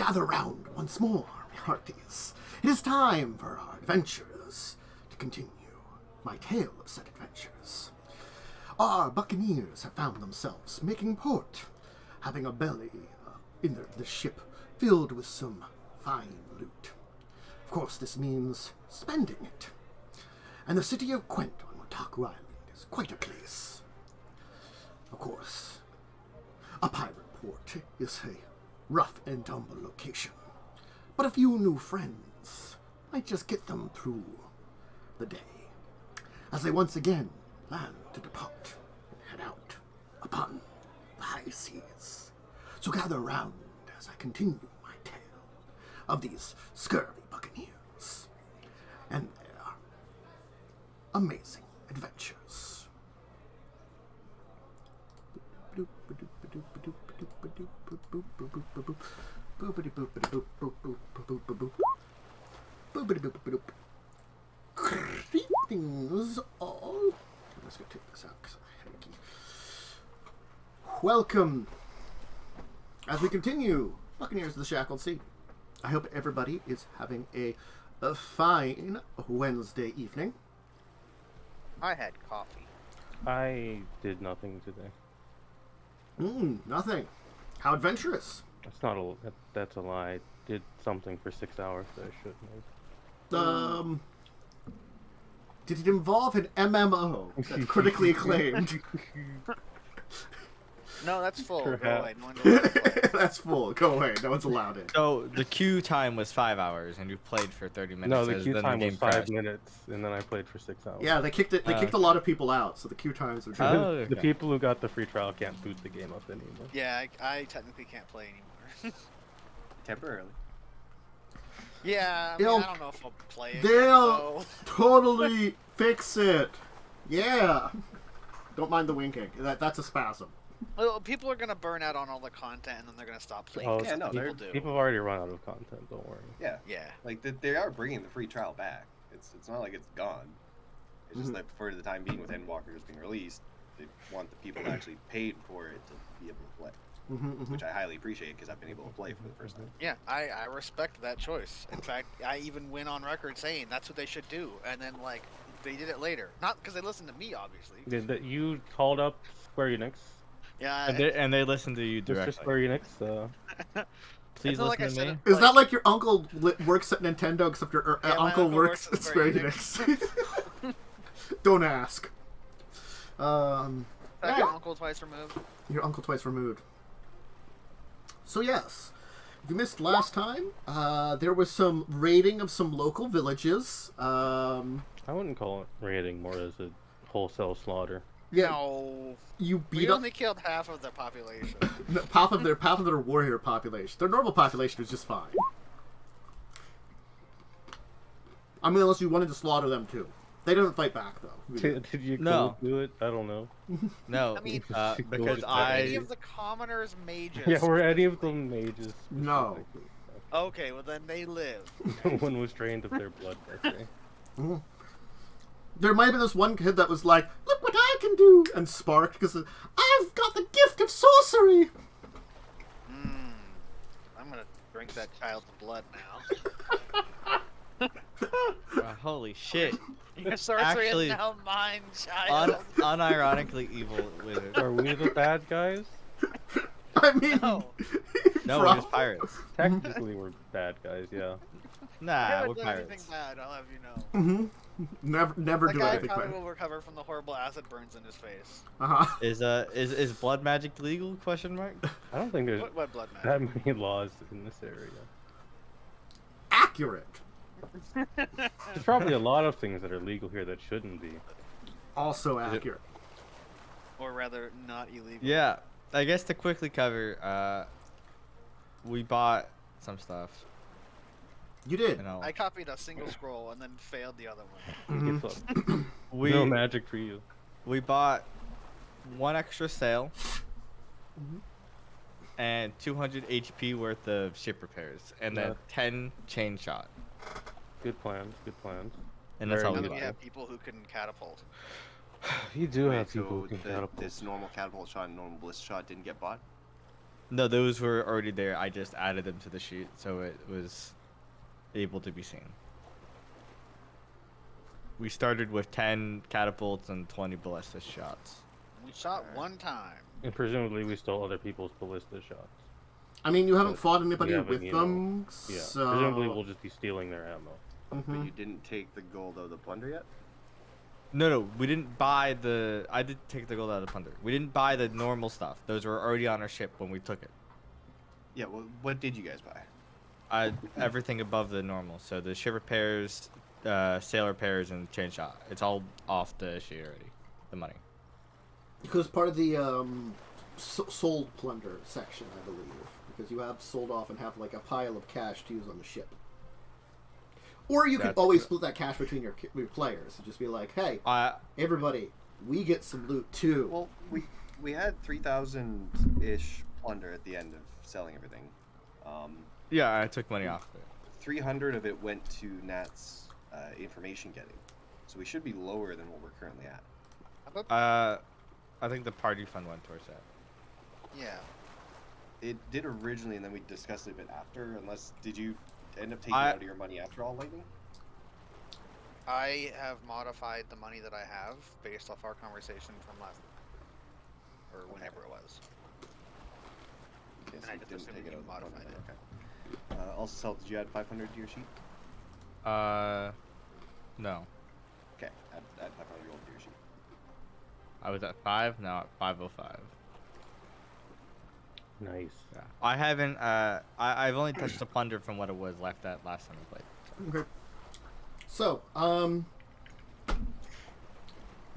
gather round once more, my hearties. It is time for our adventures to continue. My tale of said adventures. Our Buccaneers have found themselves making port, having a belly in the ship filled with some fine loot. Of course, this means spending it. And the city of Quent on Wataku Island is quite a place. Of course, a pirate port is a rough and tumble location, but a few new friends might just get them through the day, as they once again land to depart and head out upon the high seas. So gather around as I continue my tale of these scurvy buccaneers and their amazing adventures. Greetings all. I'm just going to take this out because I'm hanky. Welcome as we continue Buccaneers of the Shackled Sea. I hope everybody is having a fine Wednesday evening. I had coffee. I did nothing today. Nothing. How adventurous. That's a lie. I did something for 6 hours that I shouldn't have. Did it involve an MMO that's critically acclaimed? No, that's full. Go Perhaps. away. No one's allowed to play. That's full. Go away. No one's allowed in. So the queue time was 5 hours, and you played for 30 minutes. No, the as queue then time the was game 5 crashed. minutes, and then I played for 6 hours. Yeah, they kicked it. They kicked a lot of people out, so the queue times are. Oh, The okay. people who got the free trial can't boot the game up anymore. Yeah, I technically can't play anymore. Temporarily. Yeah, I mean, They'll- I don't know if I'll play it. They'll totally fix it. Yeah. Don't mind the winking. That's a spasm. Well, people are gonna burn out on all the content, and then they're gonna stop playing. Oh, 'cause yeah, no, people do. People have already run out of content. Don't worry. Yeah. Yeah. Like they are bringing the free trial back. It's not like it's gone. It's just that for the time being, with Endwalker just being released, they want the people who actually paid for it to be able to play, which I highly appreciate because I've been able to play for the first time. Yeah, I respect that choice. In fact, I even went on record saying that's what they should do, and then like they did it later. Not because they listened to me, obviously. You called up Square Enix. Yeah. And they listened to you Mr. directly. Square Enix. Please feel like listen I to me. said Is that like your uncle works at Nintendo, except your Yeah, my uncle uncle works works at Square Enix? Don't ask. Second Yeah. uncle twice removed. Your uncle twice removed. So yes, if you missed last time, there was some raiding of some local villages. I wouldn't call it raiding, more as a wholesale slaughter. Yeah, No, you we beat up only killed half of the population. half of their warrior population. Their normal population is just fine. I mean, unless you wanted to slaughter them too. They didn't fight back though. Did you No. do it? I don't know. No, I mean, because Any I of the commoners mages? Yeah, were any of them mages? No. specifically? Okay, well then they live. No one was drained of their blood, I say. There might have been this one kid that was like, "Look what I can do," and sparked because I've got the gift of sorcery. I'm gonna drink that child's blood now. holy shit. Your sorcery Actually, is now mine, child. Unironically evil wizard. Are we the bad guys? I mean, No. No, we're just pirates. Technically, we're bad guys, yeah. I Nah, haven't we're done pirates. anything bad, I'll have you know. never That do guy anything probably bad. will recover from the horrible acid burns in his face. Is blood magic legal? Question mark. I don't think there's What blood that magic? many laws in this area. Accurate. There's probably a lot of things that are legal here that shouldn't be. Also accurate. Or rather, not illegal. Yeah, I guess to quickly cover, we bought some stuff. You did. You know, I copied a single scroll and then failed the other one. Guess what? we No magic for you. we bought one extra sail and 200 HP worth of ship repairs, and then Yeah. 10 chain shot. Good plans, good plans. And that's Very all Now we that we bought. have people who can catapult. You do Wait, have people so who can catapult. this normal catapult shot and normal ballista shot didn't get bought? No, those were already there. I just added them to the sheet, so it was able to be seen. We started with 10 catapults and 20 ballista shots. We shot one time. And presumably we stole other people's ballista shots. I mean, you haven't fought anybody haven't, with you them, Yeah. so... Presumably we'll just be stealing their ammo. But you didn't take the gold out of the plunder yet? No, we didn't buy the... I did take the gold out of the plunder. We didn't buy the normal stuff. Those were already on our ship when we took it. Yeah, well, what did you guys buy? Everything above the normal. So the ship repairs, sail repairs, and chain shot. It's all off the sheet already. The money. Because part of the sold plunder section, I believe. Because you have sold off and have like a pile of cash to use on the ship. Or you could always split that cash between your players and just be like, hey, everybody, we get some loot too. Well, we had 3,000-ish plunder at the end of selling everything. Yeah, I took money off of it. 300 of it went to Nat's information getting. So we should be lower than what we're currently at. I think the party fund went towards that. Yeah. It did originally, and then we discussed it a bit after. Unless, did you end up taking out of your money after all, Lightning? I have modified the money that I have based off our conversation from last, or whenever it was. Okay, so And I you just didn't assumed take it you out of the modified plunder, it. okay. Also, Sal, did you add 500 to your sheet? No. Okay, add 500 gold to your sheet. I was at 5, now at 505. Nice. Yeah. I haven't, I've only touched the plunder from what it was left at last time we played. Okay. So,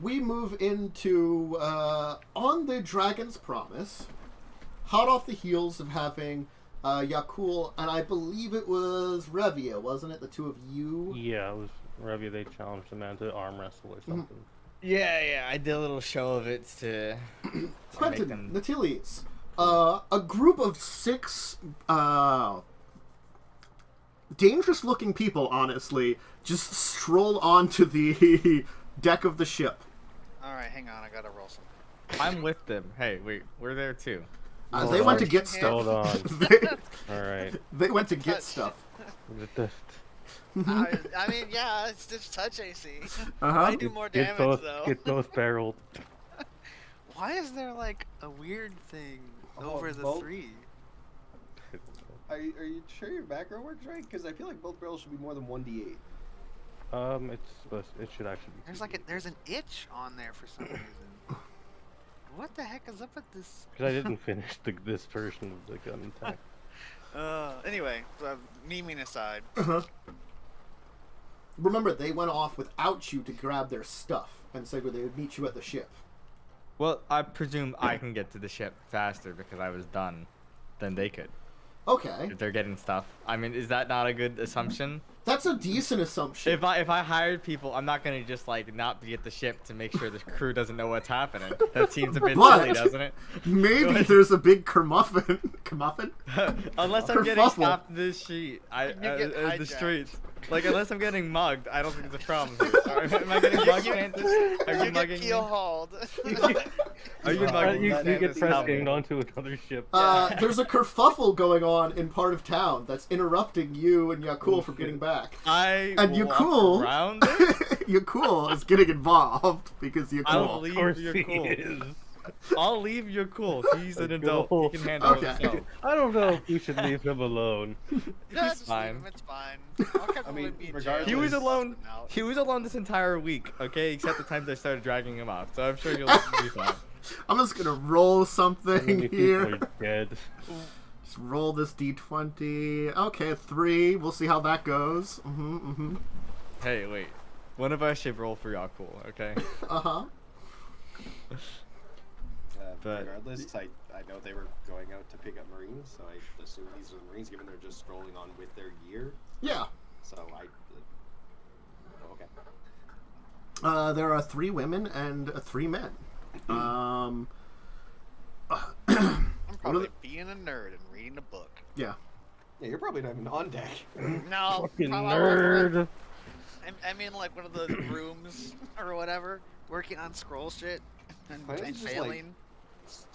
we move into, on the Dragon's Promise, hot off the heels of having Yakul, and I believe it was Revia, wasn't it? The two of you? Yeah, it was Revia. They challenged a man to arm wrestle or something. Yeah, I did a little show of it to Quentin, Natiles, a group of 6 dangerous-looking people, honestly, just stroll onto the deck of the ship. Alright, hang on, I gotta roll some. I'm with them. Hey, wait, we're there too. They went to get stuff. Hold on. they, Alright. they went to get stuff. I mean, yeah, it's just touch AC. Uh-huh. I do more damage, though. Get both barreled. Why is there, like, a weird thing over the both? 3? Are you sure your macro works right? Because I feel like both barrels should be more than 1d8. It should actually be. There's like there's an itch on there for some reason. What the heck is up with this? Because I didn't finish this version of the gun attack. Anyway, memeing aside. Uh-huh. Remember, they went off without you to grab their stuff and said they would meet you at the ship. Well, I presume I can get to the ship faster because I was done than they could. Okay. If they're getting stuff. I mean, is that not a good assumption? That's a decent assumption. If I hired people, I'm not gonna just like not be at the ship to make sure the crew doesn't know what's happening. That seems a bit silly, doesn't it? Maybe there's a big kermuffin. Kermuffin? Unless I'm getting stopped in this sheet, the streets. Like, unless I'm getting mugged, I don't think there's a problem here. Am I getting mugged, Santos? Are you mugging me? Keel hauled. Are you mugging me? You get press ganged onto another ship. There's a kerfuffle going on in part of town that's interrupting you and Yakul from getting back. And Yakul, around it? Yakul is getting involved because Yakul. I'll leave Yakul. I'll leave Yakul. He's an adult. He can handle himself. I don't know if you should leave him alone. That's fine. It's fine. I mean, regardless. He was alone. He was alone this entire week, okay? Except the times I started dragging him off. So I'm sure he'll be fine. I'm just gonna roll something here. Dead. Just roll this d20. Okay, 3. We'll see how that goes. Hey, wait. One of us should roll for Yakul, okay? Uh-huh. But regardless, I know they were going out to pick up Marines, so I assume these are the Marines, given they're just strolling on with their gear. Yeah. So okay. There are 3 women and 3 men. I'm probably being a nerd and reading a book. Yeah. Yeah, you're probably not even on deck. No. Fucking nerd. I mean, like one of the rooms or whatever, working on scroll shit and failing.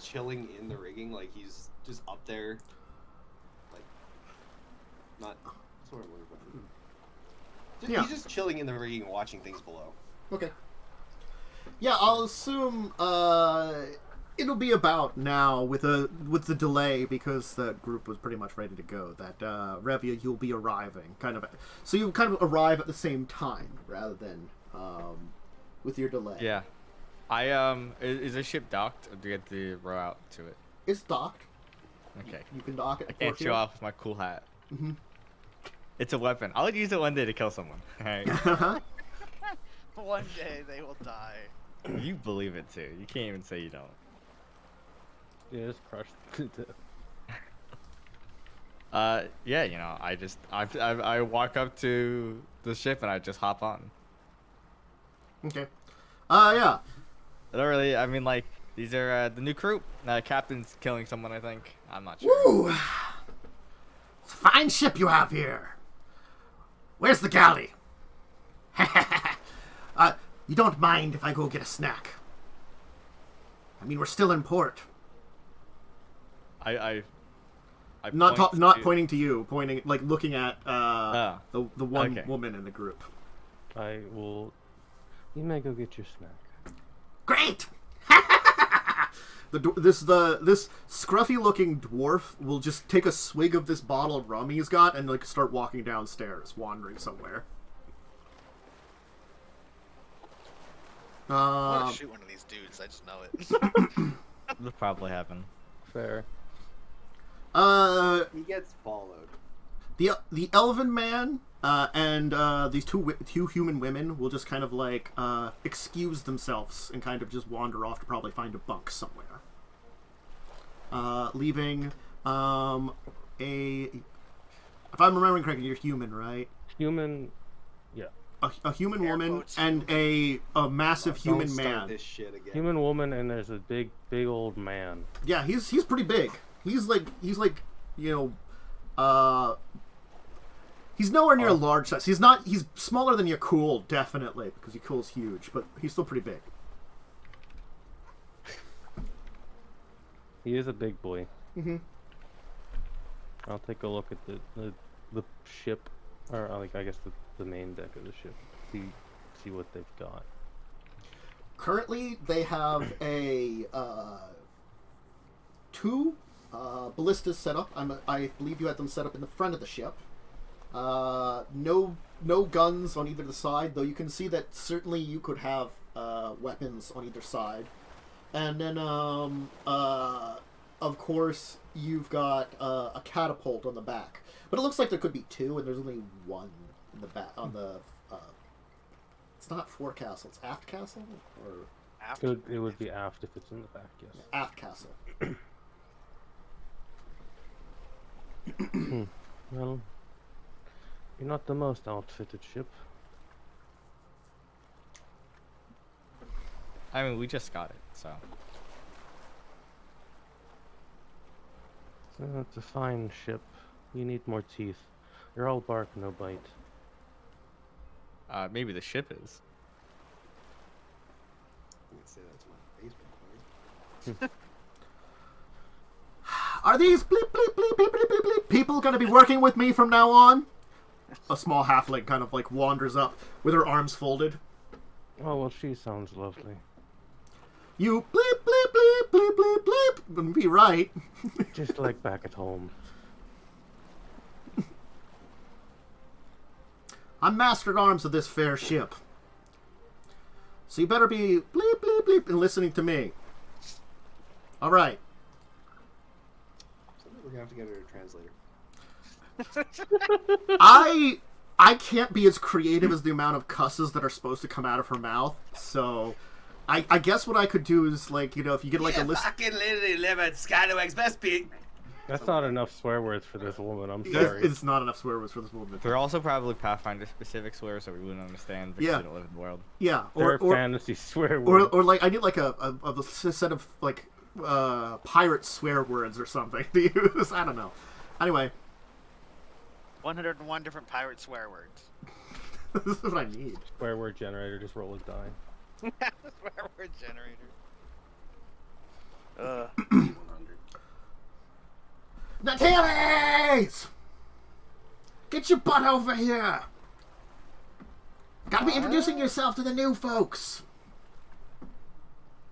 chilling in the rigging, like he's just up there, like not sort of Yeah. He's just chilling in the rigging, watching things below. Okay. Yeah, I'll assume it'll be about now with the delay because the group was pretty much ready to go. That Revia, you'll be arriving so you kind of arrive at the same time rather than with your delay. Yeah. Is the ship docked, or do you have to row out to it? It's docked. Okay. You can dock it. I can't show off with my cool hat. Mm-hmm. It's a weapon. I'll use it one day to kill someone. Alright. One day they will die. You believe it too. You can't even say you don't. Yeah, it's crushed to death. Yeah, you know, I walk up to the ship and I just hop on. Okay. Yeah. I don't really. I mean, like, these are the new crew. Captain's killing someone, I think. I'm not sure. Woo! It's a fine ship you have here. Where's the galley? You don't mind if I go get a snack? I mean, we're still in port. I not pointing to you, pointing like looking at the one woman in the group. You may go get your snack. Great. This scruffy-looking dwarf will just take a swig of this bottle of rum he's got and like start walking downstairs, wandering somewhere. I want to shoot one of these dudes. I just know it. That'll probably happen. Fair. He gets followed. The elven man and these two human women will just kind of like excuse themselves and kind of just wander off to probably find a bunk somewhere, leaving if I'm remembering correctly, you're human, right? Human, yeah. A human Air woman quotes. and a massive human Don't start man. this shit again. Human woman, and there's a big old man. Yeah, he's pretty big. He's like you know, he's nowhere near a large size. He's smaller than Yakul, definitely, because Yakul's huge, but he's still pretty big. He is a big boy. Mm-hmm. I'll take a look at the ship, or like I guess the main deck of the ship. See what they've got. Currently, they have a two ballistas set up. I believe you had them set up in the front of the ship. No guns on either side, though you can see that certainly you could have weapons on either side. And then, of course, you've got a catapult on the back. But it looks like there could be two, and there's only one in the back on the. It's not forecastle; it's aft castle, or It would be aft if it's in the back. Yes. aft castle. Well, you're not the most outfitted ship. I mean, we just got it, so. It's a fine ship. You need more teeth. You're all bark, no bite. Maybe the ship is. I'm gonna say that's my baseball card. Are these bleep bleep bleep bleep bleep bleep bleep people going to be working with me from now on? A small halfling kind of like wanders up with her arms folded. Oh well, she sounds lovely. You bleep bleep bleep bleep bleep bleep. Wouldn't be right. Just like back at home. I'm master at arms of this fair ship. So you better be bleep bleep bleep and listening to me. All right. We're gonna have to get her a translator. I can't be as creative as the amount of cusses that are supposed to come out of her mouth. So I guess what I could do is like, you know, if you get like a list. Fucking literally live at Skywag's best beat. That's not enough swear words for this woman. I'm sorry. It's not enough swear words for this woman. They're also probably Pathfinder specific swears that we wouldn't understand because we don't live in the world. Yeah, or fantasy swear words. Or like I need like a set of like pirate swear words or something to use. I don't know. Anyway, 101 different pirate swear words. This is what I need. Swear word generator. Just roll a die. Swear word generator. Natales! Get your butt over here! Gotta be introducing yourself to the new folks.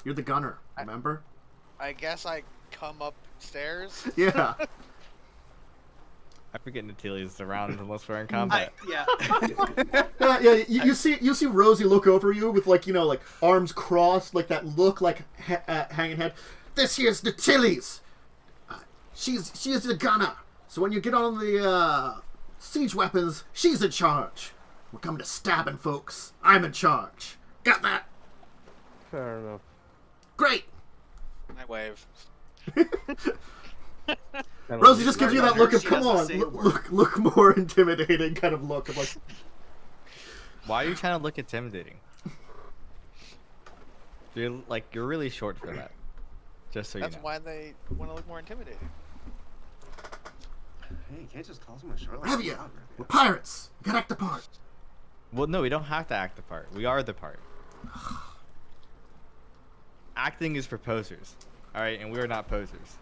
You're the gunner, remember? I guess I come upstairs. Yeah. I forget Natilia's around unless we're in combat. Yeah. Yeah. You see Rosie look over you with like arms crossed, like that look, like hanging head. This here's Natili's. She is the gunner. So when you get on the siege weapons, she's in charge. We're coming to stabbing folks. I'm in charge. Got that? Fair enough. Great. I wave. Rosie just gives you that look of, She come on, doesn't say a word. look more intimidating kind of look of like, Why are you trying to look intimidating? You're really short for that. Just so That's you know. why they want to look more intimidating. Hey, you can't just call someone short. have you? We're pirates. We gotta act the part. Well, no, we don't have to act the part. We are the part. Acting is for posers. Alright, and we are not posers.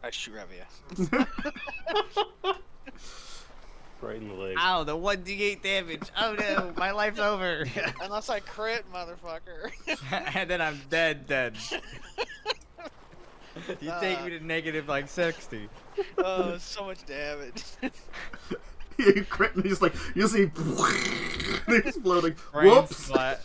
I shoot Revia. Right in the leg. Ow, the 1d8 damage. Oh no, my life's over. Unless I crit, motherfucker. And then I'm dead. You take me to negative like 60. Oh, so much damage. You crit and he's like, you see, exploding. Brain Whoops. splat.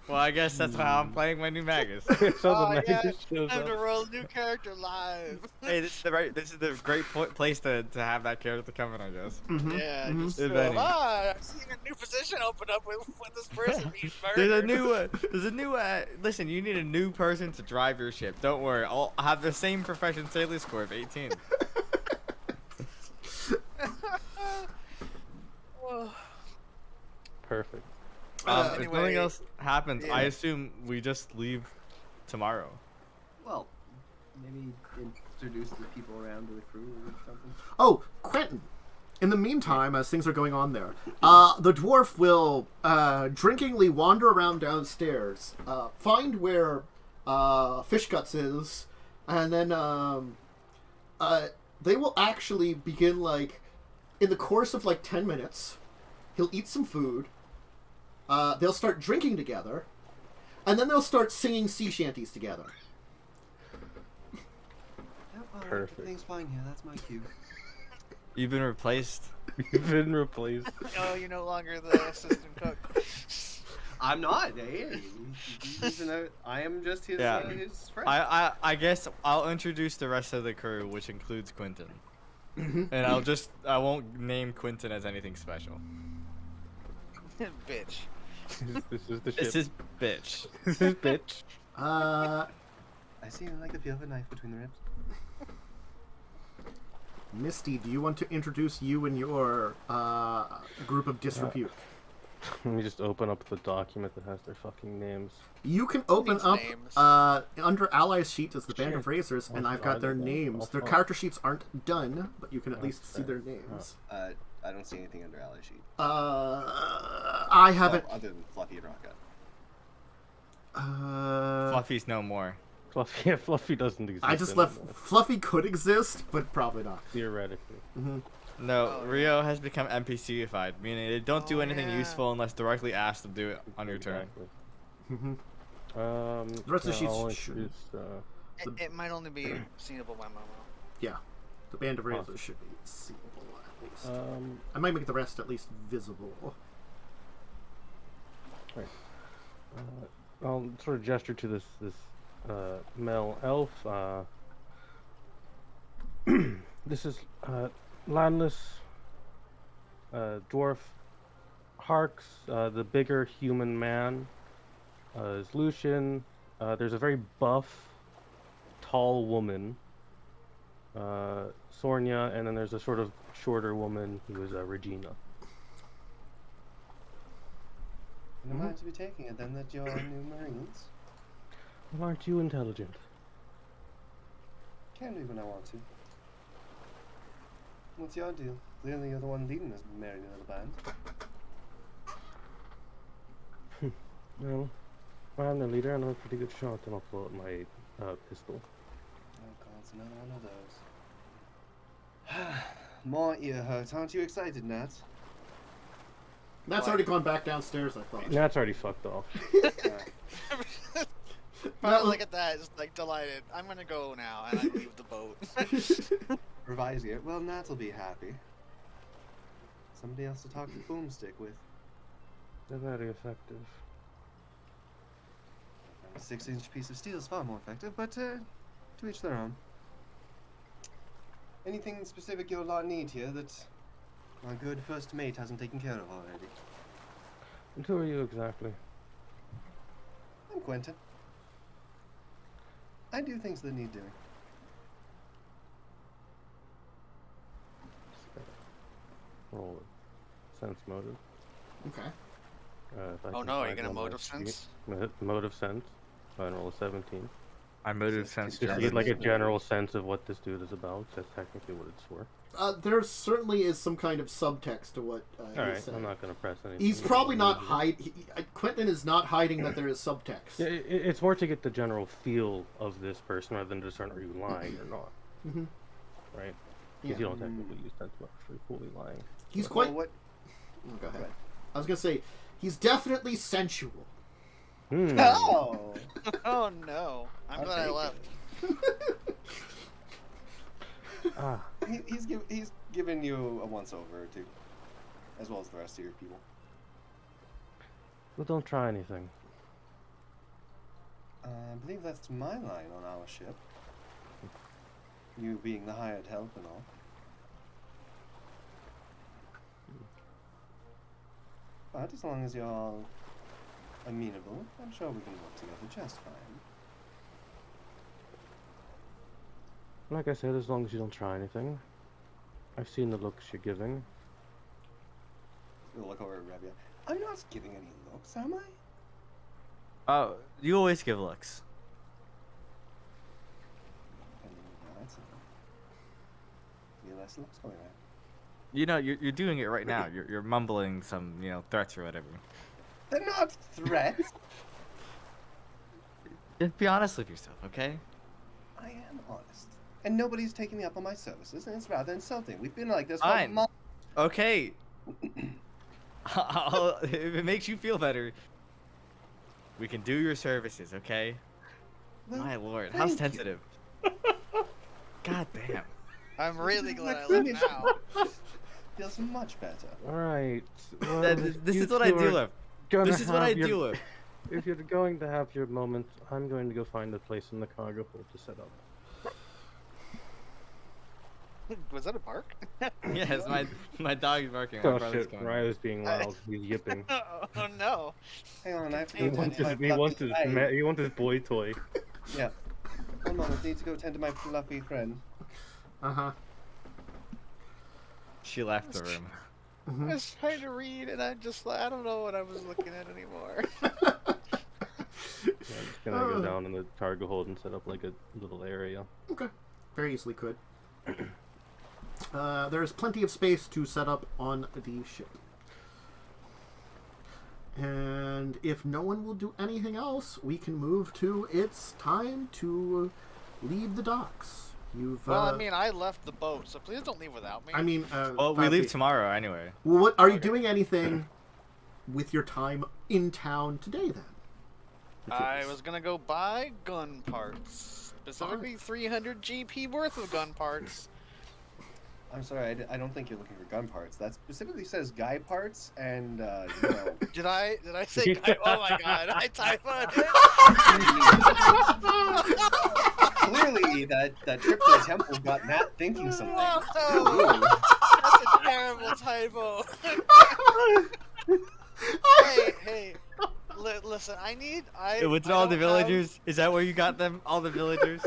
Well, I guess that's how I'm playing my new Magus. So the Oh, knife yeah. just shows Time to up. roll a new character live. Hey, this is the great place to have that character come in, I guess. Yeah, Mhm. just If throw, any. I'm seeing a new position open up with this person being murdered. There's a new, listen, you need a new person to drive your ship. Don't worry, I'll have the same profession sailor score of 18. Whoa. Perfect. If nothing Anyway, else happens, I yeah. assume we just leave tomorrow. Well, maybe introduce the people around to the crew or something. Oh, Quentin. In the meantime, as things are going on there, the dwarf will drinkingly wander around downstairs, find where Fish Guts is, and then they will actually begin, like, in the course of like 10 minutes, he'll eat some food, they'll start drinking together, and then they'll start singing sea shanties together. Perfect. Everything's fine here. That's my cue. You've been replaced. You've been replaced. Oh, you're no longer the assistant cook. I'm not. Hey, I am just his, Yeah. his friend. I guess I'll introduce the rest of the crew, which includes Quentin. And I won't name Quentin as anything special. Bitch. This is the ship. This is bitch. This is bitch. I see. I like the feel of a knife between the ribs. Misty, do you want to introduce you and your group of disrepute? Let me just open up the document that has their fucking names. You can open These up names. under Allies sheet is the Band of Sure. Razors, and I'll I've got find their it then. names. I'll Their find character sheets aren't done, but you can at least see fair. their names. I don't see anything under ally sheet. I haven't. Well, other than Fluffy and Rocka. Fluffy's no more. Fluffy, yeah, Fluffy doesn't exist. I just left. anymore, Fluffy could exist, but probably not. theoretically. No, Oh, Rio has become NPC-ified, meaning they don't do Oh, anything yeah. useful unless directly asked to do it on your turn. Exactly. Mhm. The rest of the sheets I'll should. introduce, It might only be seeable by Momo. Yeah, the Band of Razors Awesome. should be seeable at least. I might make the rest at least visible. I'll sort of gesture to this male elf. This is Landless dwarf Harks. The bigger human man is Lucian. There's a very buff, tall woman, Sornia, and then there's a sort of shorter woman who is Regina. Am I to be taking it then that you're new Marines? Well, aren't you intelligent? Can do when I want to. What's your deal? Clearly you're the one leading this merry little band. Well, I'm the leader and I'm a pretty good shot, and I'll pull out my pistol. Oh god, it's another one of those. More ear hurt. Aren't you excited, Nat? That's already gone back downstairs, I thought. Nat's already fucked off. Probably look at that, just like delighted. I'm gonna go now, and I leave the boat. Revise it. Well, Nat'll be happy. Somebody else to talk to Boomstick with. They're very effective. A 6-inch piece of steel is far more effective, but to each their own. Anything specific your lot need here that our good first mate hasn't taken care of already? And who are you exactly? I'm Quentin. I do things that need doing. Roll it. Sense motive. Okay. Oh no, you're gonna motive sense? Motive sense. And roll a 17. My motive sense. Just need like a general sense of what this dude is about. That's technically what it's for. There certainly is some kind of subtext to what Alright, he's saying. I'm not gonna press anything. He's probably not Quentin is not hiding that there is subtext. Yeah, it's more to get the general feel of this person rather than discern are you lying or not. Mm-hmm. Right? Yeah. Because you don't technically use sense motive for fully lying. He's quite. Well, what? Oh, go ahead. I was gonna say he's definitely sensual. Oh! Oh no. I'm glad I left. He's given you a once-over or two, as well as the rest of your people. Well, don't try anything. I believe that's my line on our ship. You being the hired help and all. But as long as you're all amenable, I'm sure we can work together just fine. Like I said, as long as you don't try anything. I've seen the looks you're giving. We'll look over at Rebia. I'm not giving any looks, am I? Oh, you always give looks. That's a few less looks going on. You know, you're doing it right now. You're mumbling some, threats or whatever. They're not threats. Just be honest with yourself, okay? I am honest. And nobody's taking me up on my services, and it's rather insulting. We've been like this for Fine. months. Okay. If it makes you feel better, we can do your services, okay? Well, My lord, thank how you. sensitive. God damn. I'm really glad I left now. Feels much better. Alright. Well, This you is what I two deal are with. gonna This is what I have your- deal with. If you're going to have your moment, I'm going to go find a place in the cargo hold to set up. Was that a bark? Yes, my dog is barking. My Oh brother's shit, going. Raya's being loud. He's yipping. Oh no. Hang on, I have to He go wants tend to his, my he wants fluffy his, friend. he wants his boy toy. Yeah. One moment, need to go tend to my fluffy friend. Uh-huh. She left the room. I was trying to read, and I don't know what I was looking at anymore. Yeah, I'm just gonna go down in the cargo hold and set up like a little area. Okay. Very easily could. There's plenty of space to set up on the ship. And if no one will do anything else, we can move to it's time to leave the docks. You've Well, I mean, I left the boat, so please don't leave without me. I mean, Well, we leave Fabi, tomorrow anyway. well, what are you doing anything with your time in town today then? I was gonna go buy gun parts, specifically 300 GP worth of gun parts. I'm sorry, I don't think you're looking for gun parts. That specifically says guy parts, and, Did I say? Oh my god, I typoed clearly that trip to the temple got Nat thinking something. Whoa, that's a terrible typo. hey, listen, What's all the villagers? Is that where you got them? All the villagers?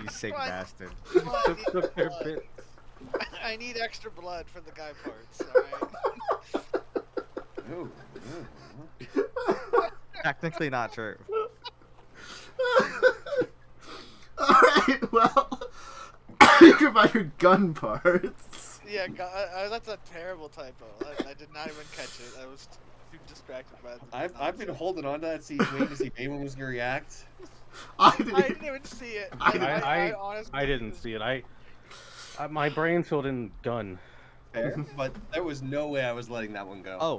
You sick What? bastard. Took their bits. I need extra blood for the guy parts, alright? Ooh, Technically not true. Alright, well, you can buy your gun parts. Yeah, that's a terrible typo. I did not even catch it. I was distracted by the I've been holding on to that scene, waiting to see if anyone was gonna react. I I didn't even see it. I honestly I didn't see it. My brain filled in gun. Fair, but there was no way I was letting that one go. Oh,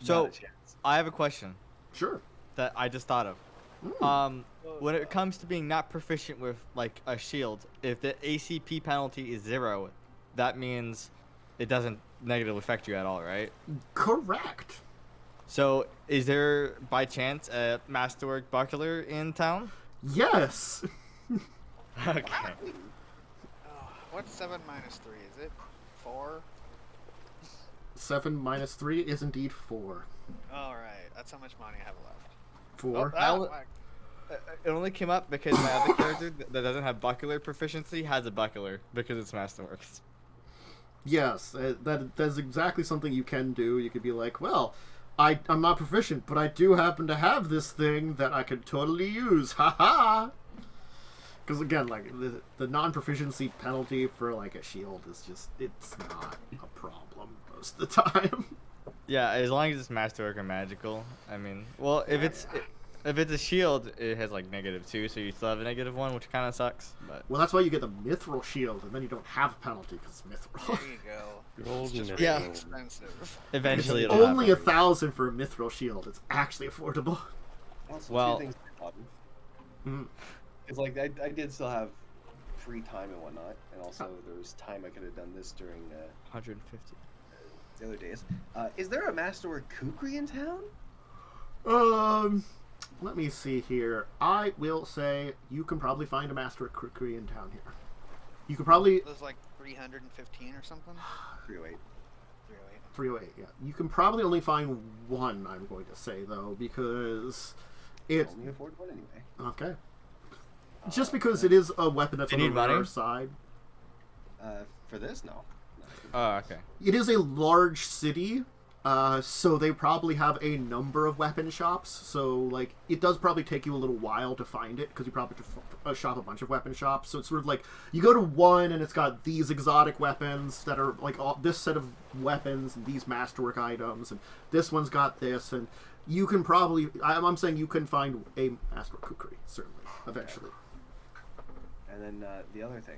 Not so a chance. I have a question Sure. that I just thought of. When it comes to being not proficient with like a shield, if the ACP penalty is 0, that means it doesn't negatively affect you at all, right? Correct. So, is there by chance a masterwork buckler in town? Yes. Okay. What's 7 minus 3? Is it 4? 7 minus 3 is indeed 4. All right, that's how much money I have left. 4. It only came up because my other character that doesn't have buckler proficiency has a buckler because it's masterworks. Yes, that's exactly something you can do. You could be like, well, I'm not proficient, but I do happen to have this thing that I could totally use. Ha ha! Because again, like the non-proficiency penalty for like a shield is just, it's not a problem most of the time. Yeah, as long as it's masterwork or magical. I mean, well, if it's a shield, it has like -2, so you still have a -1, which kind of sucks. But Well, that's why you get the mithril shield, and then you don't have a penalty because it's mithril. There you go. Gold It's just and Yeah. really expensive. eventually It's it'll only happen. 1,000 for a mithril shield. It's actually affordable. Well- two things to happen. Mhm. It's like I did still have free time and whatnot, and also there was time I could have done this during 150. the other days. Is there a masterwork kukri in town? Let me see here. I will say you can probably find a master at Kukri in town here. You could probably It was like 315 or something. 308. 308. 308. Yeah, you can probably only find one. I'm going to say though because it's Only afford one anyway. okay. Just because it is a weapon that's Do on you the need money? rare side. For this, no. Oh, okay. It is a large city, so they probably have a number of weapon shops. So, like, it does probably take you a little while to find it, because you probably have to shop a bunch of weapon shops. So it's sort of like, you go to one, and it's got these exotic weapons that are, like, this set of weapons, and these masterwork items, and this one's got this, and you can probably, I'm saying you can find a masterwork kukri, certainly, eventually. And then the other thing,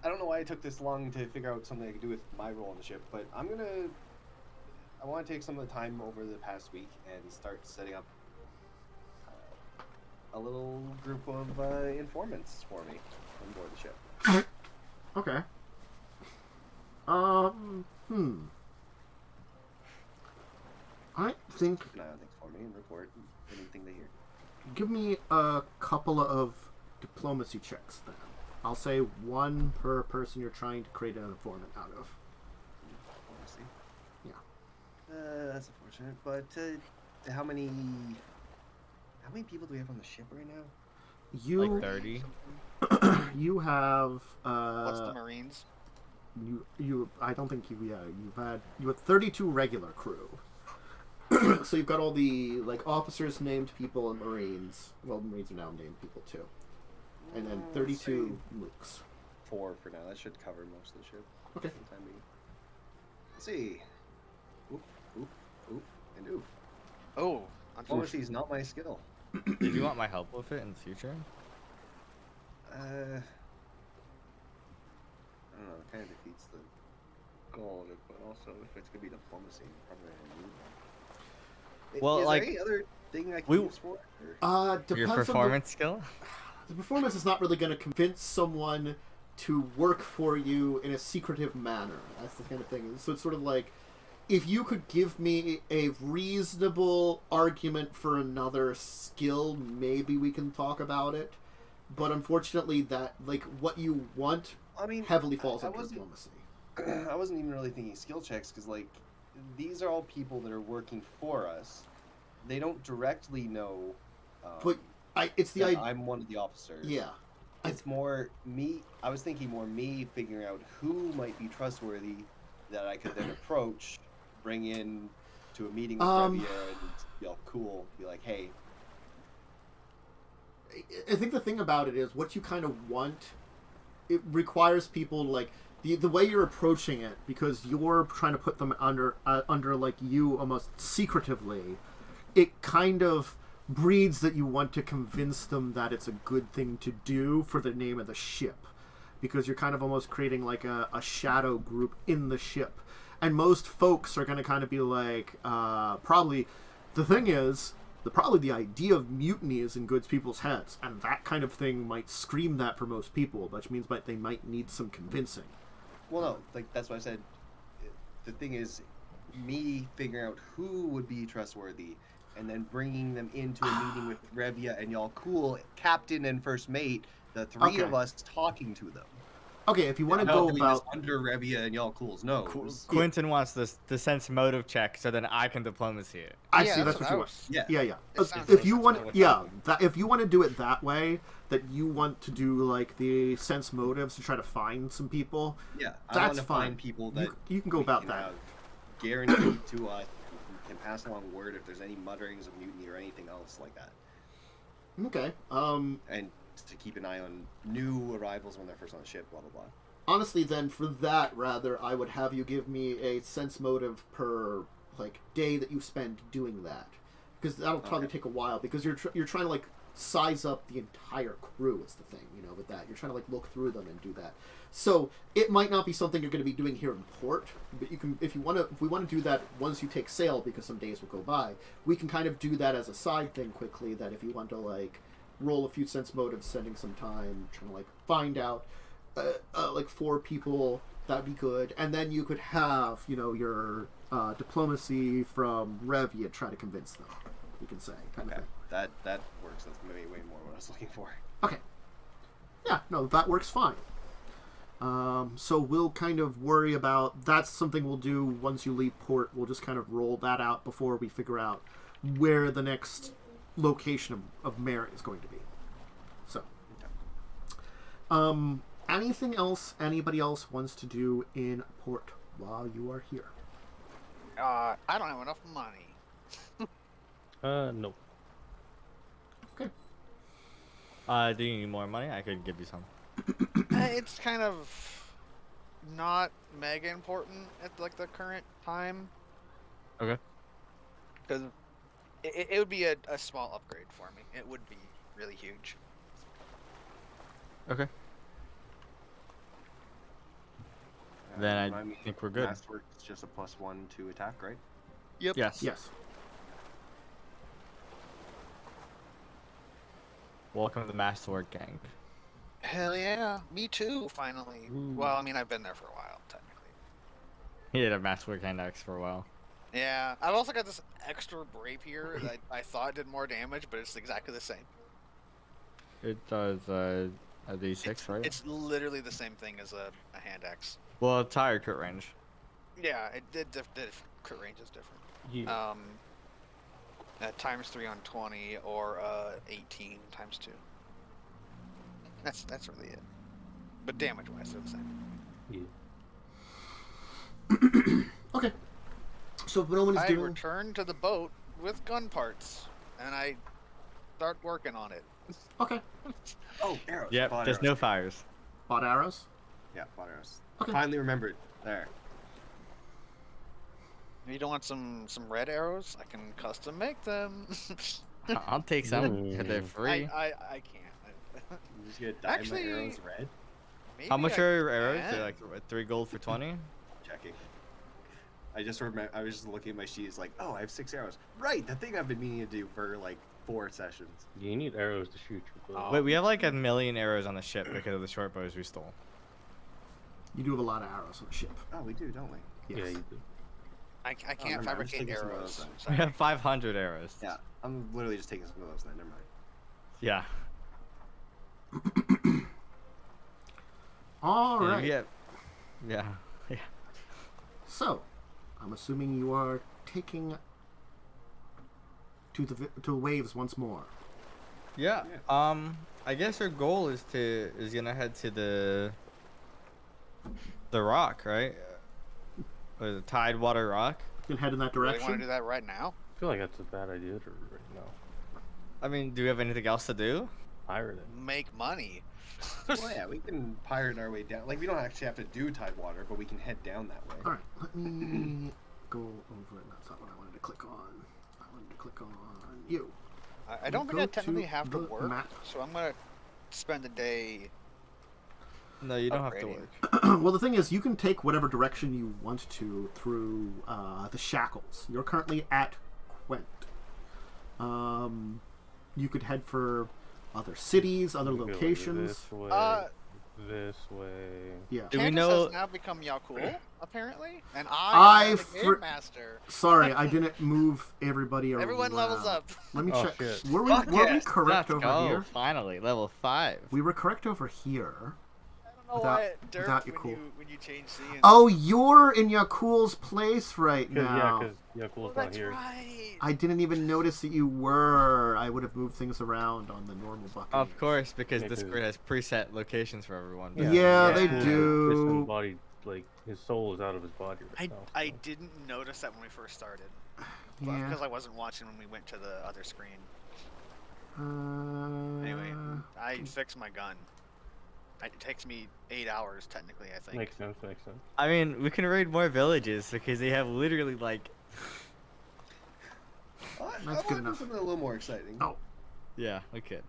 I don't know why it took this long to figure out something I could do with my role on the ship, but I want to take some of the time over the past week and start setting up a little group of informants for me on board the ship. Okay. I think Keep an eye on things for me and report anything they hear. give me a couple of diplomacy checks then. I'll say one per person you're trying to create an informant out of. Obviously. Yeah. That's unfortunate, but how many people do we have on the ship right now? You Like 30. you have What's the Marines? you I don't think you have 32 regular crew. So you've got all the like officers, named people, and Marines. Well, Marines are now named people too. And then 32 mooks. 4 for now. That should cover most of the ship. Okay. For the time being. Let's see. Oof, oof, oof, and oof. Oh, Diplomacy is not my skill. Did you want my help with it in the future? I don't know. It kind of defeats the goal of it, but also if it's gonna be diplomacy, I'm probably gonna need one. Well, is like, there any other thing I can we- use for it? Or? Depends Your on performance skill? the performance is not really going to convince someone to work for you in a secretive manner. That's the kind of thing. So it's sort of like, if you could give me a reasonable argument for another skill, maybe we can talk about it. But unfortunately, that like what you want I mean, heavily falls I under wasn't- diplomacy. I wasn't even really thinking skill checks because, like, these are all people that are working for us. They don't directly know. But it's the that idea. I'm one of the officers. Yeah. It's more me. I was thinking more me figuring out who might be trustworthy that I could then approach, bring in to a meeting with Revia and be all cool. Be like, hey, I think the thing about it is what you kind of want. It requires people to like the way you're approaching it, because you're trying to put them under like you almost secretively, it kind of breeds that you want to convince them that it's a good thing to do for the name of the ship, because you're kind of almost creating like a shadow group in the ship, and most folks are going to kind of be like, probably the thing is, the idea of mutiny is in good people's heads, and that kind of thing might scream that for most people, which means they might need some convincing. Well, no, like that's what I said. The thing is, me figuring out who would be trustworthy, and then bringing them into a meeting with Revia and y'all cool, captain and first mate, the three of us talking to them. Okay, if you want to go about under Revia and y'all cool's nose. Quentin wants the sense motive check, so then I can diplomacy it. I see. That's what you want. Yeah. If you want, if you want to do it that way, that you want to do like the sense motives to try to find some people. Yeah, that's I want to fine. Find people that you can go about that. Guaranteed to us, can pass along word if there's any mutterings of mutiny or anything else like that. Okay. And to keep an eye on new arrivals when they're first on the ship, blah blah blah. Honestly, then for that, rather, I would have you give me a sense motive per like day that you spend doing that, because that'll probably take a while. Because you're trying to like size up the entire crew. Is the thing, with that you're trying to like look through them and do that. So it might not be something you're going to be doing here in port, but you can, if we want to do that once you take sail, because some days will go by, we can kind of do that as a side thing quickly. That if you want to like roll a few sense motives, spending some time trying to like find out like 4 people, that'd be good, and then you could have your diplomacy from Revia try to convince them. You can say kind of thing. That works. That's maybe way more what I was looking for. Okay. Yeah, no, that works fine. So we'll kind of worry about, that's something we'll do once you leave port. We'll just kind of roll that out before we figure out where the next location of merit is going to be. So, anything else anybody else wants to do in port while you are here? I don't have enough money. No. Okay. Do you need more money? I could give you some. It's kind of not mega important at like the current time. Okay. Because it would be a small upgrade for me. It would be really huge. Okay. Then I think we're good. Masterwork is just a +1 to attack, right? Yep. Yes. Yes. Welcome to the Masterwork gang. Hell yeah, me too. Finally. Ooh. Well, I mean, I've been there for a while, technically. He did a Masterwork hand axe for a while. Yeah, I've also got this extra rapier that I thought did more damage, but it's exactly the same. It does a D6, right? It's literally the same thing as a hand axe. Well, it's higher crit range. Yeah, it did. Crit range is different. Yeah. ×3 on 20 or 18 × 2. That's really it. But damage-wise, they're the same. Yeah. Okay. So no one is I doing. return to the boat with gun parts, and I start working on it. Okay. Oh, arrows. Yep, Bought there's arrows. no fires. Bought arrows. Yeah, bought arrows. Okay. Finally remembered. There. If you don't want some red arrows, I can custom make them. I'll take some because they're free. I can't. I'm just gonna dye Actually- my arrows red. How much are your I arrows? can. They're like 3 gold for 20. Checking. I just remember. I was just looking at my sheet. It's like, oh, I have 6 arrows. Right, the thing I've been meaning to do for like 4 sessions. You need arrows to shoot your bow. Oh. Wait, we have like 1,000,000 arrows on the ship because of the short bows we stole. You do have a lot of arrows on the ship. Oh, we do, don't we? Yeah, Yes. you do. I never can't mind, I'm just fabricate taking some of arrows. those then. We Sorry. have 500 arrows. Yeah, I'm literally just taking some of those then. Never mind. Yeah. All right. Yeah. Yeah. Yeah. So, I'm assuming you are taking to the waves once more. Yeah. I guess our goal is gonna head to the rock, right? Or the Tidewater Rock. You can head in that Really want to direction. do that right now? I feel like that's a bad idea to right now. I mean, do we have anything else to do? Pirate it. Make money. Well, yeah, we can pirate our way down. Like, we don't actually have to do Tidewater, but we can head down that way. All right, let me go over it. That's not what I wanted to click on. I wanted to click on you. I don't think Go I technically to have to the work, map. so I'm gonna spend a day. No, you don't have to Upgrading. work. Well, the thing is, you can take whatever direction you want to through the Shackles. You're currently at Quent. You could head for other cities, other We go locations. This way. Yeah. Do we Candace know- has now become Yakul, apparently, and I am the game master. Sorry, I didn't move everybody around. Everyone levels up. Let me Oh, check. shit. Were we, Fuck were we yes. correct Let's over go. here? Finally, level 5. We were correct over here. I don't know Without- why it without derped Yakul. when you change scenes. Oh, you're in Yakul's place right Cause, now. Because Yakul's not that's here. right. I didn't even notice that you were. I would have moved things around on the normal bucket. Of course, because Yeah, Discord has preset locations for everyone. Yeah, they Yeah. do. His body, like his soul is out of his body right now. I so. didn't notice that when we first started. Yeah. Because I wasn't watching when we went to the other screen. Uh, Anyway, I fixed my gun. It takes me 8 hours, technically, I think. Makes sense. Makes sense. I mean, we can raid more villages because they have literally like, I That's want good to do enough. something a little more exciting. Oh. yeah, we could.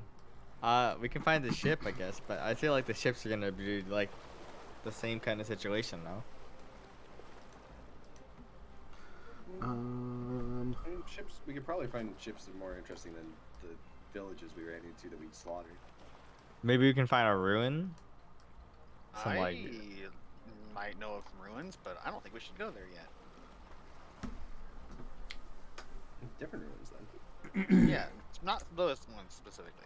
We can find the ship, I guess, but I feel like the ships are gonna be like the same kind of situation now. I mean, ships. We could probably find ships that are more interesting than the villages we ran into that we slaughtered. Maybe we can find a ruin. Some, I like- might know of ruins, but I don't think we should go there yet. Different ruins then. Yeah, not those ones specifically.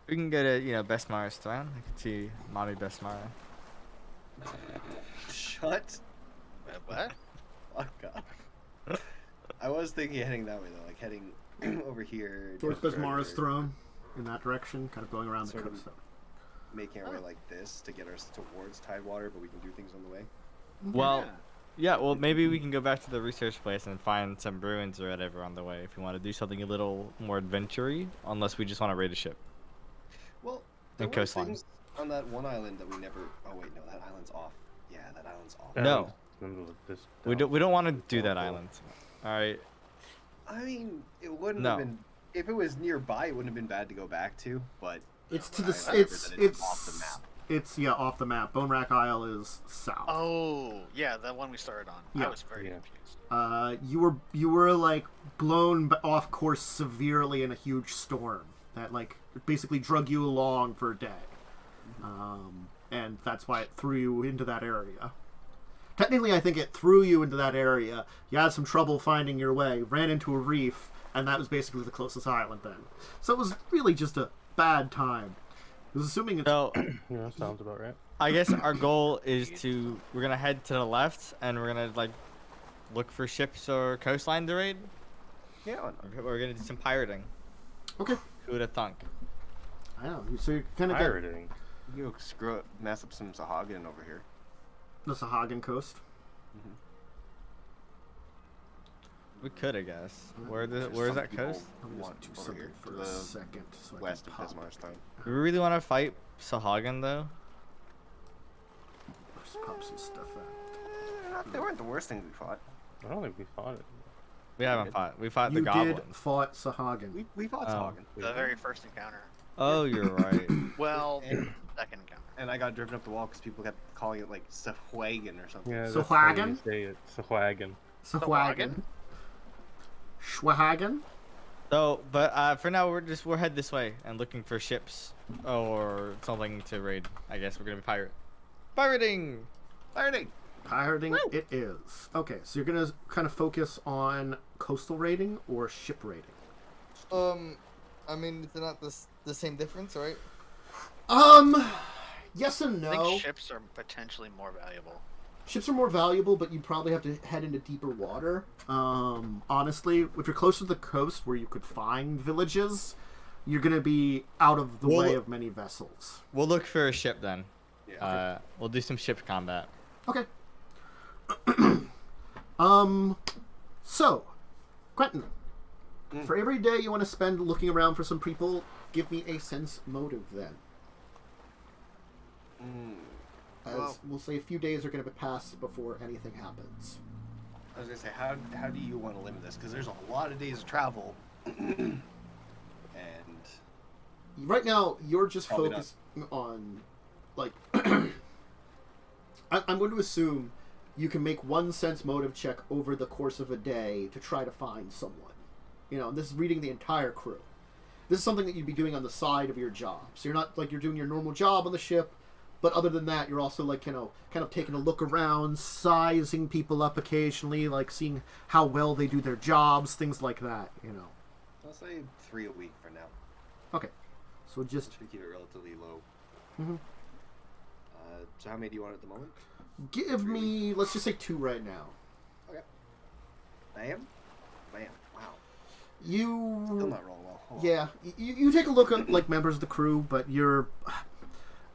We can go to Best Mara's throne. I can see Mommy Best Mara. Shut. What? Fuck up. I was thinking heading that way though, like heading over here. Towards just Besmara's further, throne, in that direction, kind of going around the Sort of. coast. making our way like this to get us towards Tidewater, but we can do things on the way. Well, yeah. Well, maybe we can go back to the research place and find some ruins or whatever on the way if we want to do something a little more adventure-y, unless we just want to raid a ship. Well, there And were coastline. things on that one island that we never. Oh wait, no, that island's off. Yeah, that island's off. That No. was in the middle of this We down- don't want to do that downfall. island. All right. I mean, it wouldn't No. have been if it was nearby. It wouldn't have been bad to go back to, but It's to I the remember it's that it's off the map. It's off the map. Bone Rack Isle is south. Oh, yeah, the one we started on. Yeah. I was very Yeah. confused. You were like blown off course severely in a huge storm that like basically drug you along for a day, and that's why it threw you into that area. Technically, I think it threw you into that area. You had some trouble finding your way, ran into a reef, and that was basically the closest island then. So it was really just a bad time. I was assuming it's So Yeah, sounds about right. I guess our goal is we're gonna head to the left and we're gonna like look for ships or coastline to raid. yeah, why not? We're gonna do some pirating. okay. Who would have thunk? I know. So you're kind of Pirating. You go screw it, mess up some Sahagin over here. the Sahagin coast. We could, I guess. Where's Some that people coast? Let me want just do over something here, for to a the second. So I west can of pop Bismarck's town. Do we really want to fight Sahagin though? Just pop some stuff out. They weren't the worst things we fought. I don't think we fought it. We haven't fought. We fought the You goblins. did fought Sahagin. We fought Oh. Sahagin. The very first encounter. Oh, you're right. Well, And- second encounter. And I got driven up the wall because people kept calling it like Sahwagan or something. Yeah, So that's how you Wagon? say it. Sahwagon. Sahagin. Schwahagin. So, but for now we're head this way and looking for ships or something to raid. I guess we're gonna be pirating. Pirating! Pirating it is. Okay, so you're gonna kind of focus on coastal raiding or ship raiding. I mean, it's not the same difference, right? Yes and I no. think ships are potentially more valuable. Ships are more valuable, but you probably have to head into deeper water. Honestly, if you're close to the coast where you could find villages, you're gonna be out of the Well, way of many vessels. We'll look for a ship then. Yeah. We'll do some ship combat. Okay. So, Quentin, for every day you want to spend looking around for some people, give me a sense motive then. As Well- we'll say a few days are going to pass before anything happens. I was gonna say, how do you want to limit this? Because there's a lot of days of travel, and Right now, you're just Probably focusing on, like, I'm going to assume you can make one sense motive check over the course of a day to try to find someone. You know, and this is reading the entire crew. This is something that you'd be doing on the side of your job. So you're not, like, you're doing your normal job on the ship, but other than that, you're also, like, you know, kind of taking a look around, sizing people up occasionally, like, seeing how well they do their jobs, things like that, you know. I'll say 3 a week for now. Okay. So just... Just to keep it relatively low. Mhm. So how many do you want at the moment? Give me, let's just say 2 right now. Okay. Bam. Bam. Wow. Still You... not rolling well. Hold on. Yeah, you take a look at, like, members of the crew, but you're...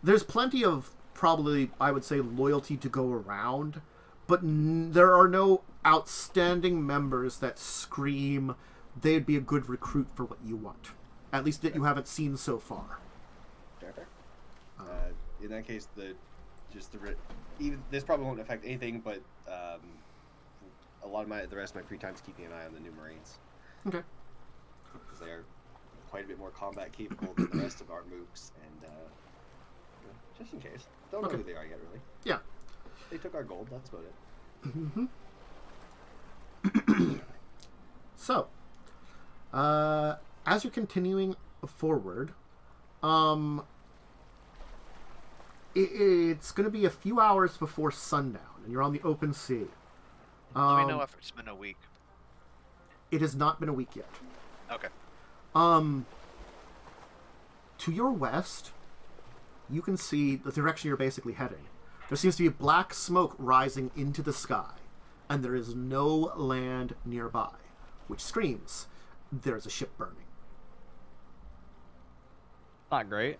There's plenty of, probably, I would say, loyalty to go around, but there are no outstanding members that scream they'd be a good recruit for what you want. At least that you haven't seen so far. Fair. In that case, even this probably won't affect anything, but a lot of the rest of my free time is keeping an eye on the new Marines. Okay. Because they are quite a bit more combat capable than the rest of our mooks, and just in case. Don't know Okay. who they are yet, really. Yeah. They took our gold, that's about it. So, as you're continuing forward, it's going to be a few hours before sundown, and you're on the open sea. Let me know if it's been a week. It has not been a week yet. Okay. To your west, you can see the direction you're basically heading. There seems to be black smoke rising into the sky, and there is no land nearby, which screams there's a ship burning. Not great.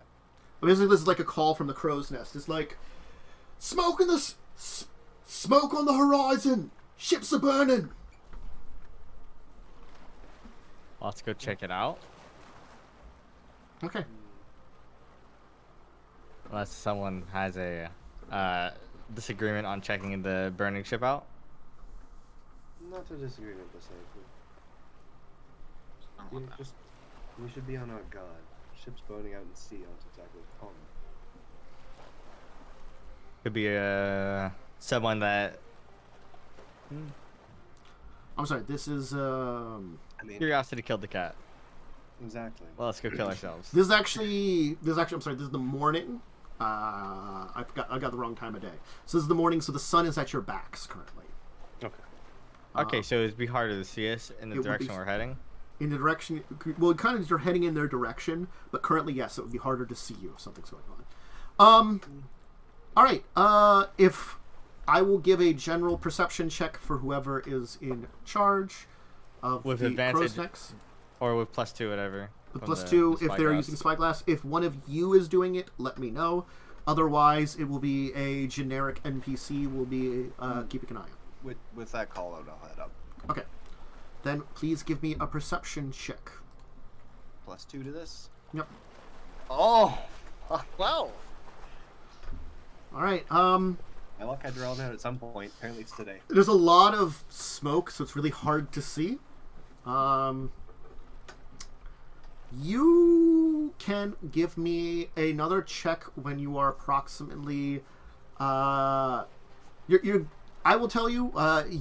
Basically, this is like a call from the crow's nest. It's like, smoke in the smoke on the horizon. Ships are burning. Let's go check it out. Okay. Unless someone has a disagreement on checking the burning ship out. Not a disagreement, but we should be on our guard. Ships burning out in the sea aren't exactly common. Could be someone that I'm sorry, this is, I mean, curiosity killed the cat. exactly. Well, let's go kill ourselves. I'm sorry, this is the morning. I got the wrong time of day. So this is the morning, so the sun is at your backs currently. Okay. Okay, so it'd be harder to see us in it the would direction be- we're heading. In the direction, well, kind of you're heading in their direction, but currently, yes, it would be harder to see you if something's going on. All right. If I will give a general perception check for whoever is in charge of With the advantage. crow's necks. Or with +2, whatever. With from +2 the if they're spyglass. using spyglass. If one of you is doing it, let me know. Otherwise, it will be a generic NPC. Will be keeping an eye on. With that call out, I'll head up. Okay. Then please give me a perception check. +2 to this. Yep. Oh! 12. All right. My luck had to run out at some point. Apparently it's today. There's a lot of smoke, so it's really hard to see. You can give me another check when you are approximately. You're. I will tell you.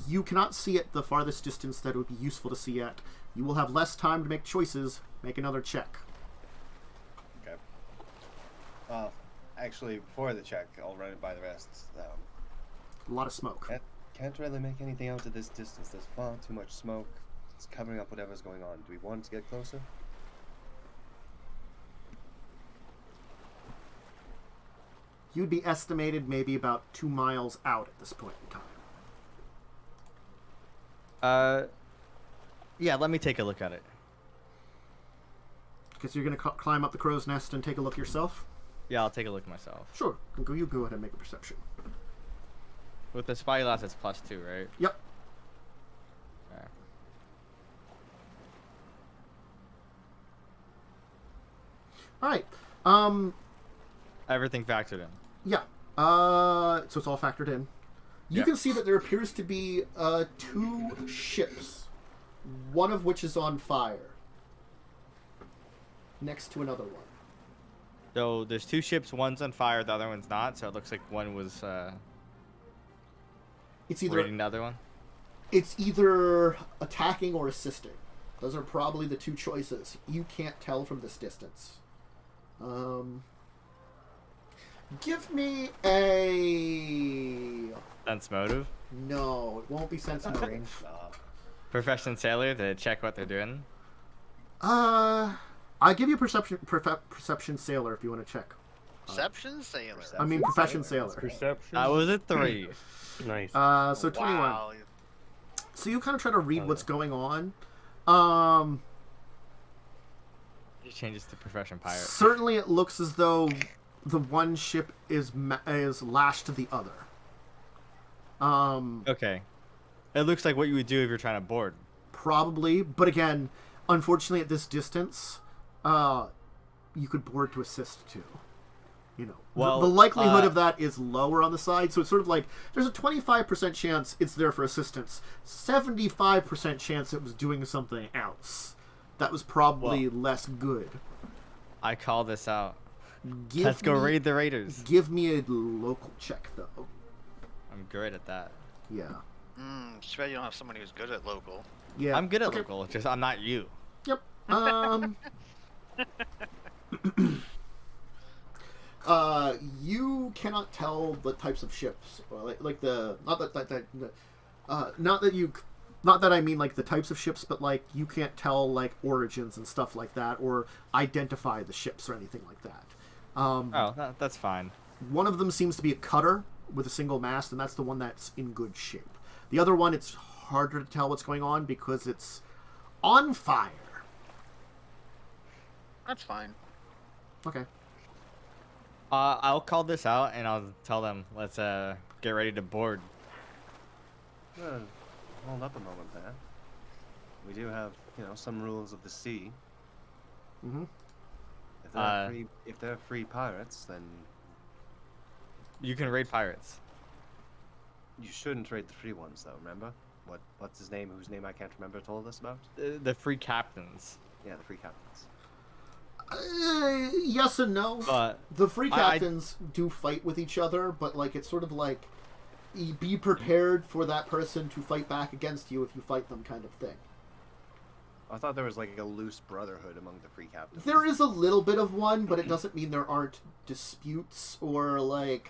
You cannot see at the farthest distance that it would be useful to see at. You will have less time to make choices. Make another check. Okay. Actually, before the check, I'll run it by the rest. A lot of smoke. Can't really make anything out at this distance. There's far too much smoke. It's covering up whatever's going on. Do we want to get closer? You'd be estimated maybe about 2 miles out at this point in time. Yeah, let me take a look at it. Because you're going to climb up the crow's nest and take a look yourself? Yeah, I'll take a look myself. Sure. You go ahead and make a perception. With the spyglass, it's +2, right? Yep. Okay. All right. Everything factored in. Yeah. So it's all factored in. You can see that there appears to be 2 ships, one of which is on fire, next to another one. So there's 2 ships. One's on fire. The other one's not. So it looks like one was It's either raiding the other one. It's either attacking or assisting. Those are probably the 2 choices. You can't tell from this distance. Give me a... Sense motive. No, it won't be sense motive. Profession sailor to check what they're doing. I'll give you perception sailor if you want to check. Perception sailor. I mean profession sailor. Perception. I was at 3. Nice. So 21. Wow. So you kind of try to read what's going on. It changes to profession pirate. Certainly it looks as though the one ship is lashed to the other. Okay. It looks like what you would do if you're trying to board. Probably, but again, unfortunately at this distance, you could board to assist too. You know, Well, the likelihood of that is lower on the side, so it's sort of like there's a 25% chance it's there for assistance, 75% chance it was doing something else. That was probably less good. I call this out. Give Let's go me- raid the raiders. Give me a local check though. I'm great at that. Yeah. Just bet you don't have somebody who's good at local. Yeah. I'm good at okay. local, just I'm not you. Yep. You cannot tell the types of ships, or like the not that I mean like the types of ships, but like you can't tell like origins and stuff like that, or identify the ships or anything like that. That's fine. One of them seems to be a cutter with a single mast, and that's the one that's in good shape. The other one, it's harder to tell what's going on because it's on fire. That's fine. Okay. I'll call this out and I'll tell them, let's get ready to board. Well, hold up a moment there. We do have, some rules of the sea. Mm-hmm. If they're free pirates, then You can raid pirates. you shouldn't trade the free ones, though. Remember what's his name? Whose name I can't remember told us about? The free captains. Yeah, the free captains. Yes and no. But The free captains do fight with each other, but like it's sort of like be prepared for that person to fight back against you if you fight them kind of thing. I thought there was like a loose brotherhood among the free captains. There is a little bit of one, but it doesn't mean there aren't disputes or like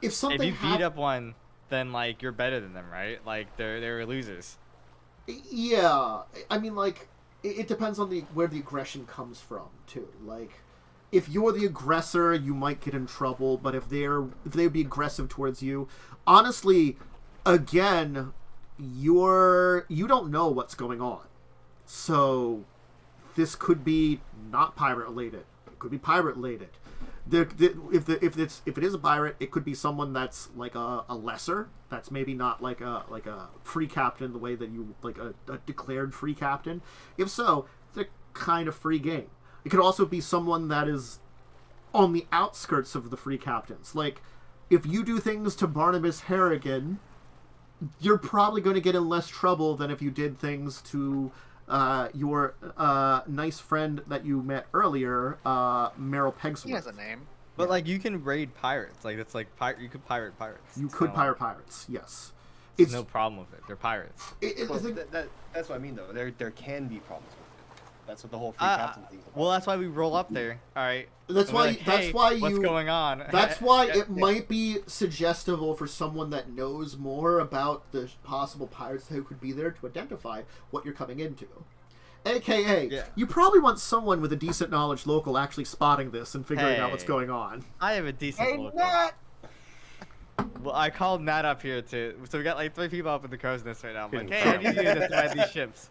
if something if you beat up one, then like you're better than them, right? Like they're losers. Yeah, I mean like it depends on where the aggression comes from too. Like if you're the aggressor, you might get in trouble, but if they'd be aggressive towards you, honestly, again, you don't know what's going on. So this could be not pirate related. It could be pirate related. If it is a pirate, it could be someone that's like a lesser. That's maybe not like a free captain the way that you like a declared free captain. If so, it's a kind of free game. It could also be someone that is on the outskirts of the free captains. Like if you do things to Barnabas Harrigan, you're probably going to get in less trouble than if you did things to your nice friend that you met earlier, Meryl Pegsworth. He has a name. But like you can raid pirates. Like it's like you could pirate pirates. You It's could kinda pirate like- pirates, yes. It's no problem with it. They're pirates. Well, that's what I mean, though. There can be problems with it. That's what the whole free captain thing's about. Well, that's why we roll up there. All right. That's And we're why. like, That's "Hey, why what's you. going on? That's why it might be suggestible for someone that knows more about the possible pirates who could be there to identify what you're coming into. AKA, Yeah. you probably want someone with a decent knowledge local actually spotting this and figuring out what's Hey. going on. I have a decent local. Well, I called Matt up here too. So we got like 3 people up in the crow's nest right now. I'm like, hey, I need you to identify these ships.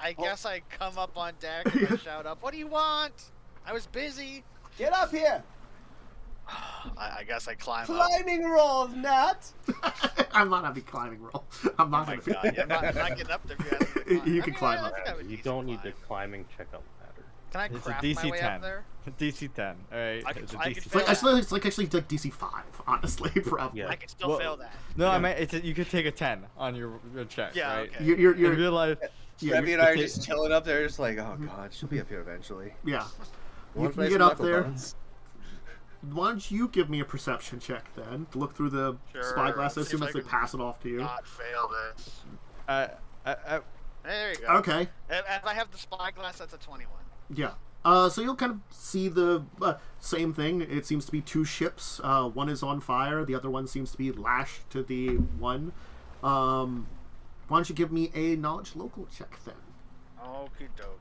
I guess I come up on deck and I shout up, "What do you want?" I was busy. Get up here! I guess I climb up. Climbing rolls, Nat! I'm not having climbing roll. I'm Oh not my gonna. god, I'm not getting up there. If you, ask me to climb. You I can mean, climb I up. think I would You decent don't need the climb. climbing check on ladder. Can I It's a craft DC my way 10. up there? DC 10. All right. I can- It's a I DC can 10. fail It's like actually like DC 5, honestly, probably. Yeah. I can still Well, fail that. No, I mean you could take a 10 on your check, Yeah, right? okay. You're In real life, Steffi and I are just chilling up there, just like, oh god, she'll be up here eventually. yeah. You You wanna can play get some up there. Knucklebones? Why don't you give me a perception check then to look through the Sure, spyglass as see if soon I as they can pass it off to you? Not fail this. There you go. Okay. If I have the spyglass, that's a 21. Yeah. So you'll kind of see the same thing. It seems to be two ships. One is on fire. The other one seems to be lashed to the one. Why don't you give me a knowledge local check then? Okie dokie.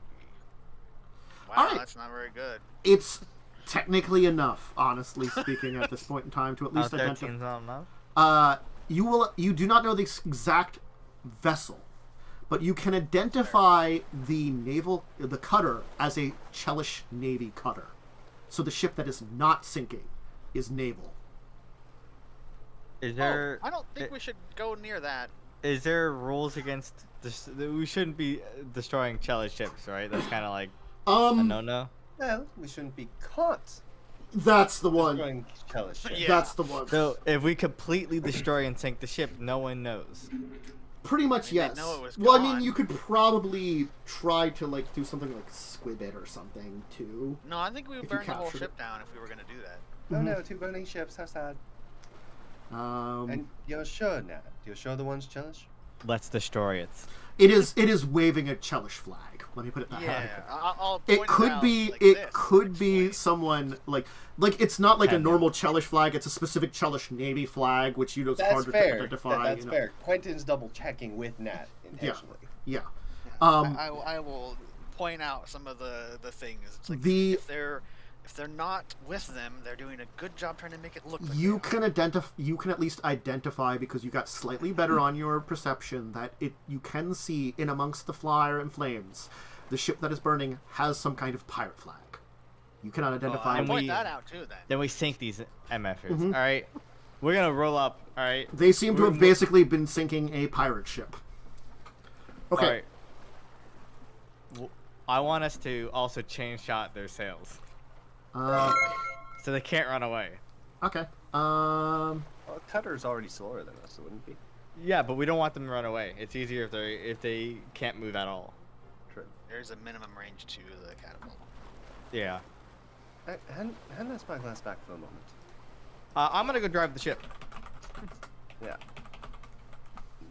Wow, Alright. that's not very good. It's technically enough, honestly speaking, at this point in time to at least identify. 13's not enough. You do not know the exact vessel, but you can identify the cutter as a Chelish Navy cutter. So the ship that is not sinking is naval. Is there? I don't think we should go near that. Is there rules against this? We shouldn't be destroying Chalice ships, right? That's kind of like a no-no. Well, we shouldn't be caught That's the one. destroying Chalice ships. Yeah. That's the one. So if we completely destroy and sink the ship, no one knows. Pretty much, I mean, they yes. know it was Well, I gone. mean, you could probably try to like do something like squib it or something too. No, I think we would If you burn the whole captured ship it. down if we were going to do that. Oh no, two burning ships, how sad. And you're sure, Nat? You're sure the one's Chalice? Let's destroy it. it is waving a Chelish flag. Let me put it that way. Yeah, I'll It point could out be like it this, could be explain. someone like it's not like a Can do. normal Chelish flag. It's a specific Chelish Navy flag, which it's That's harder fair. to identify. That's you know. fair. Quentin's double checking with Nat intentionally. Yeah. I will point out some of the things. It's like if they're not with them, they're doing a good job trying to make it look like You they are. can identify. You can at least identify because you got slightly better on your perception that you can see in amongst the fire and flames, the ship that is burning has some kind of pirate flag. You cannot identify. I'll And point we- that out too then. Then we sink these MFers. Mhm. All right, we're gonna roll up. All right. They seem to have basically been sinking a pirate ship. Okay. All right. I want us to also chain shot their sails, so they can't run away. Okay. Well, Cutter's already slower than us, so wouldn't it be? Yeah, but we don't want them to run away. It's easier if they can't move at all. True. There's a minimum range to the catapult. Yeah. Hand that spyglass back for a moment. I'm gonna go drive the ship. Yeah.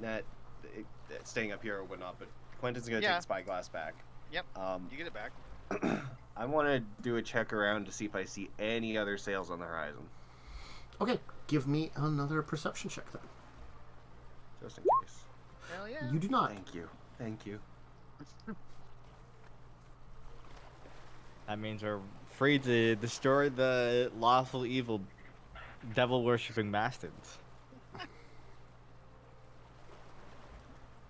Nat, staying up here or whatnot, but Quentin's gonna Yeah. take the spyglass back. Yep. You get it back. I want to do a check around to see if I see any other sails on the horizon, Okay. Give me another perception check then. just in case. Hell yeah. You do not. Thank you. Thank you. That means we're free to destroy the lawful evil, devil worshipping bastards.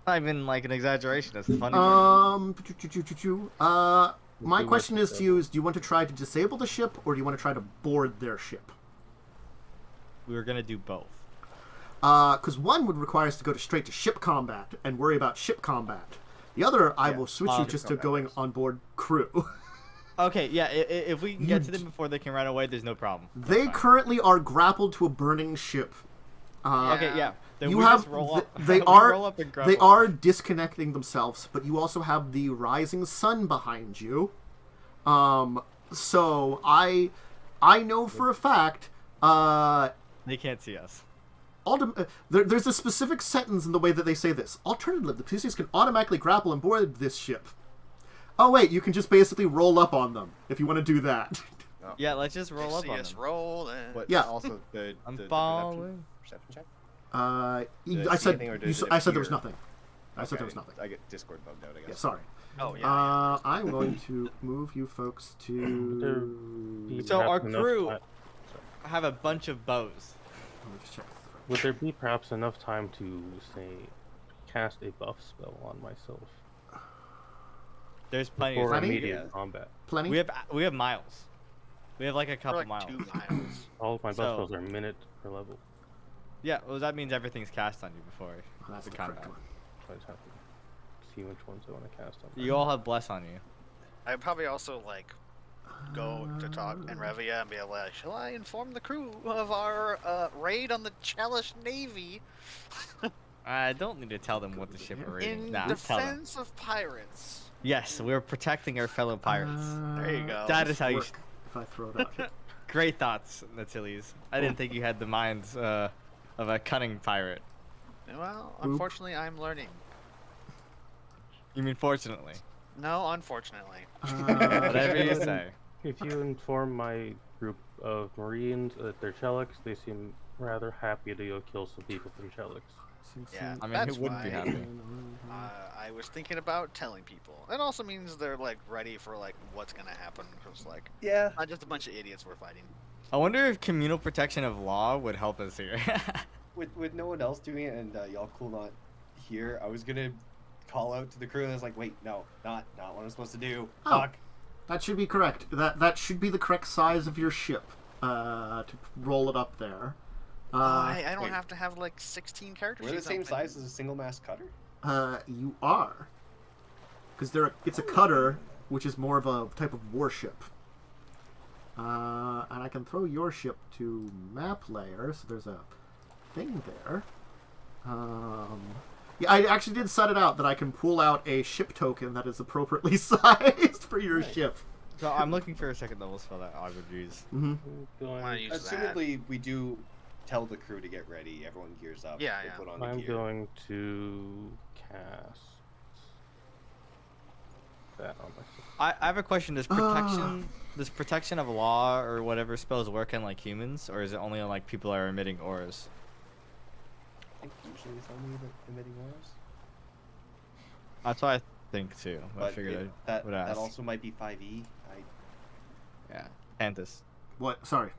Not even like an exaggeration. That's the funny part. My question is to you: do you want to try to disable the ship, or do you want to try to board their ship? We were gonna do both. Because one would require us to go straight to ship combat and worry about ship combat. The other, I will switch you ship just to combat going first. on board crew. Okay, yeah. If we can get to them before they can run away, there's no problem. That's They fine. currently are grappled to a burning ship. Okay, yeah. Then You we have just roll up. they we are roll up and grab they them. are disconnecting themselves, but you also have the rising sun behind you. So I know for a fact. They can't see us. There's a specific sentence in the way that they say this. Alternatively, the Pussies can automatically grapple and board this ship. Oh wait, you can just basically roll up on them if you want to do that. Yeah, let's just roll up See on us them. roll and But Yeah. also the I'm perception following. check. I Did I see said anything, or did it I said there was appear? nothing. I said there was nothing. I get Discord bugged out, I guess. Yeah, sorry. oh yeah. I'm going to move you folks to. So our Perhaps enough crew ti- have a bunch of bows. Let me just check. Would there be perhaps enough time to, say, cast a buff spell on myself There's plenty for of time. Plenty? immediate Yeah. combat? Plenty. We have miles. We have like a We're couple like miles. 2 miles. All of my buff So- spells are minute per level. Yeah, well that means everything's cast on you before Oh, that's the the correct combat. one. So I just have to see which ones I want to cast on. You all have bless on you. I'd probably also like go to talk in Revia and be like, shall I inform the crew of our raid on the Chalish Navy I don't need to tell them what the ship are raiding. in Nah, tell them. defense of pirates? Yes, we're protecting our fellow pirates. There you go. That is how you. Work if I throw it out here. Great thoughts, Natilies. I didn't think you had the minds of a cunning pirate. Well, unfortunately, I'm learning. You mean fortunately? No, unfortunately. Whatever you say. If you inform my group of Marines that they're Cheliks, they seem rather happy to go kill some people from Cheliks. Yeah, I mean, that's who wouldn't be why, happy? I was thinking about telling people. It also means they're like ready for like what's gonna happen. Cause like Yeah. not just a bunch of idiots we're fighting. I wonder if communal protection of law would help us here. With no one else doing it and y'all cool not here, I was gonna call out to the crew and I was like, wait, no, not what I'm supposed to do. Oh. Fuck. That should be correct. That should be the correct size of your ship to roll it up there. I don't wait. have to have like 16 characters. We're the sheets same open. size as a single mast cutter? You are, because it's a cutter, which is more of a type of warship. And I can throw your ship to map layer, so there's a thing there. Yeah, I actually did set it out that I can pull out a ship token that is appropriately sized for your ship. So I'm looking for a second level spell that I would use. Mm-hmm. Wanna use that. Assumedly, we do tell the crew to get ready. Everyone gears up. Yeah, they yeah. Put on the I'm gear. going to cast that on myself. I have a question. Does protection of law or whatever spells work on like humans, or is it only on like people that are emitting auras? I think usually it's only the emitting auras. That's what I think too. I But figured that I would ask. that also might be 5e. Yeah, Panthus. What? Sorry.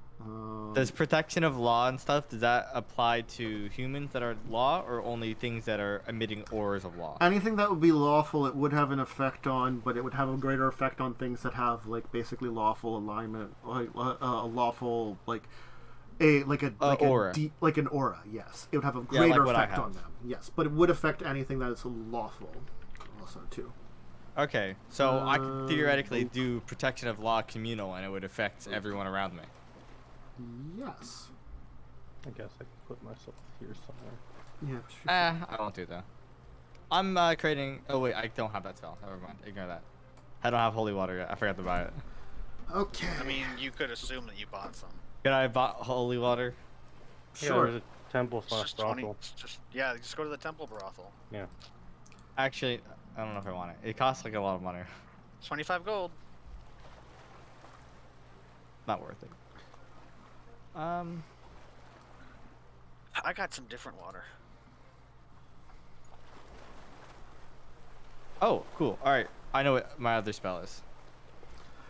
Does protection of law and stuff, does that apply to humans that are law or only things that are emitting auras of law? Anything that would be lawful, it would have an effect on, but it would have a greater effect on things that have like basically lawful alignment, like a lawful like aura. Like an aura. Yes, it would have a Yeah, like greater what I effect on have. them. Yes, but it would affect anything that is lawful, also too. Okay, so I could theoretically do protection of law communal and it would affect everyone around me. Yes. I guess I can put myself here somewhere. Yeah. Sure. I won't do that. I'm creating. Oh wait, I don't have that spell. Never mind. Ignore that. I don't have holy water yet. I forgot to buy it. Okay. I mean, you could assume that you bought some. Could I buy holy water? Yeah, Sure. there's a temple It's slash just 20. brothel. It's just yeah, just go to the temple brothel. Yeah. Actually, I don't know if I want it. It costs like a lot of money. 25 gold. Not worth it. I got some different water. Oh, cool. All right. I know what my other spell is.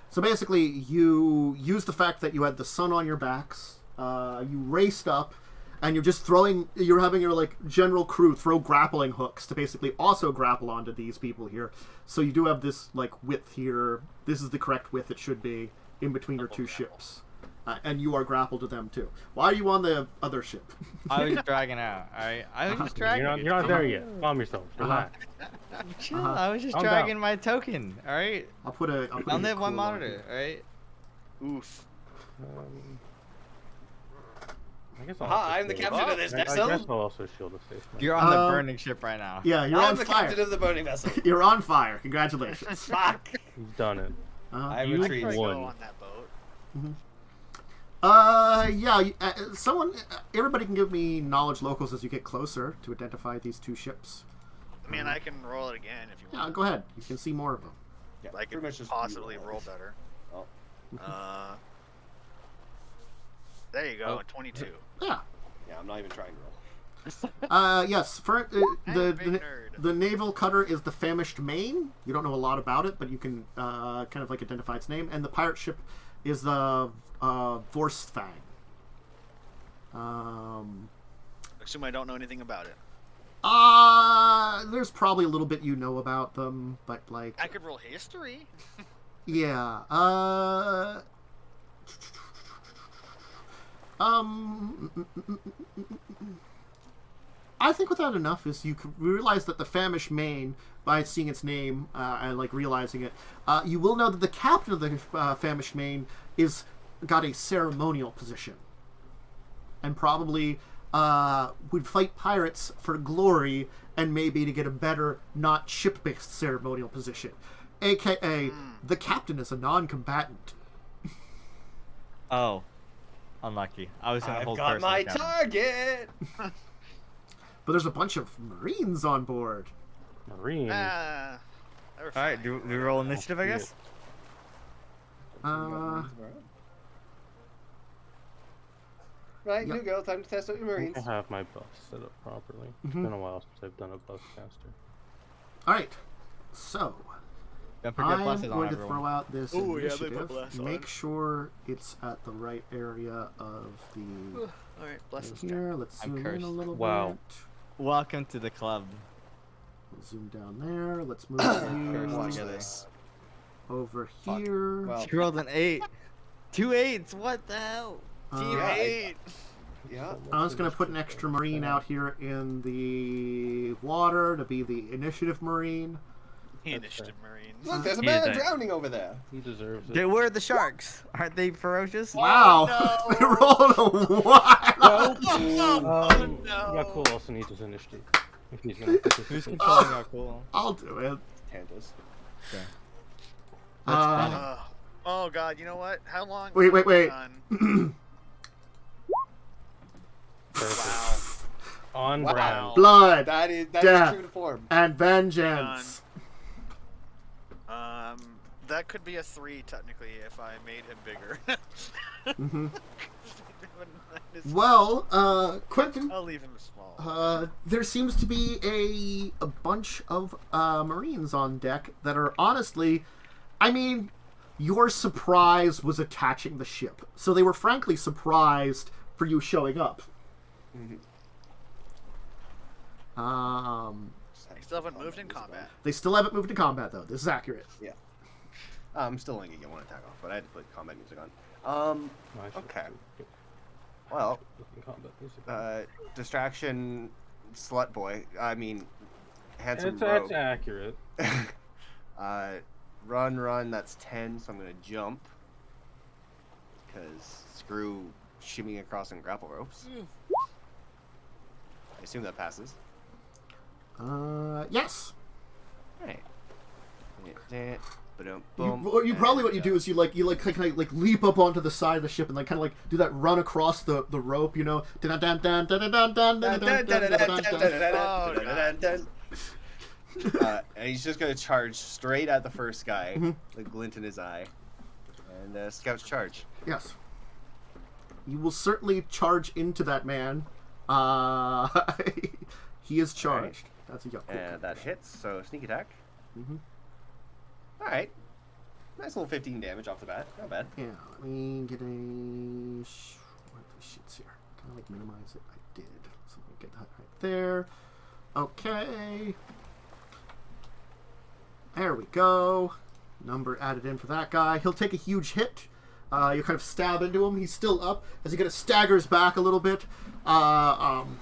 So basically, you use the fact that you had the sun on your backs. You raced up, and you're having your like general crew throw grappling hooks to basically also grapple onto these people here. So you do have this like width here. This is the correct width it should be in between your two ships, and you are grappled to them too. Why are you on the other ship? I was dragging out. All right. I was just dragging. You're not there yet. Calm yourself. Relax. Chill. I was just Calm dragging down. my token. All right. I'll put a I'll have one cool on monitor. here. All right. Oof. I guess I'll Aha, also I'm the shield- captain of this I vessel. guess I'll also shield a face. You're on the Uh, burning ship right now. Yeah, you're I'm on the fire. captain of the burning vessel. You're on fire. Congratulations. Fuck. You've done it. I You retreat. I go won. on that boat. Yeah. Someone, everybody can give me knowledge locals as you get closer to identify these two ships. I mean, I can roll it again if you Yeah, want. go ahead. You can see more of them. Yeah, I could pretty much just possibly you roll better. Oh. There you go, 22. Yeah. Yeah, I'm not even trying to roll. Yes. For I'm a big nerd. the naval cutter is the famished main. You don't know a lot about it, but you can kind of like identify its name. And the pirate ship is the Vorstfang. Assume I don't know anything about it. There's probably a little bit you know about them, but like, I could roll history. yeah. I think with that enough is you can realize that the famished main, by seeing its name and like realizing it, you will know that the captain of the famished main is got a ceremonial position, and probably would fight pirates for glory and maybe to get a better, not ship-based ceremonial position. AKA, the captain is a non-combatant. Oh, unlucky. I was gonna I've hold got personal my account. target. But there's a bunch of Marines on board. Marine. All Alright, do we roll initiative, I guess? Right, Yep. new girl, time to test out your I Marines. think I have my buffs set up properly. It's been a while since I've done a buff caster. Alright, so Don't forget I'm blesses on going to everyone. throw out this Ooh, yeah, they put initiative. bless on Make it. sure it's at the right area of the... All right, bless us. Here, let's I'm zoom in cursed. a little Wow. bit. Welcome to the club. We'll zoom down there. Let's move Cursed you Watch together. this. over Fuck. here. Well, She rolled an 8. 2 8s, what the hell? Team Yeah, I- 8. yeah. I was going to put an extra Marine out here in the water to be the initiative Marine. Initiative Marines. Look, there's a He is man a- drowning over there. He deserves it. They were the sharks. Aren't they ferocious? Wow! no. They rolled a 1! You no. got cool also needs his initiative. If he's gonna participate. Who's controlling our cool? I'll do it. Tantas. Okay. Oh god, you know what? How long? Wait. Done? Wow. On Wow. brand. Blood That is Death. true to form. and vengeance. That could be a 3 technically if I made him bigger. Mhm. Well, Quentin, I'll leave him small. there seems to be a bunch of Marines on deck that are honestly, I mean, your surprise was attaching the ship. So they were frankly surprised for you showing up. I still haven't moved in combat. They still haven't moved to combat, though. This is accurate. Yeah. I'm still only gonna get one attack off, but I had to put combat music on. No, I should Okay. put Well, combat music. distraction, slut boy. I mean, handsome That's rogue. accurate. Run. That's 10. So I'm gonna jump. Because screw shimmying across in grapple ropes. I assume that passes. Yes. Right. What you do is you kind of like leap up onto the side of the ship and like kind of like do that run across the rope, you know. And he's just gonna charge straight at the first guy, the glint in his eye, and Scout's charge. Yes. You will certainly charge into that man. He is charged. That's a yuck. And that hits, so sneak attack. Mhm. Alright. Nice little 15 damage off the bat. Not bad. Yeah, let me get a... What are these sheets here? Can I, like, minimize it? I did. So let me get that right there. Okay. There we go. Number added in for that guy. He'll take a huge hit. You kind of stab into him. He's still up as he kind of staggers back a little bit. And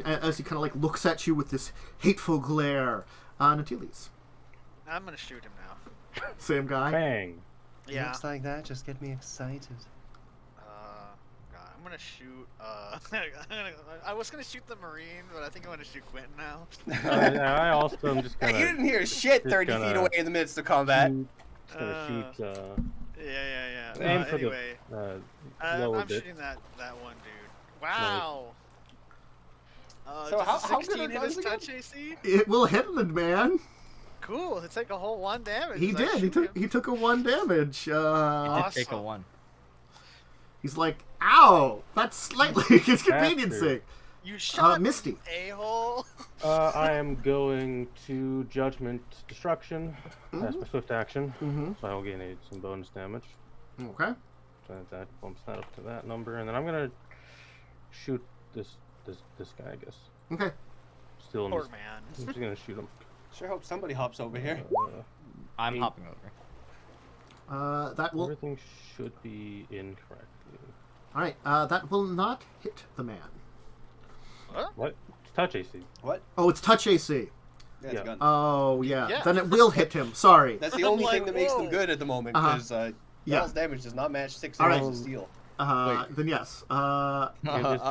as he kind of, like, looks at you with this hateful glare. Natilis. I'm gonna shoot him now. Same guy. Bang. Yeah. Looks like that. Just get me excited. God, I'm gonna shoot. I was gonna shoot the Marine, but I think I'm gonna shoot Quentin now. I also am just Hey, gonna. you didn't hear shit just 30 gonna feet away in the midst of combat. Just gonna shoot. Yeah. Aim for Anyway, the lower I'm bit. shooting that one dude. Wow. So does how a good 16 are hit his guns touch AC? It will hit the man. Cool. It's like a whole 1 damage. He as I did. shoot He him. took a 1 damage. Did take a Awesome. 1. He's like, ow! That's slightly inconveniencing. You shot Misty. a-hole. I am going to Judgment Destruction. That's my swift action. Mm-hmm. So I will gain some bonus damage. Okay. So that bumps that up to that number, and then I'm gonna shoot this guy, I guess. Okay. Still in Poor this. man. I'm just gonna shoot him. Sure hope somebody hops over here. I'm Eight. hopping over. That will. Everything should be in correctly. All right. That will not hit the man. What? It's touch AC. What? Oh, it's touch AC. Yeah, it's Yeah. a gun. Oh, yeah. Yeah. Then it will hit him. Sorry. That's the only I'm thing like, that makes them whoa. good at the moment, Uh-huh. because Yeah. Metal's damage does not match 6 All right. inches of steel. Then yes.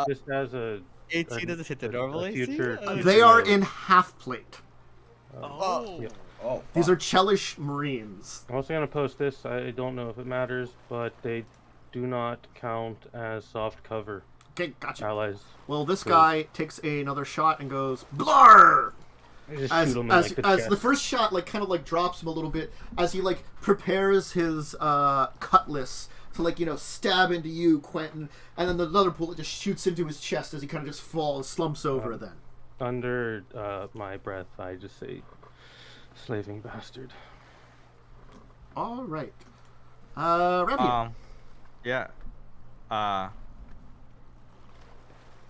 Just as a 18 doesn't hit the normal AC? future. They are in half plate. Oh. Yeah. Oh, These fuck. are Chelish Marines. I'm also gonna post this. I don't know if it matters, but they do not count as soft cover Okay, gotcha. allies. Well, this Cool. guy takes another shot and goes blar. I just As, shoot him in, as, like, the as chest. the first shot like kind of like drops him a little bit as he like prepares his cutlass to like stab into you, Quentin, and then another bullet just shoots into his chest as he kind of just falls, slumps over. Then Under my breath, I just say, "Slaving bastard." all right, Revy. Yeah.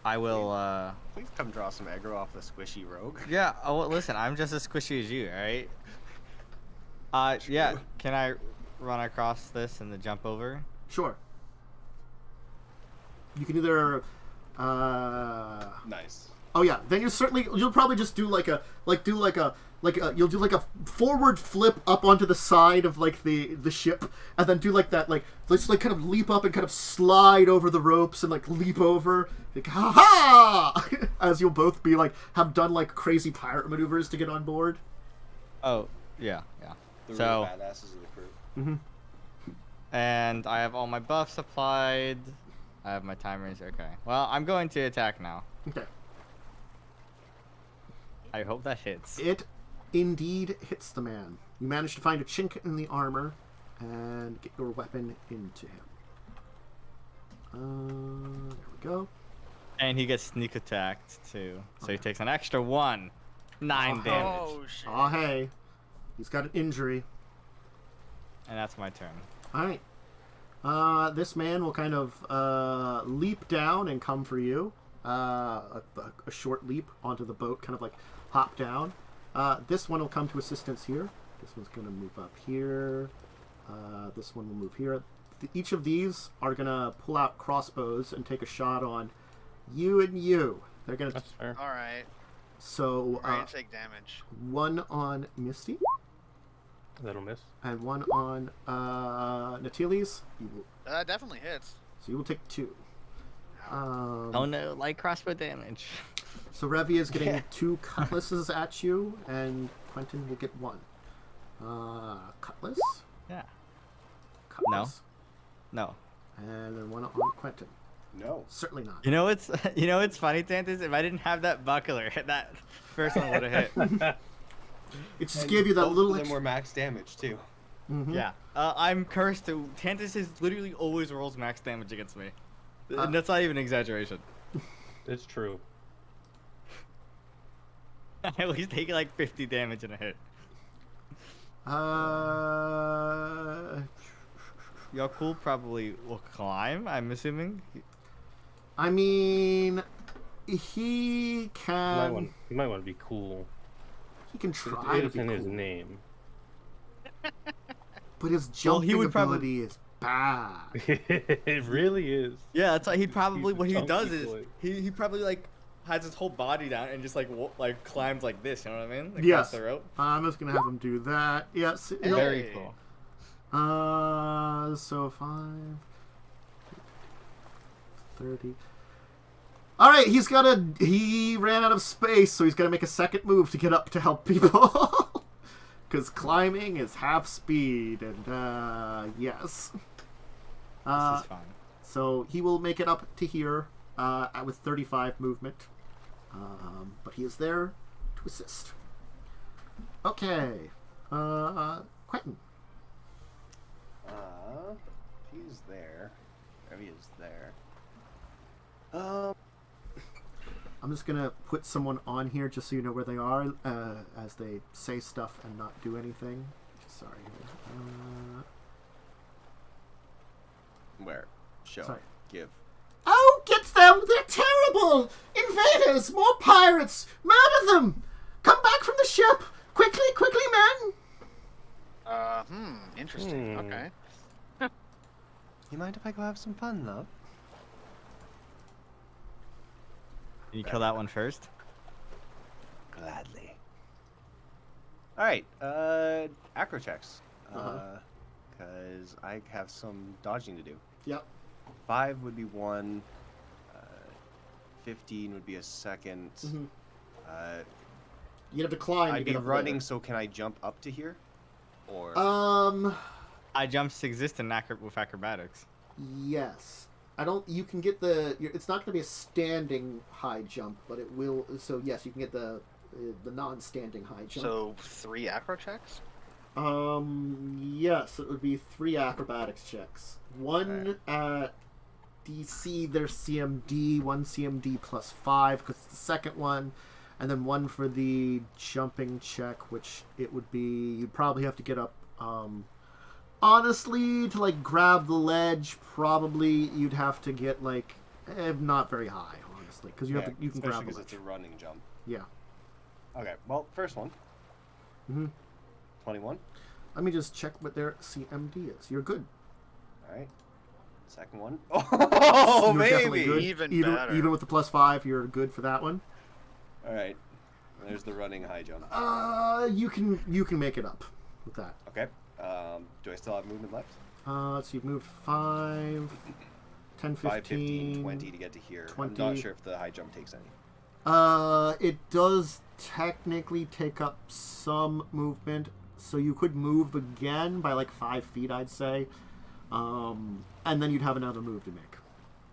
I will, Please come draw some aggro off the squishy rogue. Yeah, oh, well, listen, I'm just as squishy as you, alright? Yeah, can I run across this and then jump over? Sure. You can either. Nice. Oh yeah, then you'll probably just do you'll do like a forward flip up onto the side of like the ship, and then do like that let's like kind of leap up and kind of slide over the ropes and like leap over like ha ha as you'll both be like have done like crazy pirate maneuvers to get on board. Oh, yeah. The So- real badasses of the crew. Mm-hmm. And I have all my buffs applied. I have my timers, okay. Well, I'm going to attack now. Okay. I hope that hits. It indeed hits the man. You manage to find a chink in the armor and get your weapon into him. There we go. And he gets sneak attacked, too. So he takes an extra 9 damage. Oh shit. Oh hey, he's got an injury. And that's my turn. All right. This man will kind of leap down and come for you. A short leap onto the boat, kind of like hop down. This one will come to assistance here. This one's going to move up here. This one will move here. Each of these are going to pull out crossbows and take a shot on you and you. They're going to. That's fair. All right. So All right, take damage. one on Misty That'll miss. and one on Natiles. That definitely hits. So you will take 2. Oh no, light crossbow damage. So Revi is getting 2 cutlasses at you, and Quentin will get 1. Cutlass? Yeah. Cutlass. No. And then 1 on Quentin. No. Certainly not. You know what's funny, Tantus? If I didn't have that buckler, that first one would have hit. It just And gave you that both little of them extra... were max damage too. Mhm. Yeah. I'm cursed to. Tantus is literally always rolls max damage against me. And that's not even an exaggeration. It's true. I always take like 50 damage in a hit. Yakul probably will climb, I'm assuming. I mean, he You can... might want to be cool. He can try to It's be in his cool, name. but his Well, jumping he would probably- ability is bad. It really is. Yeah, that's why he probably He's a what he chunky does is boy. he probably like has his whole body down and just like climbs like this. You know what I mean? Like, Yes. across the rope. I'm just gonna have him do that. Yes. he'll- Very Hey. cool. So 5, 30. All right, he ran out of space, so he's got to make a second move to get up to help people. Because climbing is half speed, and yes. This is fun. So he will make it up to here with 35 movement. But he is there to assist. Okay. Quentin. He's there. There he is there. I'm just going to put someone on here just so you know where they are as they say stuff and not do anything. Sorry. Where? Show. Sorry. Give. Oh, get them! They're terrible! Invaders! More pirates! Murder them! Come back from the ship! Quickly, quickly, men! Interesting. Okay. You mind if I go have some fun, love? Can you kill that one first? Gladly. All right, acro checks. Because I have some dodging to do. Yep. 5 would be one. 15 would be a second. You have to climb. I'd to be get up running, there. so can I jump up to here? Or High jumps exist in with acrobatics. Yes. I don't. You can get the. It's not going to be a standing high jump, but it will. So yes, you can get the non-standing high jump. So 3 acro checks? Yes, it would be 3 acrobatics checks. One at DC, there's CMD, 1 CMD plus 5 because it's the second one, and then 1 for the jumping check, which it would be. You'd probably have to get up. Honestly, to like grab the ledge, probably you'd have to get like not very high, honestly, because you can grab the because ledge. it's a running jump. Yeah. Okay, well, first one. 21. Let me just check what their CMD is. You're good. All right. Second one. Oh, You're definitely maybe. good. Even better. Even with the plus 5, you're good for that one. All right. There's the running high jump. You can make it up with that. Okay. Do I still have movement left? So you've moved 5, 10, 15, 5, 15, 20 to get to here. 20. I'm not sure if the high jump takes any. It does technically take up some movement, so you could move again by like 5 feet, I'd say. And then you'd have another move to make.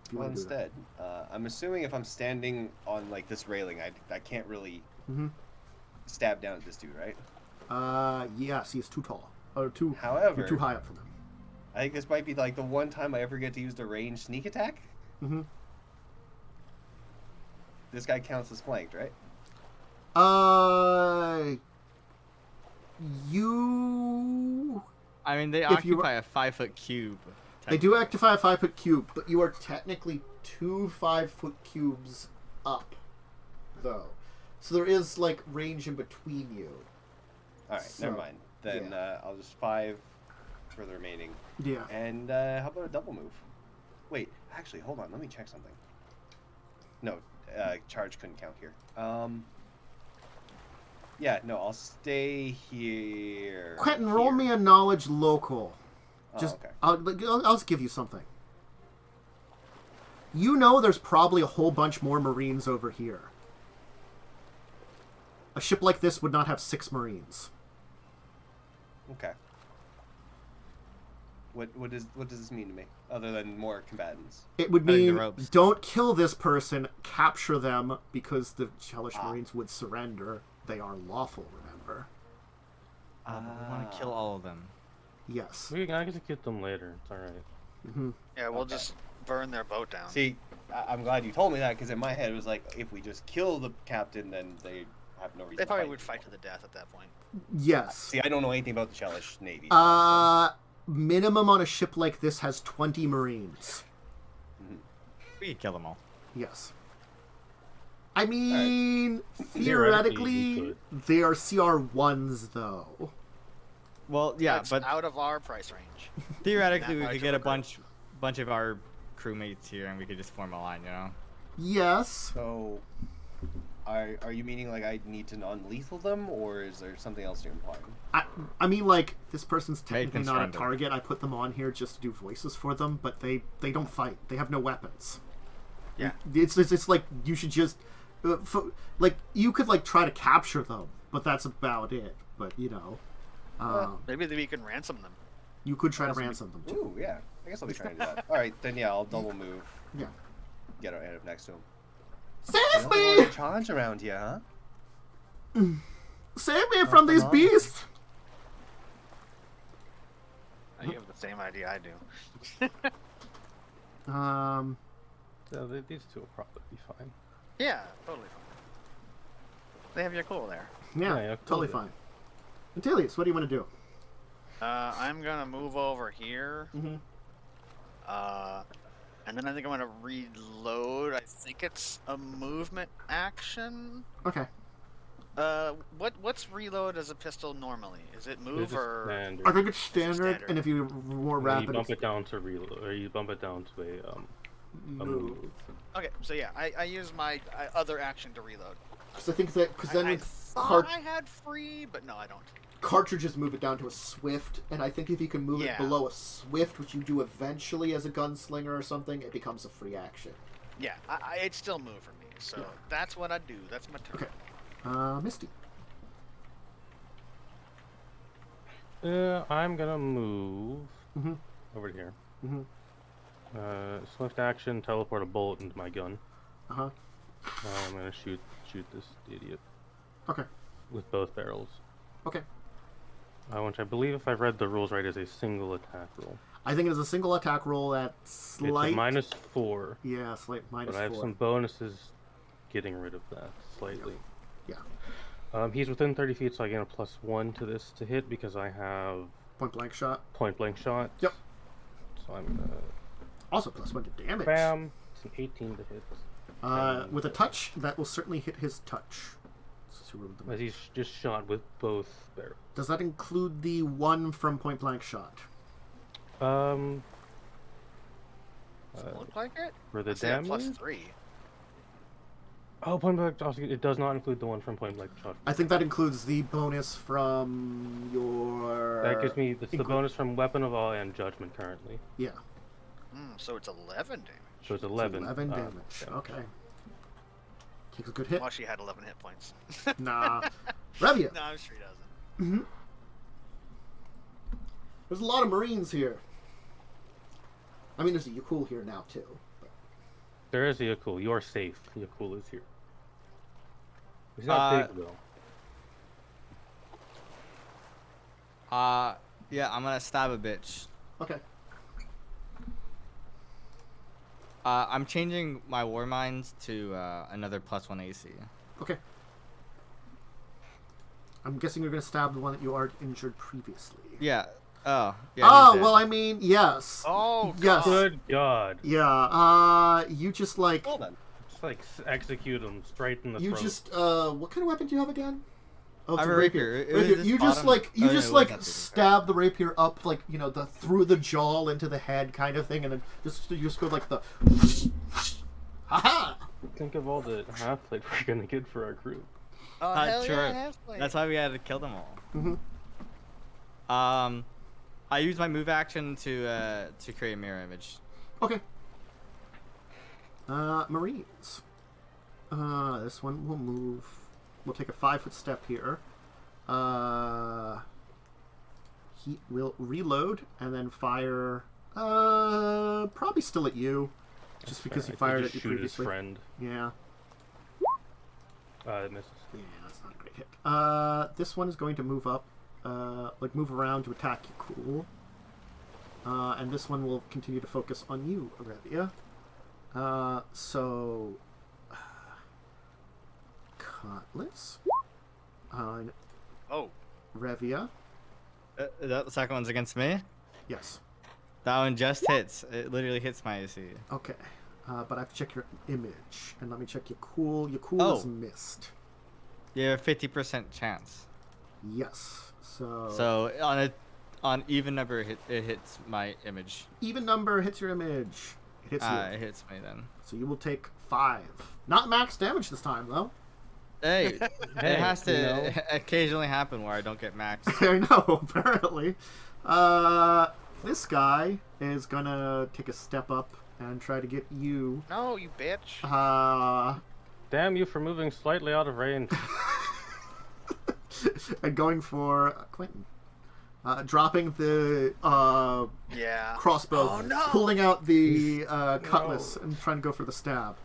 if you Well, wanna do that. instead, I'm assuming if I'm standing on like this railing, I can't really Mhm. stab down at this dude, right? Yes, he's too tall. Or too. However, You're too high up for him. I think this might be like the one time I ever get to use the ranged sneak attack. Mm-hmm. This guy counts as flanked, right? You. I mean, they If you occupy a 5-foot cube. They do occupy a 5-foot cube, but you are technically 2 5-foot cubes up, though. So there is like range in between you. All right, So, never mind. Then I'll just 5 for the remaining. Yeah. And how about a double move? Wait, actually, hold on. Let me check something. No, charge couldn't count here. Yeah, no, I'll stay here. Quentin, roll me a knowledge local. Oh, Just, okay. I'll just give you something. You know there's probably a whole bunch more Marines over here. A ship like this would not have 6 Marines. Okay. What does this mean to me, other than more combatants? It would Cutting the mean ropes. don't kill this person, capture them, because the Hellish Ah. Marines would surrender. They are lawful, remember? But we want to kill all of them. Yes. I can just get them later. It's alright. Hmm. Yeah, we'll Okay. just burn their boat down. See, I'm glad you told me that, because in my head it was like, if we just kill the captain, then they have no reason They to probably fight would fight anymore. to the death at that point. Yes. See, I don't know anything about the Hellish Navy. Minimum on a ship like this has 20 Marines. We could kill them all. Yes. I mean, Theoretically, you theoretically, they are CR1s, though. Well, yeah, That's but out of our price range. theoretically we That could much get a of a bunch of our crewmates here, and we could just form a line, you know? Yes. So, are you meaning like I need to non-lethal them, or is there something else you're implying? I mean, like, this person's They technically can not a surrender. target. I put them on here just to do voices for them, but they don't fight. They have no weapons. Yeah. It's like, you should just... like, you could, like, try to capture them, but that's about it. But, you know... Maybe we can ransom them. you could try to ransom them, too. Ooh, yeah. I guess I'll be trying to do that. All right, then yeah, I'll double move. Yeah. Get right up next to him. Save You don't me! charge around here, huh? Save me from these beasts! You have the same idea I do. So these two will probably be fine. Yeah, totally fine. They have your cool there. Yeah, Yeah, totally cool. fine. Antelius, what do you want to do? I'm gonna move over here. Mm-hmm. And then I think I'm gonna reload. I think it's a movement action. Okay. What's reload as a pistol normally? Is it It's move just or? standard. I think it's standard, standard. and if you're more You rapid... bump it down to reload, or you bump it down to a move. Okay, so yeah, I use my other action to reload. Because I think that because then I with thought I had free, but no, I don't. cartridges move it down to a swift, and I think if you can move it Yeah. below a swift, which you do eventually as a gunslinger or something, it becomes a free action. Yeah, it's still move for me, so Yeah. that's what I do. That's my turn. Okay. Misty. I'm gonna move Mm-hmm. over here. Mm-hmm. Swift action, teleport a bullet into my gun. Uh-huh. I'm gonna shoot this idiot Okay. with both barrels. Okay. Which I believe, if I've read the rules right, is a single attack roll. I think it is a single attack roll at slight... It's a -4. Yeah, slight minus But I have 4. some bonuses getting rid of that slightly. Yeah. He's within 30 feet, so I gain a +1 to this to hit because I have Point blank shot. point blank shot. Yep. So I'm gonna Also +1 to damage. bam. It's an 18 to hit. With a touch, that will certainly hit his touch. As he's just shot with both barrels. Does that include the one from point blank shot? Does it look like it? For the I say a damage. +3. Oh, point blank. Also, it does not include the one from point blank shot. I think that includes the bonus from your... That gives me the bonus from weapon of awe and judgment currently. Yeah. So it's 11 damage. So it's 11. 11 damage. Yeah. Okay. Takes a good hit. Well, she had 11 hit points. Nah. Revia. No, I'm sure he doesn't. Mm-hmm. There's a lot of Marines here. I mean, there's a Yakul here now, too. But... There is a Yakul. You're safe. Yakul is here. He's not big, though. Yeah, I'm gonna stab a bitch. Okay. I'm changing my war mines to another +1 AC. Okay. I'm guessing you're going to stab the one that you already injured previously. Yeah. Oh. Yeah. Oh, he's dead. well, I mean, yes. Oh, Yes. Good God. Yeah, you just, like... Well then. Just like execute him straight in the You throat. just, what kind of weapon do you have again? Oh, I it's have a a rapier. rapier. It was Rapier. this You just, bottom- like, oh, no, it was not the stab the rapier up, like, you know, through the jaw into the head kind of thing, and then you just go like the... Ha-ha! Think of all the half-plate we're gonna get for our group. Oh, hell Sure. yeah, half-plate. That's why we had to kill them all. Mm-hmm. I used my move action to create a mirror image. Okay. Marines. This one will move. We'll take a 5-foot step here. He will reload and then fire. Probably still at you, just because he fired at you shoot his previously. friend. Yeah. It misses. Yeah, that's not a great hit. This one is going to move up, like move around to attack you. Cool. And this one will continue to focus on you, Aurelia. So... Cutlass. Oh. Revia. That the second one's against me. Yes. That one just hits. It literally hits my AC. Okay. But I have to check your image. And let me check your cool. Your cool Oh. is missed. You have a 50% chance. Yes. So... So on even number, it hits my image. Even number hits your image. It hits you. It hits me then. So you will take 5. Not max damage this time, though. Hey, Hey, it has to you know? occasionally happen where I don't get max. I know, apparently. This guy is gonna take a step up and try to get you. No, you bitch. Damn you for moving slightly out of range. And going for Quentin. Dropping the Yeah. crossbow, Oh, no! pulling out the cutlass, and trying to go for the stab.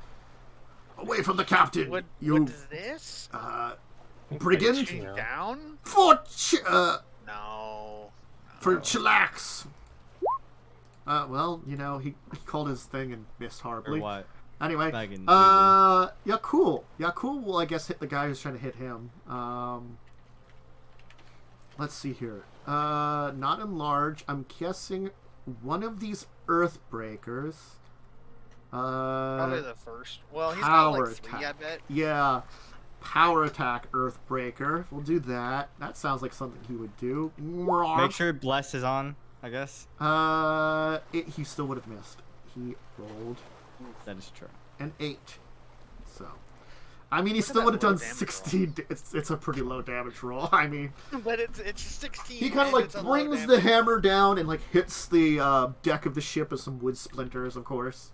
Away from the captain, What you is this? brigand! Shoot Yeah. down? For No. for chillax. Well, you know, he called his thing and missed Or horribly. what? Anyway, Megan, yeah, cool. Yeah, cool will, I guess, hit the guy who's trying to hit him. Let's see here. Not enlarge. I'm guessing one of these Earthbreakers. Probably the first. Well, he's got power like 3, I attack. bet. Yeah. Power attack Earthbreaker. We'll do that. That sounds like something he would do. Make sure bless is on, I guess. He still would have missed. He rolled. That is true. An 8. So, I mean, he Look at still that would have low done damage 16. It's a pretty low damage roll. I mean, But it's 16. he kind of and like it's a low brings the damage. hammer down and like hits the deck of the ship with some wood splinters, of course.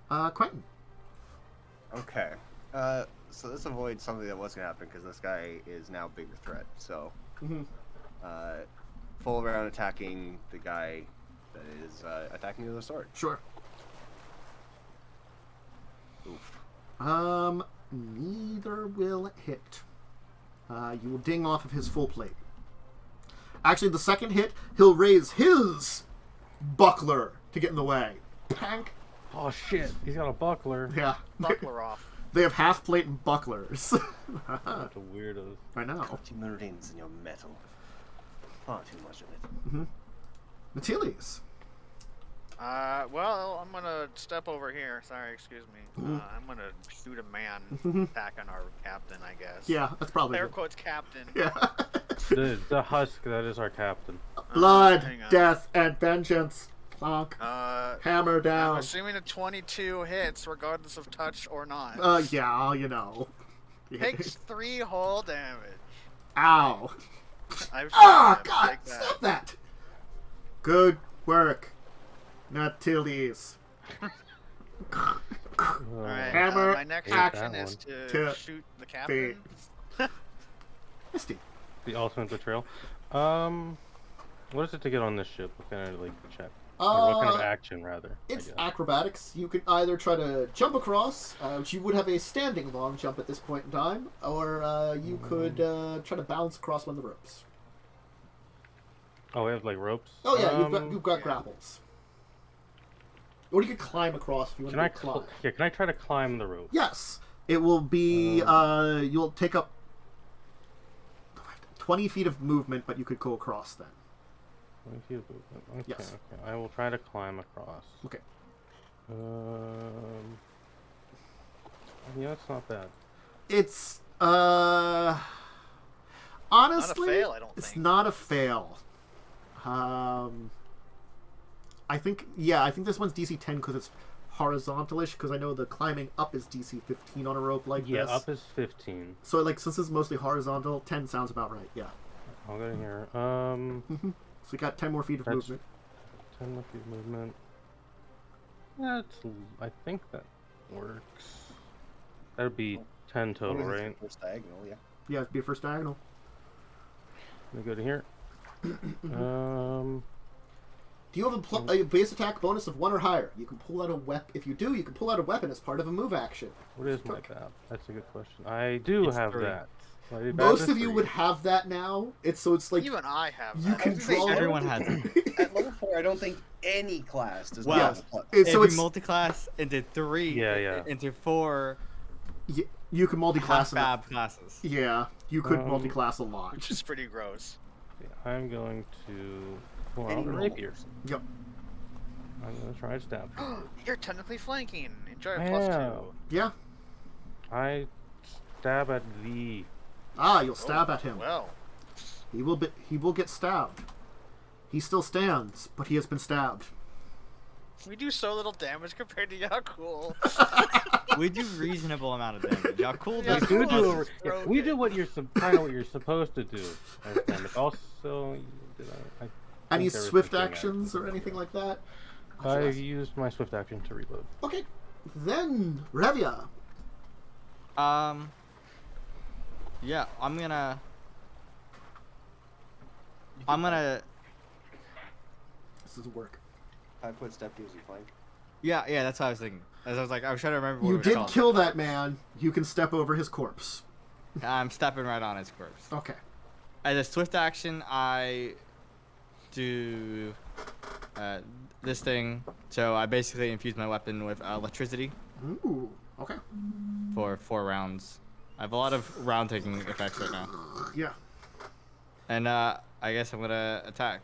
Quentin. Okay. So this avoids something that was gonna happen because this guy is now a bigger threat. So, Mm-hmm. full round attacking the guy that is attacking you with a sword. Sure. Oof. Neither will hit. You will ding off of his full plate. Actually, the second hit, he'll raise his buckler to get in the way. Pank. Oh shit! He's got a buckler. Yeah. Buckler off. They have half plate and bucklers. Bunch of weirdos. I know. Got too marines in your metal. Far too much of it. Matilius. Well, I'm gonna step over here. Sorry, excuse me. Mm-hmm. I'm gonna shoot a man attacking our captain, I guess. Yeah, that's probably Air good. quotes captain. Yeah. The husk that is our captain. Blood, hang on. death, and vengeance. Plonk. Hammer I'm down. assuming a 22 hits, regardless of touch or not. Yeah, you know. Takes 3 whole damage. Ow. I'm Ah, sure God, take that. stop that. Good work. Natilius. Alright, Hammer, my next action action is one. to To shoot the captain. Misty. The ultimate betrayal. What is it to get on this ship? What kind of like check? Or what kind of action rather? I It's guess. acrobatics. You can either try to jump across, which you would have a standing long jump at this point in time, or you could try to bounce across one of the ropes. Oh, we have like ropes. Oh yeah, you've got yeah. grapples. Or you could climb across if you want Can I? to climb. Can I try to climb the rope? Yes, it will be. You'll take up 20 feet of movement, but you could go across then. Okay, Yes. okay. I will try to climb across. Okay. Yeah, it's not bad. It's honestly, fail, I don't it's think. not a fail. I think this one's DC 10 because it's horizontalish. Because I know the climbing up is DC 15 on a rope like Yeah, this. up is 15. So like since it's mostly horizontal, 10 sounds about right. Yeah. I'll go here. So you got 10 more feet of That's- movement. 10 more feet of movement. I think that works. That'd be 10 total, What is it, right? First diagonal, yeah. Yeah, it'd be a first diagonal. Let me go to here. Do you have a base attack bonus of 1 or higher? You can pull out a weapon. If you do, you can pull out a weapon as part of a move action. What is my BAP? That's a good question. I do It's have 3. that. My BAP Most is of you 3. would have that now. It's like Even I have you that. can I was gonna say, draw. Everyone has it. At level 4, I don't think any class does Wow. not Yes. have a plus. It's, If so you it's multi-class into 3, Yeah. into 4 you can multi-class. fab classes. Yeah, you could Um, multi-class a lot. Which is pretty gross. Yeah, I'm going to pull out Any the normal rapier. person. Yep. I'm going to try to stab. You're technically flanking. Enjoy a Yeah. +2. Yeah. I stab at the. You'll stab at him. Well, He will get stabbed. He still stands, but he has been stabbed. we do so little damage compared to Yakul. We do reasonable amount of damage. Y'all cool Yeah, We does do cool. do. Throw We it. do what you're kind of what you're supposed to do. as damage. Also, did I Any think there was swift something actions or anything like that? I used my swift action to reload. Okay. Then Revia. Yeah, I'm gonna. This doesn't work. 5-foot step gives you flank. Yeah, that's what I was thinking. As I was like, I was trying to remember what You it was did called. kill that man. You can step over his corpse. I'm stepping right on his corpse. Okay. As a swift action, I do this thing. So I basically infuse my weapon with electricity Ooh. Okay. for 4 rounds. I have a lot of round taking effects right now. Yeah. And I guess I'm gonna attack.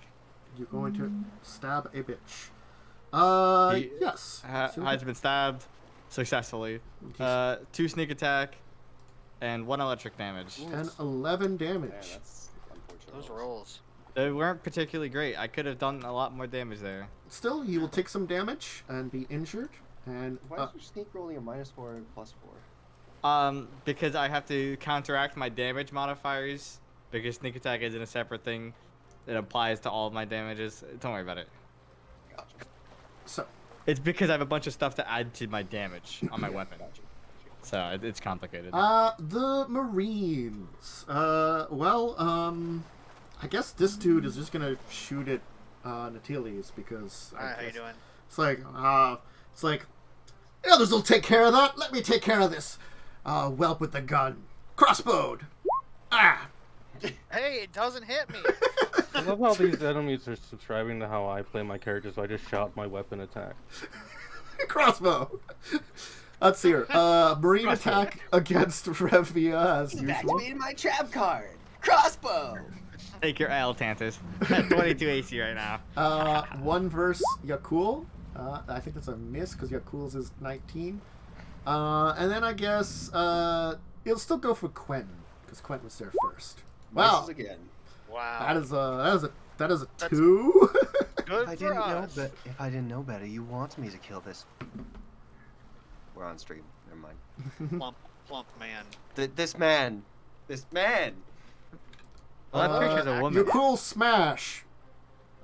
You're going to stab a bitch. He- Yes. So- Has been stabbed successfully. 2 sneak attack and 1 electric damage. 10, 11 damage. Man, that's unfortunate. Those rolls. They weren't particularly great. I could have done a lot more damage there. Still, you will take some damage and be injured, And Why is your sneak rolling a -4 and +4? Because I have to counteract my damage modifiers. Because sneak attack isn't a separate thing. It applies to all of my damages. Don't worry about it. Gotcha. so, It's because I have a bunch of stuff to add to my damage on my weapon. So it's complicated. the Marines. I guess this dude is just gonna shoot at Natiles because. Alright, how you doing? It's like, the others will take care of that. Let me take care of this. Whelp with the gun, crossbowed. Ah. Hey, it doesn't hit me. I love how these enemies are subscribing to how I play my character, so I just shout my weapon attack. Crossbow. Let's see here. Marine attack against Revia as usual. Activated my trap card. Crossbow. Take your L, Tantus. At 22 AC right now. 1 verse Yakul. I think that's a miss because Yakul's is 19. And then I guess it'll still go for Quentin because Quentin was there first. Wow, Misses again. Wow. that is a 2. Good for us. If I didn't know better, you want me to kill this. We're on stream. Never mind. Plump man. This man. Well, that picture's a woman. Yakul smash.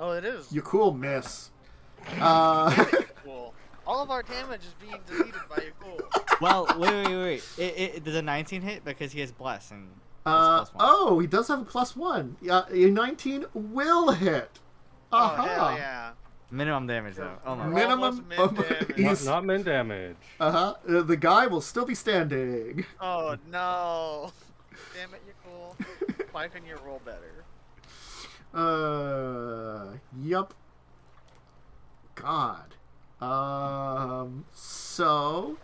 Oh, it is. Yakul miss. Cool. All of our damage is being deleted by your cool. Well, wait. Does a 19 hit because he has bless and it's +1. Oh, he does have a +1. Yeah, a 19 will hit. Oh, hell yeah. Minimum damage though. Oh my. Minimum. Almost min damage. He's, Not min damage. the guy will still be standing. Oh no. Damn it, you're cool. Why can you roll better? Yup. God. So,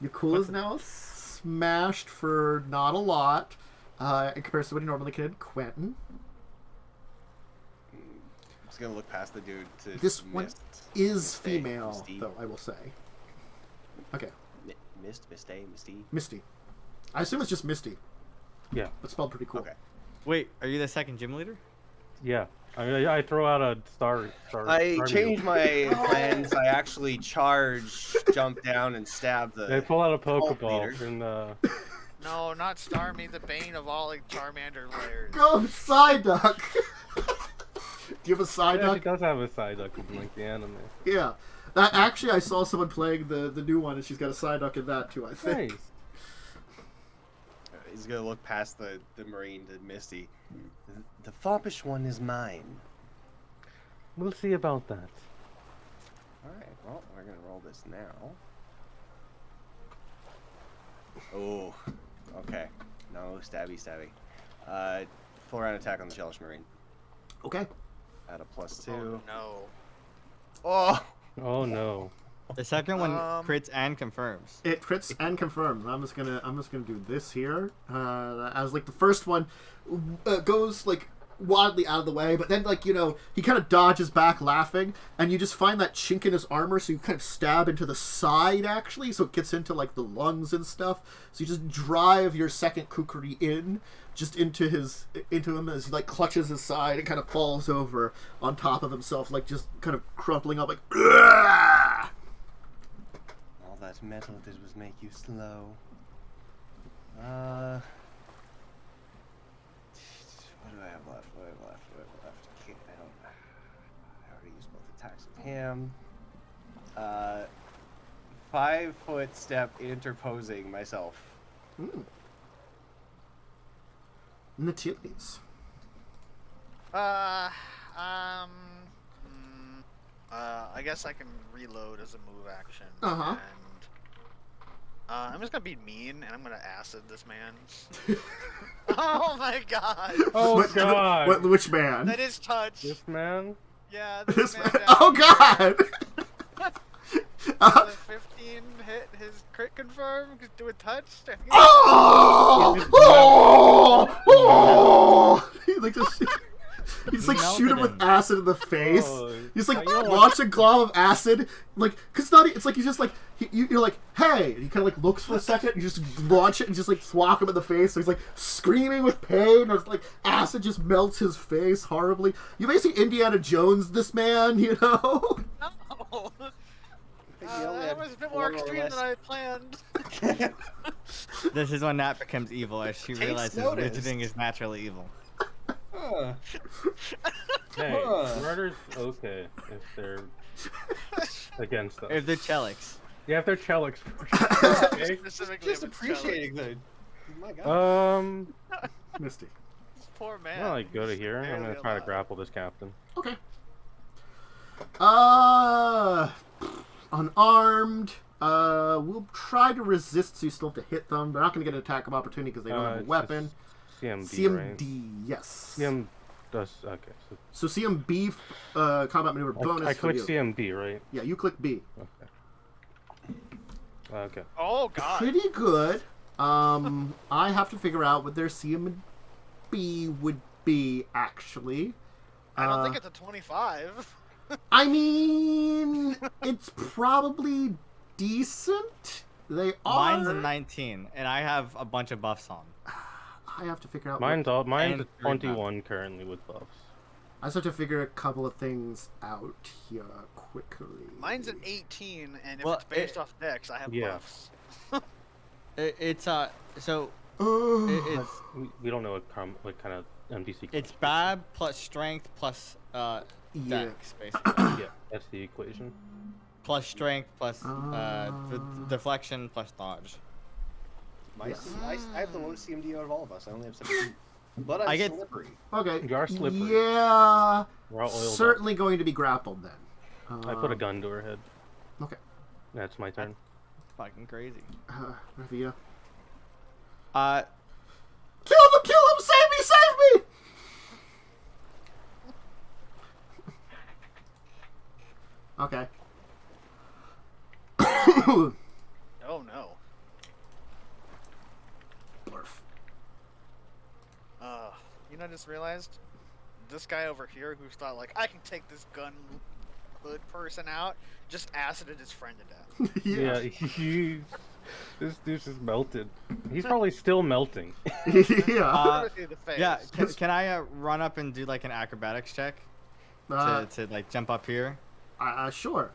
Yakul is now smashed for not a lot, in comparison to what he normally could. Quentin. I'm just gonna look past the dude to. This one Mist. is Misty. female, Misty. though, I will say. Okay. Misty. Misty. I assume it's just Misty, Yeah. but spelled pretty cool. Okay. Wait, are you the second gym leader? Yeah. I throw out a star. I star changed move. my plans. I actually charge, jump down, and stab the. They pull out a cult Pokeball leader. and No, not Starmie, the bane of all like Charmander layers. Go, Psyduck! Do you have a yeah, she Psyduck? does have a Psyduck in like the anime. Yeah. That, actually, I saw someone playing the new one, and she's got a Psyduck in that, too, I think. Nice. He's gonna look past the Marine to Misty. The foppish one is mine. We'll see about that. Alright, well, we're gonna roll this now. Oh, okay. No, stabby. Full round attack on the Shellfish Marine. Okay. At a +2. Oh no. Oh! Oh no. The second one Um, crits and confirms. It crits and confirms. I'm just gonna do this here. As like the first one goes like wildly out of the way, but then he kind of dodges back laughing, and you just find that chink in his armor, so you kind of stab into the side actually, so it gets into like the lungs and stuff. So you just drive your second kukri in just into him as he like clutches his side and kind of falls over on top of himself, like just kind of crumpling up like. Ugh! All that metal did was make you slow. What do I have left? Okay, I already used both attacks with him. 5-foot step interposing myself. Natiles. I guess I can reload as a move action. Uh-huh. And I'm just gonna be mean, and I'm gonna acid this man. Oh my god! Oh god. Which man? That is touch. This man? Yeah, This this man. man. down Oh here. god! The 15 hit his crit confirm. Do a touch. I think Oh! Oh! Oh! He's like melted shoot him with him. acid in the face. Oh, He's like I know. launch a glob of acid, like cause not. It's like he's just like you're like hey, and he kind of like looks for a second, and you just launch it and just like thwack him in the face. So he's like screaming with pain, or like acid just melts his face horribly. You basically Indiana Jones this man, you know. No. That was a bit more extreme than I had planned. This is when Nat becomes evil, as she Takes realizes notice. wizarding is naturally evil. Huh. Hey, Huh. murder's okay if they're against us. If they're Chelix. Yeah, if they're Chelix. Okay. Specifically, Just if it's appreciating the. My God. Misty. This poor man. Well, like, go to here. I'm Barely gonna try to alive. grapple this captain. Okay. Unarmed. We'll try to resist, so you still have to hit them. They're not going to get an attack of opportunity because they don't have a It's weapon. just CMD, right? CMD, yes. CM does okay. So CMB, combat maneuver bonus I for click you. CMB, right? Yeah, you click B. Okay. Okay. Oh god. Pretty good. I have to figure out what their CMB would be, actually. I don't think it's a 25. I mean, it's probably decent. They are. Mine's a 19, and I have a bunch of buffs on. I have to figure out. Mine's And a three 21 currently with buffs. I just have to figure a couple of things out here quickly. Mine's an 18, and if Well, it's based off dex, I have Yeah. buffs. It's so Ugh. it's We don't know what kind of MDC. it's bad plus strength plus Yeah. dex basically. Yeah, that's the equation. Plus strength plus Uh. deflection plus dodge. My, Yes. I have the lowest CMD out of all of us. I only have 17. But I'm I get- slippery. Okay. You are slippery. Yeah. We're all oiled up. Certainly going to be grappled then. I put a gun to her head. Okay. That's my turn. Fucking crazy. Ravia. Uh, Kill them! Kill them! Save me! Save me! Okay. Oh no. Barf. You know, I just realized this guy over here who's thought like I can take this gun hood person out, just acided his friend to death. Yeah, this dude's just melted. He's probably still melting. Yeah. Right through the face. yeah. Can I run up and do like an acrobatics check to like jump up here? Sure.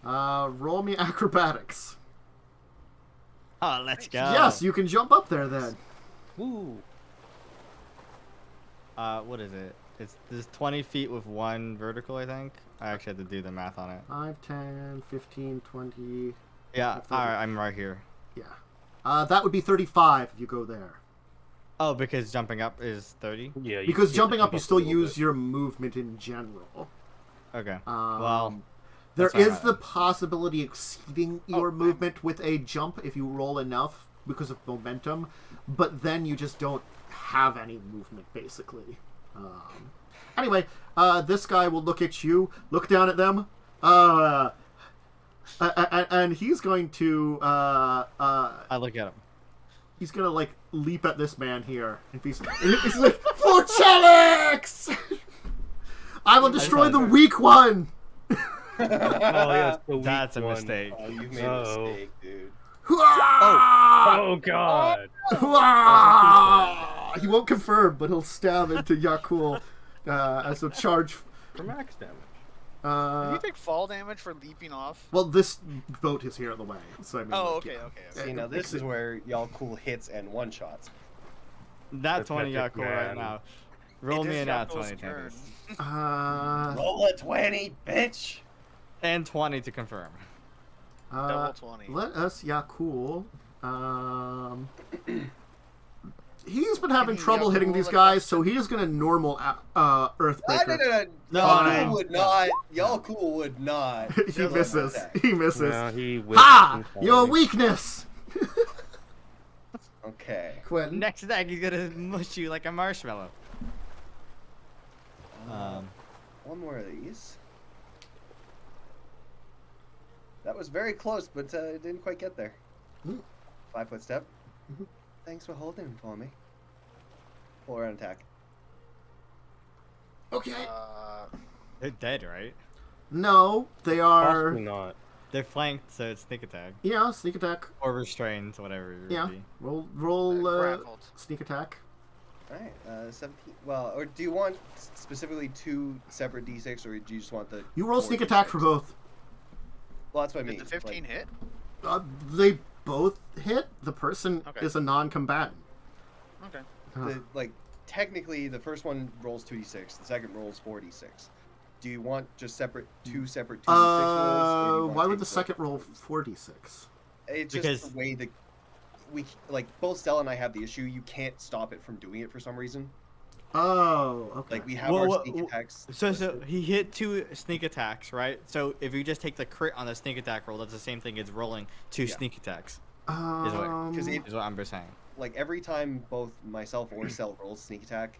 Roll me acrobatics. Oh, let's go. Yes, you can jump up there then. Ooh. What is it? There's 20 feet with one vertical, I think. I actually had to do the math on it. 5, 10, 15, 20. Yeah, 30. alright, I'm right here. Yeah. That would be 35 if you go there. Oh, because jumping up is 30? Yeah. Because have to jumping up, jump you a still little use bit. your movement in general. Okay. There that's is alright the then. possibility of exceeding your movement with a jump if you roll enough because of momentum, but then you just don't have any movement, basically. Anyway, this guy will look at you, look down at them, and he's going to I look at him. he's gonna like leap at this man here, and he's like, "For Chelix! I will destroy the weak one." Oh, yeah, it's the weak That's a one. mistake. Oh, you've made Uh-oh. a mistake, dude. Oh god. He won't confirm, but he'll stab into Yakul as a charge. For max damage. Do you take fall damage for leaping off? Well, this boat is here on the way, so I mean. Oh, like, okay, yeah. okay. See, now this is where y'all cool hits and one shots. Nat 20 Pathetic got cool right man. now. Roll It me is a nat Yakul's 20, turn. Tempest. Roll a 20, bitch! And 20 to confirm. Double 20. Let us Yakul. He's been having Can trouble hitting Yakul these like guys, so he is going to normal Earthbreaker. No, Y'all no. would not. Y'all cool would not. He Just misses. like that. He misses. Yeah, he whips Ha! and Your falls. weakness! Okay. Quentin. Next attack, he's gonna mush you like a marshmallow. One more of these. That was very close, but it didn't quite get there. Mm. 5-foot step. Mhm. Thanks for holding him for me. Full round attack. Okay. They're dead, right? No, they are. Possibly not. They're flanked, so it's sneak attack. Yeah, sneak attack. Or restrained, whatever it would Yeah. be. Roll Grappled. sneak attack. Alright, 17. Well, or do you want specifically 2 separate d6, or do you just want the. You roll 4 sneak attack d6? for both. Well, that's what I Did mean. the 15 hit? They both hit. The person Okay. is a non-combatant. Okay. Technically, the first one rolls 2d6. The second rolls 4d6. Do you want just two separate 2d6 rolls? Or do you want Why to would take the second roll 4d6? It's Because- just the way that we both Stella and I have the issue. You can't stop it from doing it for some reason. Oh, okay. Like we have Well, our sneak attacks. So listed. he hit 2 sneak attacks, right? So if you just take the crit on the sneak attack roll, that's the same thing as rolling 2 Yeah. sneak attacks. Um, Because Is what I'm saying. like every time both myself or Cell rolls sneak attack,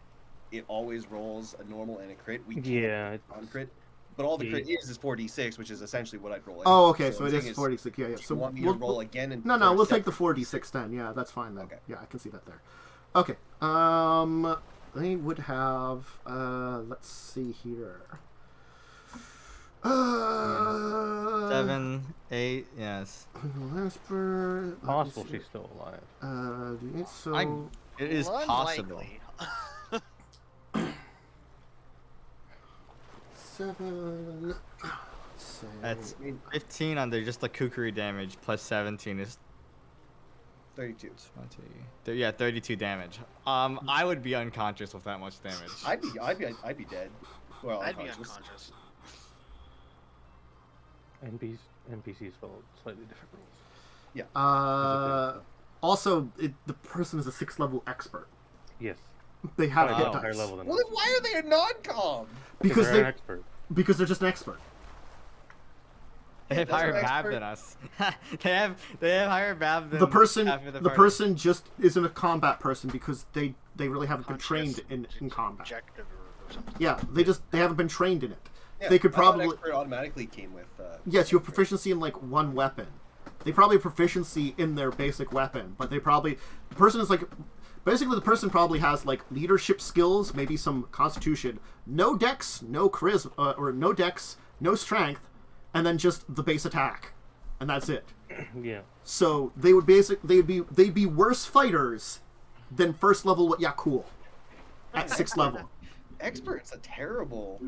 it always rolls a normal and a crit. We can't Yeah. on crit. But all the crit is 4d6, which is essentially what I'd roll. Oh, okay, so the it thing is 46. Yeah, yeah. Do So you want me we'll, to roll again? And no, no, for we'll take the separate 46 then. Yeah, that's fine then. Okay. Yeah, I can see that there. Okay. They would have. Let's see here. 7, 8, yes. Lasper. Possible she's still alive. D8, so. It is possible. Unlikely. 7. Let's say. That's 15 under just the kukri damage plus 17 is 32. 20. Yeah, 32 damage. I would be unconscious with that much damage. I'd be dead. Well, I'd be unconscious. unconscious. NPCs follow slightly different rules. Also, the person is a 6th level expert. Yes. They have Probably hit a higher dice. level than Well, us. then why are they a non-com? Because they're an they expert. because they're just an expert. They have that's higher an BAB expert. than us. they have higher BAB than The person half of the party. person just isn't a combat person because they really haven't been trained Conscious in combat. objective or something. Yeah, they haven't been trained in it. Yeah, They could I thought probably expert automatically came with. yes, you have proficiency in like one weapon. They probably have proficiency in their basic weapon, but the person is like basically the person probably has like leadership skills, maybe some constitution, no dex, no charisma, or no dex, no strength, and then just the base attack, and that's it. Yeah. So they'd be worse fighters than first level Yakul at 6th level. Expert's a terrible.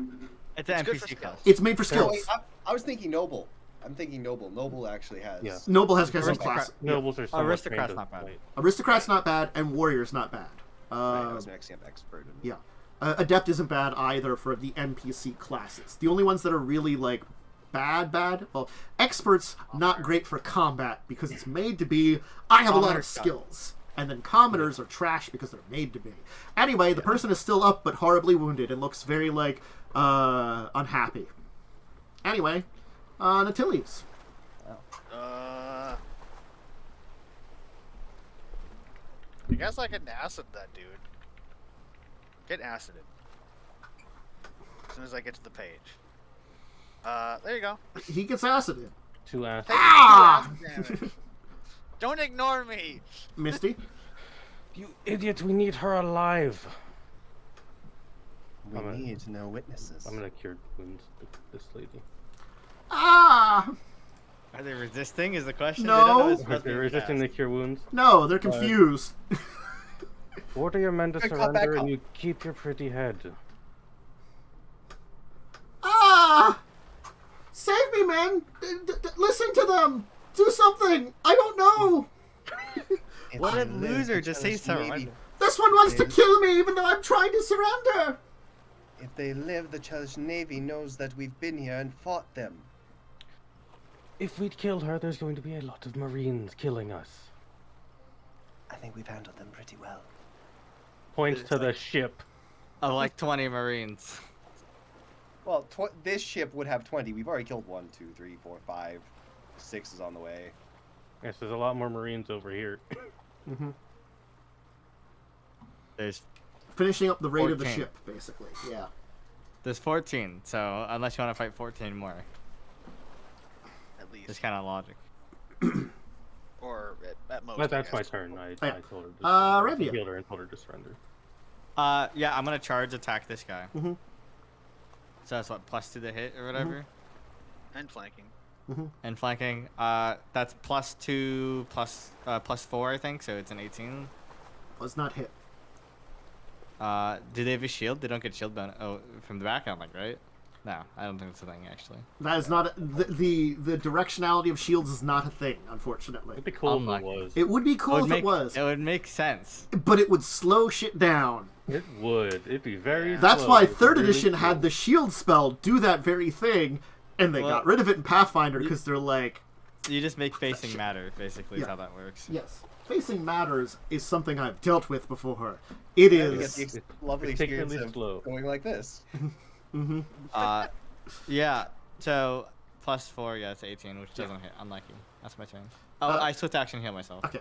It's an It's good for NPC class. It's made for Oh, skills. wait, I was thinking noble. I'm thinking noble. Noble actually has. Yeah. Noble has some Aristocrat- class. Nobles are somewhat Aristocrat's trained not to bad. fight. Aristocrat's not bad, and warrior's not bad. Right, I was mixing up expert. And... Yeah. Adept isn't bad either for the NPC classes. The only ones that are really like bad, well, expert's not great for combat because it's made to be. I have a lot of Commoners suck. skills, and then commoners are trash because they're made to be. Anyway, the person is still up but horribly wounded and looks very like unhappy. Anyway, Natilius. I guess I can acid that dude. Get acided. As soon as I get to the page. There you go. He gets acided. 2 acid. Take Ah! 2 acid damage. Don't ignore me. Misty. You idiot! We need her alive. We I'm a- need no witnesses. I'm gonna cure wounds this lady. Ah! Are they resisting? Is the question? No. They don't know it's supposed to They're be resisting cast. the cure wounds. No, they're confused. Order your men to Hey, come back surrender, up. and you keep your pretty head. Ah! Save me, man! Listen to them! Do something! I don't know! If What a they live, loser! the Just say Church surrender. Navy- This one wants to kill me even though I'm trying to surrender! If they live, the Church Navy knows that we've been here and fought them. If we'd killed her, there's going to be a lot of Marines killing us. I think we've handled them pretty well. Points to the ship. Of like 20 Marines. Well, this ship would have 20. We've already killed 1, 2, 3, 4, 5. 6 is on the way. Yes, there's a lot more Marines over here. Mm-hmm. There's Finishing up the raid of the 14. ship, basically. Yeah. 14. So unless you want to fight 14 more, At least. it's kind of logic. Or at most. But I that's my guess. turn. I Yeah. told her to Revia. healed her and told her to surrender. Yeah, I'm gonna charge attack this guy. Mhm. So that's what, +2 to hit or whatever? And flanking. And flanking, that's +2 +4, I think, so it's an 18. Was not hit. Do they have a shield? They don't get shield bonus. Oh, from the back, I'm like, right? No, I don't think it's a thing actually. That is not the directionality of shields is not a thing, unfortunately. It'd be cool if Unlucky. it was. It would be cool if it was, It would make sense. but it would slow shit down. It would. It'd be very. That's slow. why It'd be 3rd really edition cool. had the shield spell do that very thing, and they Well, got rid of it in Pathfinder because they're like, You just make facing matter, basically, is how that works. yes, facing matters is something I've dealt with before. It You get is. the lovely particularly experience of slow. going like this. Yeah, so +4, yeah, it's 18, which doesn't hit. Unlucky. That's my turn. Oh, I swift action heal myself. Okay.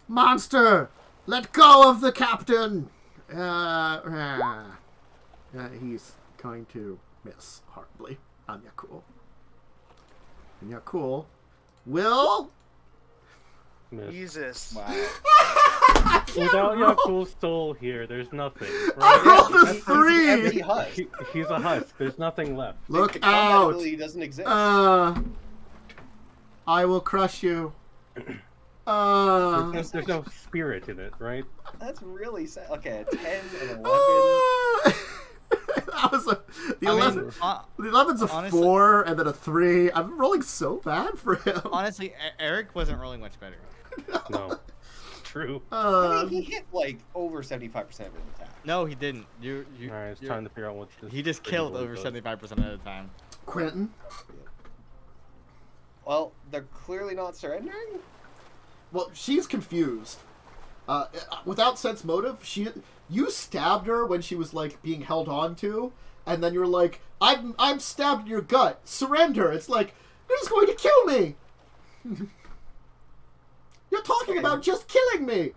Monster! Let go of the captain! He's going to miss horribly. And you're cool. And you're cool. Will? Miss. Jesus. Wow. I can't Without roll. Yakul's soul here, there's nothing. I Right? rolled a He's an empty 3! husk. He's a husk. There's nothing left. Look The combat out! ability doesn't exist. I will crush you. There's no spirit in it, right? That's really sad. Okay, a 10 and 11. That was the I 11. mean, The 11's a honestly- 4 and then a 3. I'm rolling so bad for him. honestly, Eric wasn't rolling much better. No. True. I mean, he hit like over 75% of his attack. No, he didn't. You. Alright, it's you're- time to figure out what this. He just thing killed really over does. 75% of the time. Quentin. Well, they're clearly not surrendering. Well, she's confused. Without sense motive, you stabbed her when she was like being held on to, and then you're like, I'm stabbed in your gut. Surrender. It's like, you're just going to kill me. You're talking about just killing me.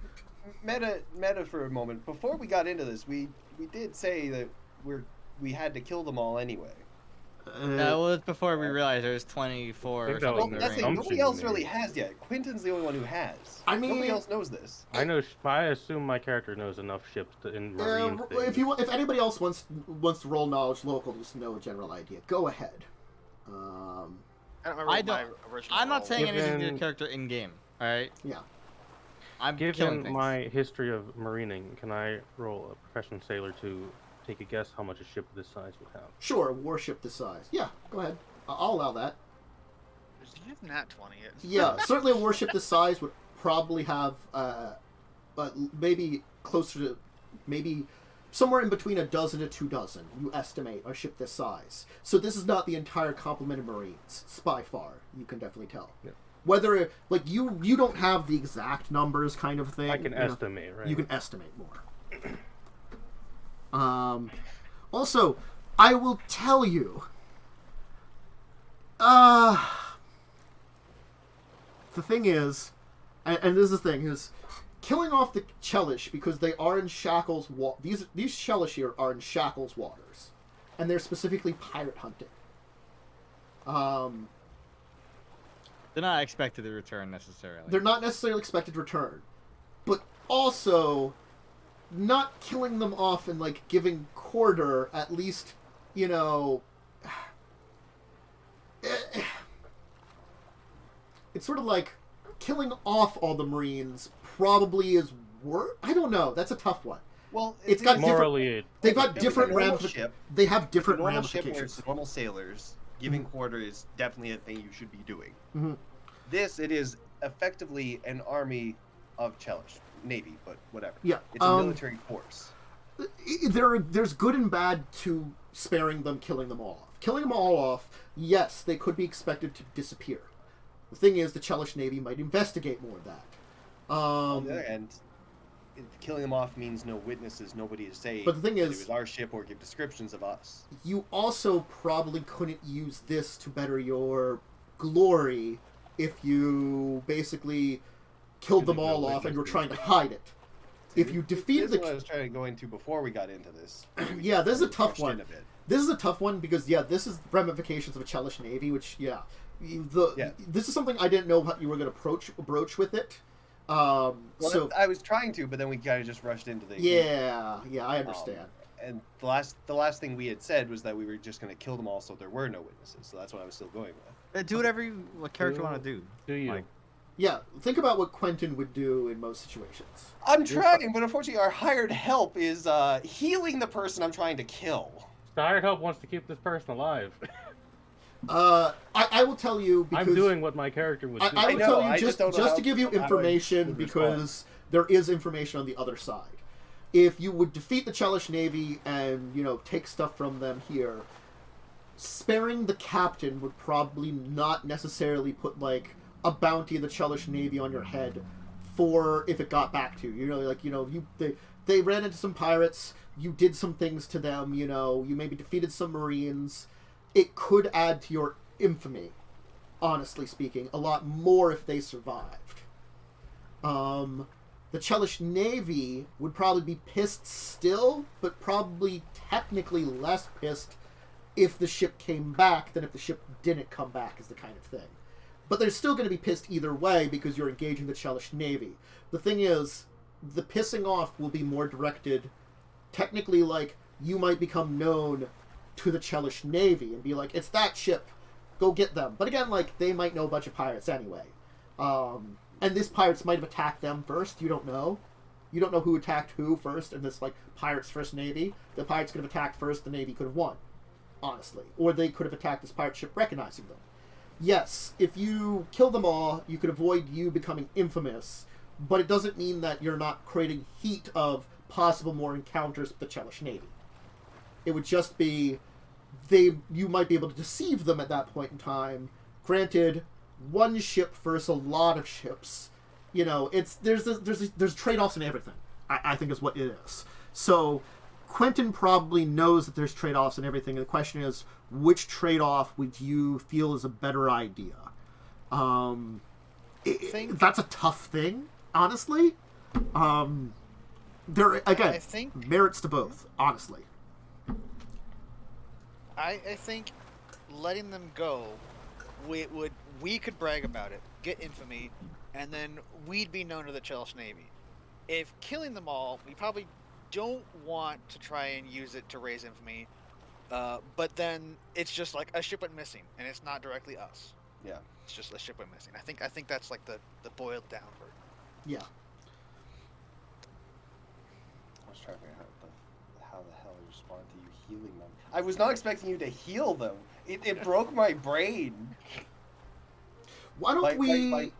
Meta for a moment. Before we got into this, we did say that we had to kill them all anyway. That was before we realized there was 24 or think that something. was in the That's it. ring. Nobody else really has yet. Quentin's the only one who has. I mean- nobody else knows this. I know. I assume my character knows enough ships in marine things. if anybody else wants to roll knowledge local, just know a general idea. Go ahead. I don't remember I what my don't- original I'm not roll saying was. anything to Given- your character in game. All right. Yeah. I'm killing Given things. my history of marining, can I roll a professional sailor to take a guess how much a ship this size would have? Sure, a warship this size. Yeah, go ahead. I'll allow that. Did you have nat 20 it? Yeah, certainly a warship this size would probably have, maybe closer to, maybe somewhere in between a dozen to 2 dozen, you estimate, a ship this size. So this is not the entire complement of Marines, by far, you can definitely tell. Yeah. Whether, like, you don't have the exact numbers kind of thing. I can you know, estimate, right? You can estimate more. Also, I will tell you, the thing is, and this is the thing, is killing off the Chelish because they are in Shackles. These Chelish here are in Shackles waters, and they're specifically pirate hunting. They're not expected to return necessarily. They're not necessarily expected to return, but also not killing them off and like giving quarter at least, you know. It's sort of like killing off all the Marines probably is worse. I don't know. That's a tough one. Well, It's got different. Morally, They've got if it's a different normal ramifications. ship, They have different normal ship where ramifications. it's normal sailors, giving quarter is definitely a thing you should be doing. Mhm. This, it is effectively an army of Chelish. Navy, but whatever. Yeah, It's a military force. There's good and bad to sparing them, killing them all off. Killing them all off, yes, they could be expected to disappear. The thing is, the Chelish Navy might investigate more of that. On the other hand, killing them off means no witnesses, nobody to say But the thing that is- it was our ship or give descriptions of us. You also probably couldn't use this to better your glory if you basically killed them There's no all off and you were witnesses. trying to hide it. If you This defeated is what I the... was trying to go into before we got into this. Yeah, this is a tough Rushed in one. a bit. This is a tough one because, yeah, this is ramifications of a Chelish Navy, which, yeah. This is something I didn't know how you were going to broach with it. Well, So, I was trying to, but then we kind of just rushed into the... yeah, I understand. And the last thing we had said was that we were just going to kill them all so there were no witnesses. So that's what I was still going with. Do whatever what character you want to do. do you? Like, Yeah, think about what Quentin would do in most situations. I'm trying, but unfortunately, our hired help is healing the person I'm trying to kill. The hired help wants to keep this person alive. I will tell you because I'm doing what my character would do. I will tell you I just don't know just how- to give you how I information would because there is information on the other side. If you would defeat the Chelish Navy and take stuff from them here, sparing the captain would probably not necessarily put like a bounty of the Chelish Navy on your head for if it got back to you. They ran into some pirates. You did some things to them. You maybe defeated some Marines. It could add to your infamy, honestly speaking, a lot more if they survived. The Chelish Navy would probably be pissed still, but probably technically less pissed if the ship came back than if the ship didn't come back, is the kind of thing. But they're still going to be pissed either way because you're engaging the Chelish Navy. The thing is, the pissing off will be more directed, technically, like, you might become known to the Chelish Navy and be like, it's that ship, go get them. But again, like, they might know a bunch of pirates anyway. And these pirates might have attacked them first, you don't know. You don't know who attacked who first in this, like, pirates first Navy. The pirates could have attacked first, the Navy could have won, honestly. Or they could have attacked this pirate ship recognizing them. Yes, if you kill them all, you could avoid you becoming infamous, but it doesn't mean that you're not creating heat of possible more encounters with the Chelish Navy. It would just be you might be able to deceive them at that point in time. Granted, one ship versus a lot of ships. There's trade-offs in everything, I think is what it is. So Quentin probably knows that there's trade-offs in everything, and the question is, which trade-off would you feel is a better idea? That's a tough thing, honestly. There again, I think merits to both, honestly. I think letting them go, we could brag about it, get infamy, and then we'd be known to the Chelish Navy. If killing them all, we probably don't want to try and use it to raise infamy, but then it's just like a ship went missing, and it's not directly us. Yeah. It's just a ship went missing. I think that's like the boiled down version. Yeah. I was trying to figure out how the hell I responded to you healing them. I was not expecting you to heal them. It broke my brain. Why don't we like-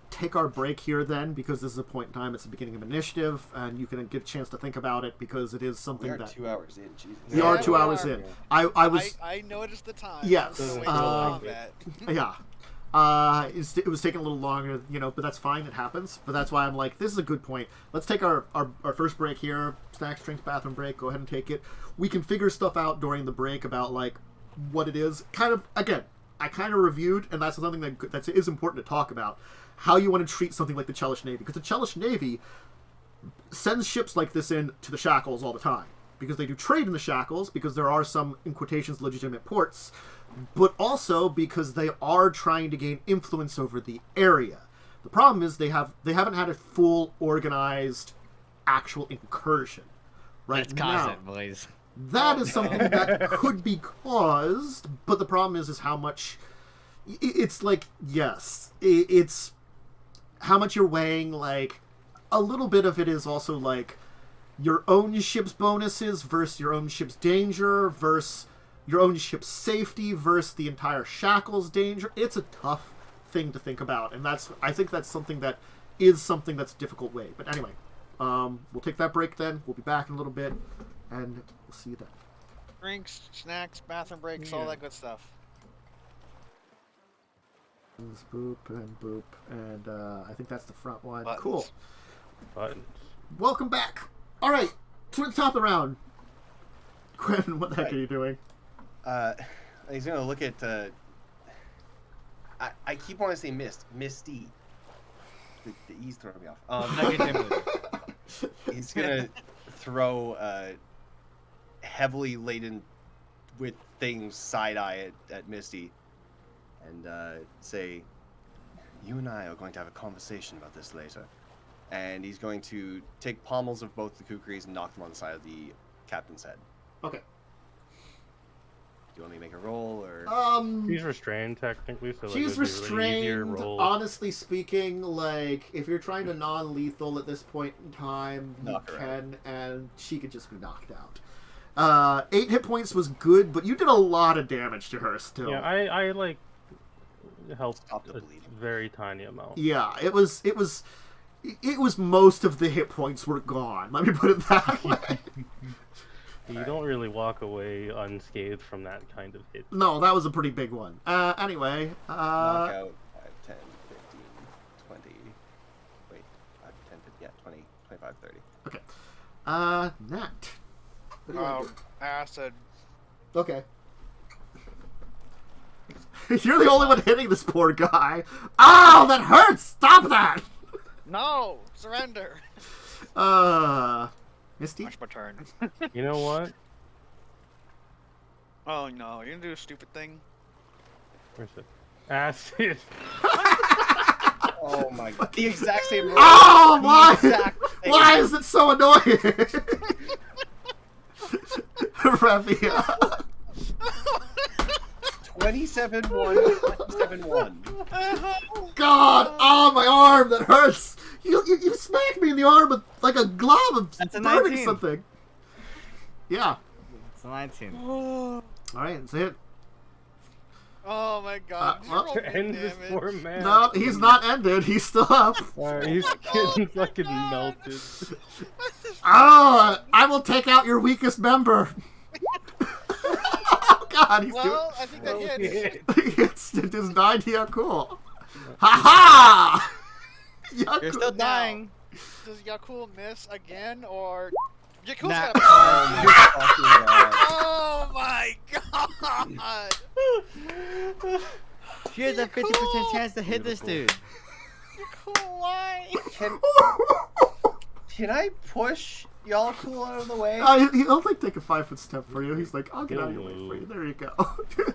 take our break here then? Because this is a point in time. It's the beginning of initiative, and you can get a chance to think about it because it is something We are that 2 hours in. Jesus. we are Yeah, 2 we hours are. in. I was I noticed the time. Yes, I was waiting for combat. yeah. It was taking a little longer, but that's fine. It happens. But that's why I'm like, this is a good point. Let's take our first break here. Snacks, drinks, bathroom break. Go ahead and take it. We can figure stuff out during the break about, like, what it is. Kind of, again, I kind of reviewed, and that's something that is important to talk about. How you want to treat something like the Chelish Navy. Because the Chelish Navy sends ships like this in to the Shackles all the time. Because they do trade in the Shackles, because there are some, in quotations, legitimate ports, but also because they are trying to gain influence over the area. The problem is they haven't had a full, organized, actual incursion right Let's now. cause it, boys. That is something that could be caused, but the problem is how much... It's like, yes, it's how much you're weighing, like, a little bit of it is also, like, your own ship's bonuses versus your own ship's danger versus your own ship's safety versus the entire Shackles danger. It's a tough thing to think about, and I think that's something that's a difficult way. But anyway, we'll take that break then. We'll be back in a little bit, and we'll see you then. Drinks, snacks, bathroom breaks, all that good stuff. Boop and boop, and I think that's the front one. Buttons. Cool. Buttons. Welcome back. All right, to the top of the round. Quentin, what the heck are you doing? He's gonna look at. I keep wanting to say Misty. The E's throwing me off. He's gonna throw heavily laden with things side eye at Misty, and say, "You and I are going to have a conversation about this later." And he's going to take pommels of both the kukris and knock them on the side of the captain's head. Okay. you want me to make a roll or? She's restrained technically, so like, She's it would be a really easier restrained. roll. Honestly speaking, like if you're trying to non-lethal at this point in time, you Knock her can, and she could just be knocked out. 8 hit points was good, but you did a lot of damage to her still. Yeah, I like helped Stop the a bleeding. very tiny amount. Yeah, it was most of the hit points were gone. Let me put it that way. You don't really walk away unscathed from that kind of hit. No, that was a pretty big one. Anyway, Knockout 5, 10, 15, 20. Wait, 5, 10, 15, yeah, 20, 25, 30. okay. Nat. What do you want to do? Acid. Okay. You're the only one hitting this poor guy. Ow, that hurts! Stop that! No! Surrender! Misty? Watch my turn. You know what? Oh no, you're gonna do a stupid thing? Where's it? Acid. Oh my god. The exact same roll. Oh, The why? exact same. Why is it so annoying? Revia. 27-1, 27-1. God! Oh, my arm! That hurts! You smacked me in the arm with like a glove of That's a burning 19. something. Yeah. It's a 19. Alright, it's a hit. Oh my god. Did you well, roll good End this damage? poor man. No, he's not ended. He's still up. He's Oh getting my fucking God. melted. Oh, I will take out your weakest member. Oh God, he's Well, I think that hits. doing. It is 90. Yeah, cool. Ha ha! Yeah, You're cool. still dying. Does Yakul miss again, or... Yakul's Nah. got a... Oh my fucking god. Oh my god! Here's a 50% chance to hit this dude. Yakul, why? Can I push y'all cool out of the way? He'll like take a 5-foot step for you. He's like, I'll get out of your way for you. There you go.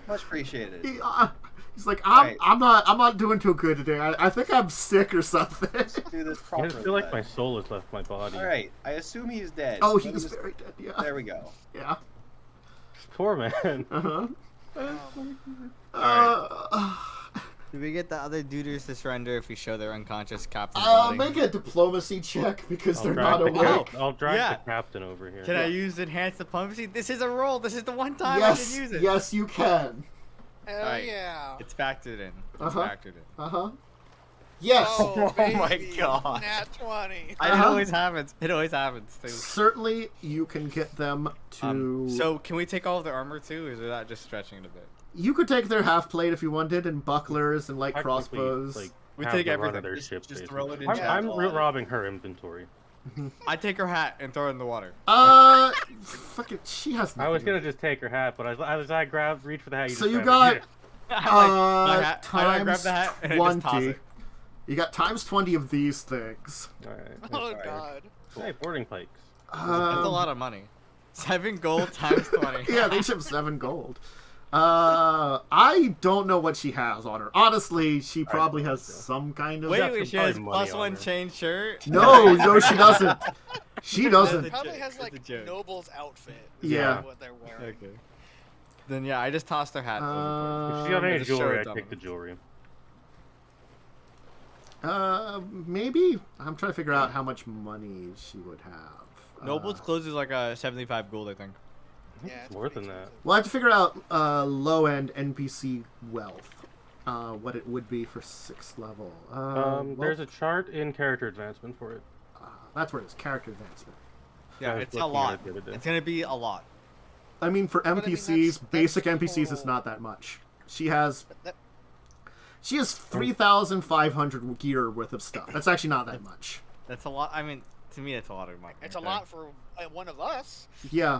Much appreciated. He's like, Right. I'm not doing too good today. I think I'm sick or something. Let's do this I properly. just feel like my soul has left my body. Alright, I assume he's dead. Oh, Let me he's just- very dead. Yeah. There we go. Yeah. Poor man. Do we get the other duders to surrender if we show their unconscious captain body? Make a diplomacy check because they're drag not the awake. I'll drag Yeah. the captain over here. Can I use enhanced diplomacy? This is a roll. This is the one time I Yes, can use it. yes, you can. Hell Alright. yeah. It's factored in. It's Uh-huh. factored in. Yes. Oh, my baby. God. Nat 20. It Uh-huh. always happens. It always happens too. Certainly, you can get them to. So can we take all of their armor too? Or is that just stretching it a bit? You could take their half plate if you wanted, and bucklers and light Technically, crossbows. Like, We have take the run of everything. their Just- ship, just basically. throw it in I'm jackal. robbing her inventory. I take her hat and throw it in the water. Fucking, she has. I was nothing. gonna just take her hat, but as I grabbed, reach for the hat. So just you grabbed it. got My hat. I grab times the hat and I just toss 20. it. You got times 20 of these things. Alright. Oh god. Hey, boarding pikes. That's a lot of money. 7 gold times 20. Yeah, they ship 7 gold. I don't know what she has on her. Honestly, she probably has some kind of. Wait, got wait, some she has probably money plus on 1 her. chain shirt? No, she doesn't. She doesn't. Probably joke, has it's like a joke. Noble's outfit. Yeah. What they're wearing. Okay. Then yeah, I just tossed her hat. If she got any just show jewelry, it I'd to take the them. jewelry. Maybe. I'm trying to figure out how much money she would have. Noble's clothes is like a 75 gold, I think. Yeah, It's it's more pretty than that. We'll have to figure out low-end NPC wealth. What it would be for 6th level. There's a chart in character advancement for it. That's where it is. Character advancement. Yeah, I was it's a looking lot. at it the other day. It's gonna be a lot. I mean, for I mean, NPCs, that's basic NPCs, it's total- not that much. She has That- 3,500 gear worth of stuff. That's actually not that much. That's a lot. I mean, to me, that's a lot of money. It's a lot for one of us. Yeah.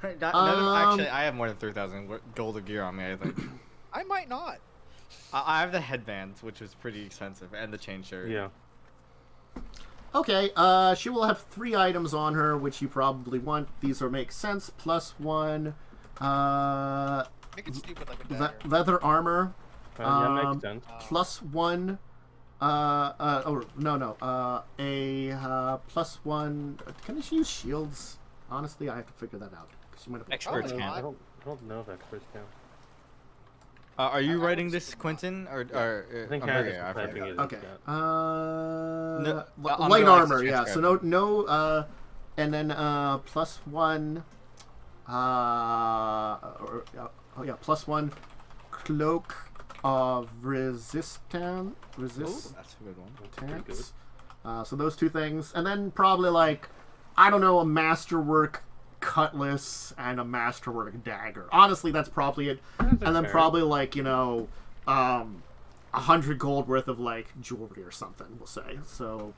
Actually, I have more than 3,000 gold of gear on me. I think. I might not. I have the headbands, which was pretty expensive, and the chain shirt. Yeah. Okay, she will have 3 items on her, which you probably want. These are make sense. +1, Make it stupid like a dagger. leather armor. Yeah, makes sense. +1. +1. Can she use shields? Honestly, I have to figure that out. 'Cause she might have Experts Probably can. not. I don't I don't know if experts count. Are you I writing would this, assume Quentin? Or I think I'm Hannah very- is I forgot. typing it. Okay. No, I'm Light gonna armor, like yeah. So transcribe no, and then +1. +1 cloak of resistance. Ooh, that's a good one. Pretty good. So those two things, and then probably like, I don't know, a masterwork cutlass and a masterwork dagger. Honestly, that's probably it. And then fair. probably like 100 gold worth of like jewelry or something. We'll say so.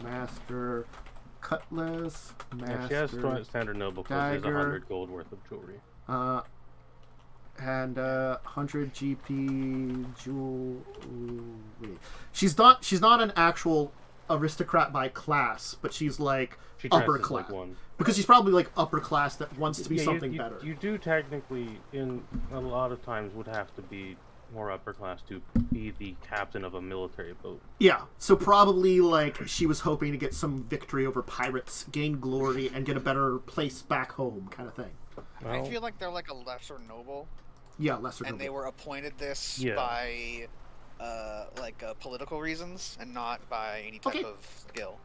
Master cutlass. Yeah, she has Master standard noble clothes. There's dagger. 100 gold worth of jewelry. And 100 GP jewelry. She's not an actual aristocrat by class, but she's like She upper dresses class. like one. Because she's probably like upper class that wants to be Yeah, something better. You do technically, in a lot of times, would have to be more upper class to be the captain of a military boat. Yeah, so probably like she was hoping to get some victory over pirates, gain glory, and get a better place back home, kind of thing. I Well, feel like they're like a lesser noble, Yeah, lesser. and they noble. were appointed this Yeah. by political reasons and not by any type Okay. of skill.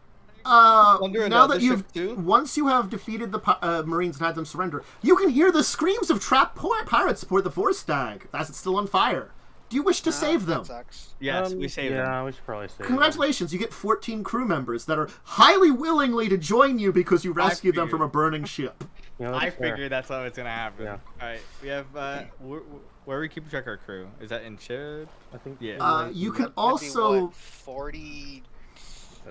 Under Now another that you've ship too? once you have defeated the Marines and had them surrender, you can hear the screams of trapped pirates aboard the Force Stag as it's still on fire. Do you wish to save them? That sucks. Yes, we saved yeah, them. we should probably save Congratulations, you get 14 crew members that are highly willingly to join you because you rescued them from a burning ship. them. You know, I that's fair. figured that's how it's gonna happen. Yeah. All right, we have where are we keeping track of our crew? Is that in ship? I think Yeah. You can That'd be, also what, 40.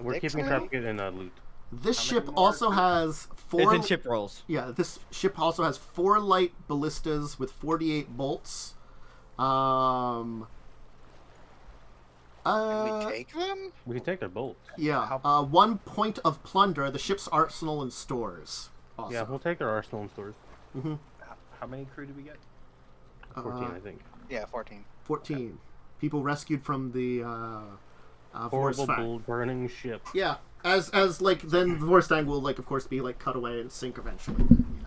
we're six keeping now? track of it in loot. this How ship many more also crew? has It's four. in ship rolls. Yeah, this ship also has 4 light ballistas with 48 bolts. Can we take them? We can take their bolts. Yeah, 1 point of plunder, the ship's arsenal and stores. Also. Yeah, we'll take their arsenal and stores. How many crew do we get? 14, I think. Yeah, 14. 14 people rescued from the Force Horrible, Fang. burning ship. Yeah, as like then the Force Fang will like of course be like cut away and sink eventually. You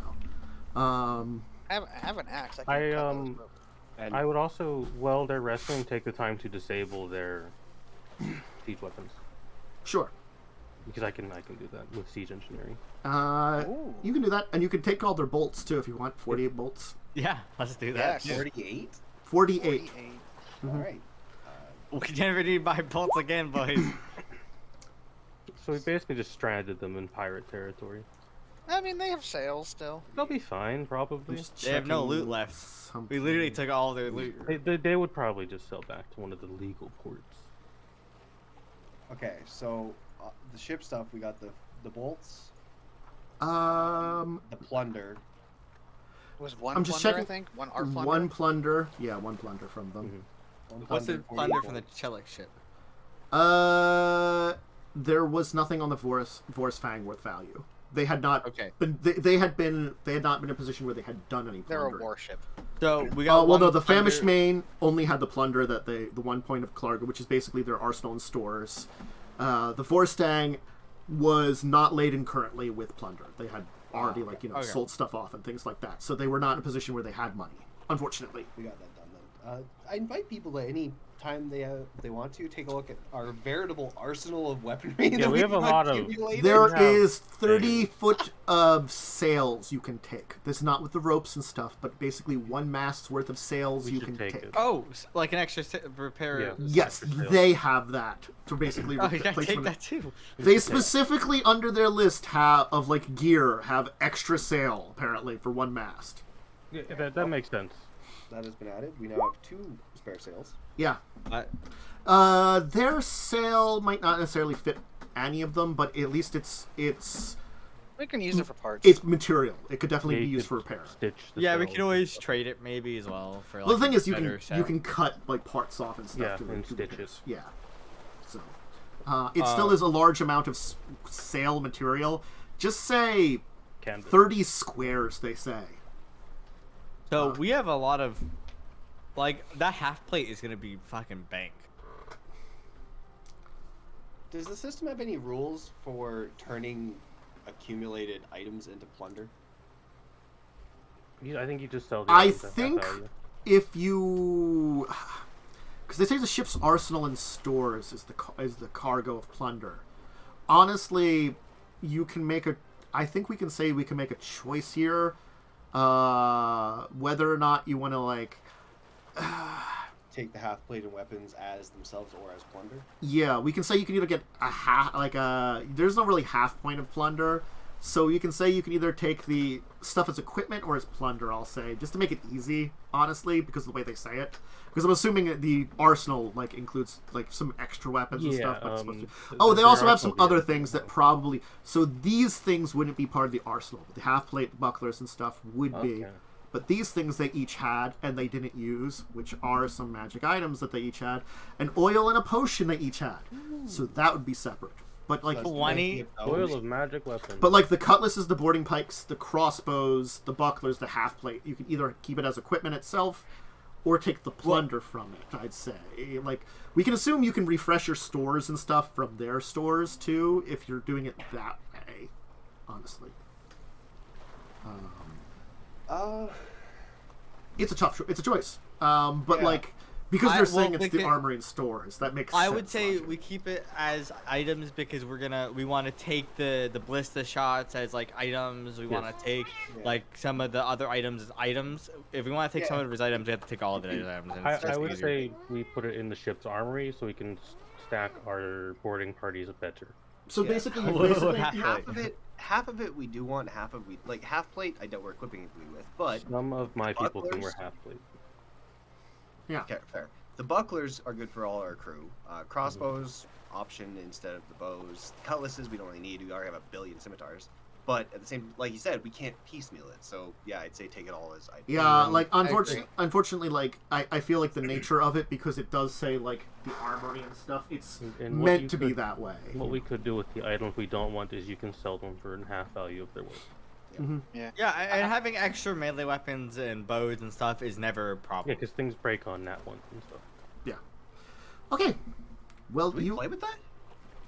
know. I have an axe. I can I, cut those um, ropes. And I would also, while they're wrestling, take the time to disable their siege weapons. Sure. Because I can do that with siege engineering. Ooh. You can do that, and you can take all their bolts too if you want. 48 bolts. Yeah, let's do that. Yes. 48. 48. 48. All right. We never need to buy bolts again, boys. So we basically just stranded them in pirate territory. I mean, they have sails still. They'll be fine, I'm probably. just They have no checking loot left. something. We literally took all their loot. They would probably just sail back to one of the legal ports. Okay, so the ship stuff, we got the bolts, Um, the plunder. Was one I'm just plunder, I checking- think? One art plunder? one plunder. Yeah, one plunder from them. What's the 148 plunder from the bolts. Chelik ship? There was nothing on the Vor's Fang worth value. They had not Okay. been. They had not been in a position where they had done any They're a plundering. warship. So we got. Well, no, one the famished plunder- main only had the plunder that the 1 point of Clarga, which is basically their arsenal and stores. The Vorstang was not laden currently with plunder. They had already Okay. sold stuff off and things like that. So they were not in a position where they had money, unfortunately. We got that done then. I invite people to any time they want to take a look at our veritable arsenal of weaponry. Yeah, that we have a lot of- accumulated. There have is 30 foot of sails you can take. This is not with the ropes and stuff, but basically 1 mast's worth of sails We you should can take take. it. Oh, like an extra repair. Yeah. Yes, For sale. they have that to basically Oh, you gotta replace take them. that too. They specifically under their list of like gear have extra sail apparently for 1 mast. Yeah, that makes sense. That has been added. We now have 2 spare sails. Yeah. I- Their sail might not necessarily fit any of them, but at least it's We can use it for parts. material. It could definitely Yeah, be you used for could repair. Stitch the Yeah, we sails can and always stuff. trade it maybe as well for. Like, Well, the thing is, you better can sail. cut like parts off and stuff. Yeah, to and to stitch repairs. it. Yeah. So, it still is a large amount of sail material. Just say Canvas. 30 squares. They say. So we have a lot of, like, that half plate is gonna be fucking bank. Does the system have any rules for turning accumulated items into plunder? I think you just sell the I items at half think value. if you, because they say the ship's arsenal and stores is the cargo of plunder. Honestly, you can make a. I think we can say we can make a choice here, whether or not you want to like. Take the half-plated weapons as themselves or as plunder. Yeah, we can say you can either get a half, like a. There's no really half point of plunder, so you can say you can either take the stuff as equipment or as plunder. I'll say just to make it easy, honestly, because of the way they say it. Because I'm assuming the arsenal like includes like some extra weapons and stuff. But it's supposed to. Oh, they also have some other things that probably. So these things wouldn't be part of the arsenal. The half plate bucklers and stuff would be. But these things they each had and they didn't use, which are some magic items that they each had, an oil and a potion they each had. So that would be separate. But like 20 Oil of magic weapons. But like the cutlasses, the boarding pikes, the crossbows, the bucklers, the half plate, you can either keep it as equipment itself or take the plunder from it, I'd say. Like we can assume you can refresh your stores and stuff from their stores too if you're doing it that way, honestly. It's a tough it's a choice. But Yeah. like because they're saying well, it's the armory and stores, that makes I sense. would say logically. we keep it as items because we want to take the ballista shots as like items. We want to take like some of the other items as items. If we want to take some of his items, we have to take all of it as items. And it's I just would easier. say we put it in the ship's armory so we can stack our boarding parties better. So Yeah. basically, Half of it we do want, half of we like half plate. I doubt we're equipping it with, but Some of my people can wear bucklers? half plate. yeah. okay, fair. The bucklers are good for all our crew. Crossbows option instead of the bows. Cutlasses we don't really need. We already have a billion scimitars. But at the same, like you said, we can't piecemeal it. So yeah, I'd say take it all as items. Yeah, like agree. unfortunately, like I feel like the nature of it because it does say like the armory and stuff. It's And what meant you to be could- that way. What we could do with the items we don't want is you can sell them for half value of their worth. Yeah, and having extra melee weapons and bows and stuff is never a Yeah, problem. because things break on nat ones and stuff. Yeah. Okay. Well, Do we you. play with that?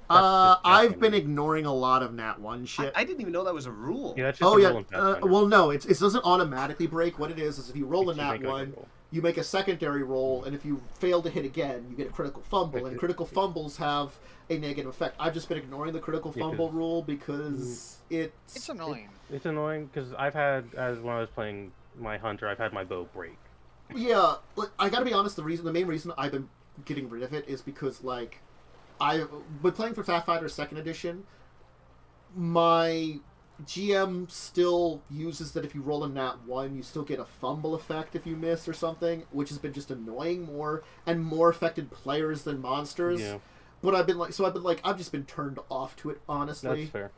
That's just I've been Pathfinder. ignoring a lot of Nat 1 shit. I didn't even know that was a rule. Yeah, that's just Oh a yeah. rule in Pathfinder. Well, no, it doesn't automatically break. What it is if you roll a It's Nat make like a 1, roll. you make a secondary roll, and if you fail to hit again, you get a critical fumble. Like And it- critical fumbles have a negative effect. I've just been ignoring the critical Yeah, 'cause- fumble rule because It's annoying. It's annoying because I've had, as when I was playing my hunter, I've had my bow break. Yeah, like, I gotta be honest. The main reason I've been getting rid of it is because like I've been playing for Pathfinder 2nd Edition. My GM still uses that if you roll a nat 1, you still get a fumble effect if you miss or something, which has been just annoying more affected players than monsters. Yeah, But I've just been turned off to it, honestly. that's fair.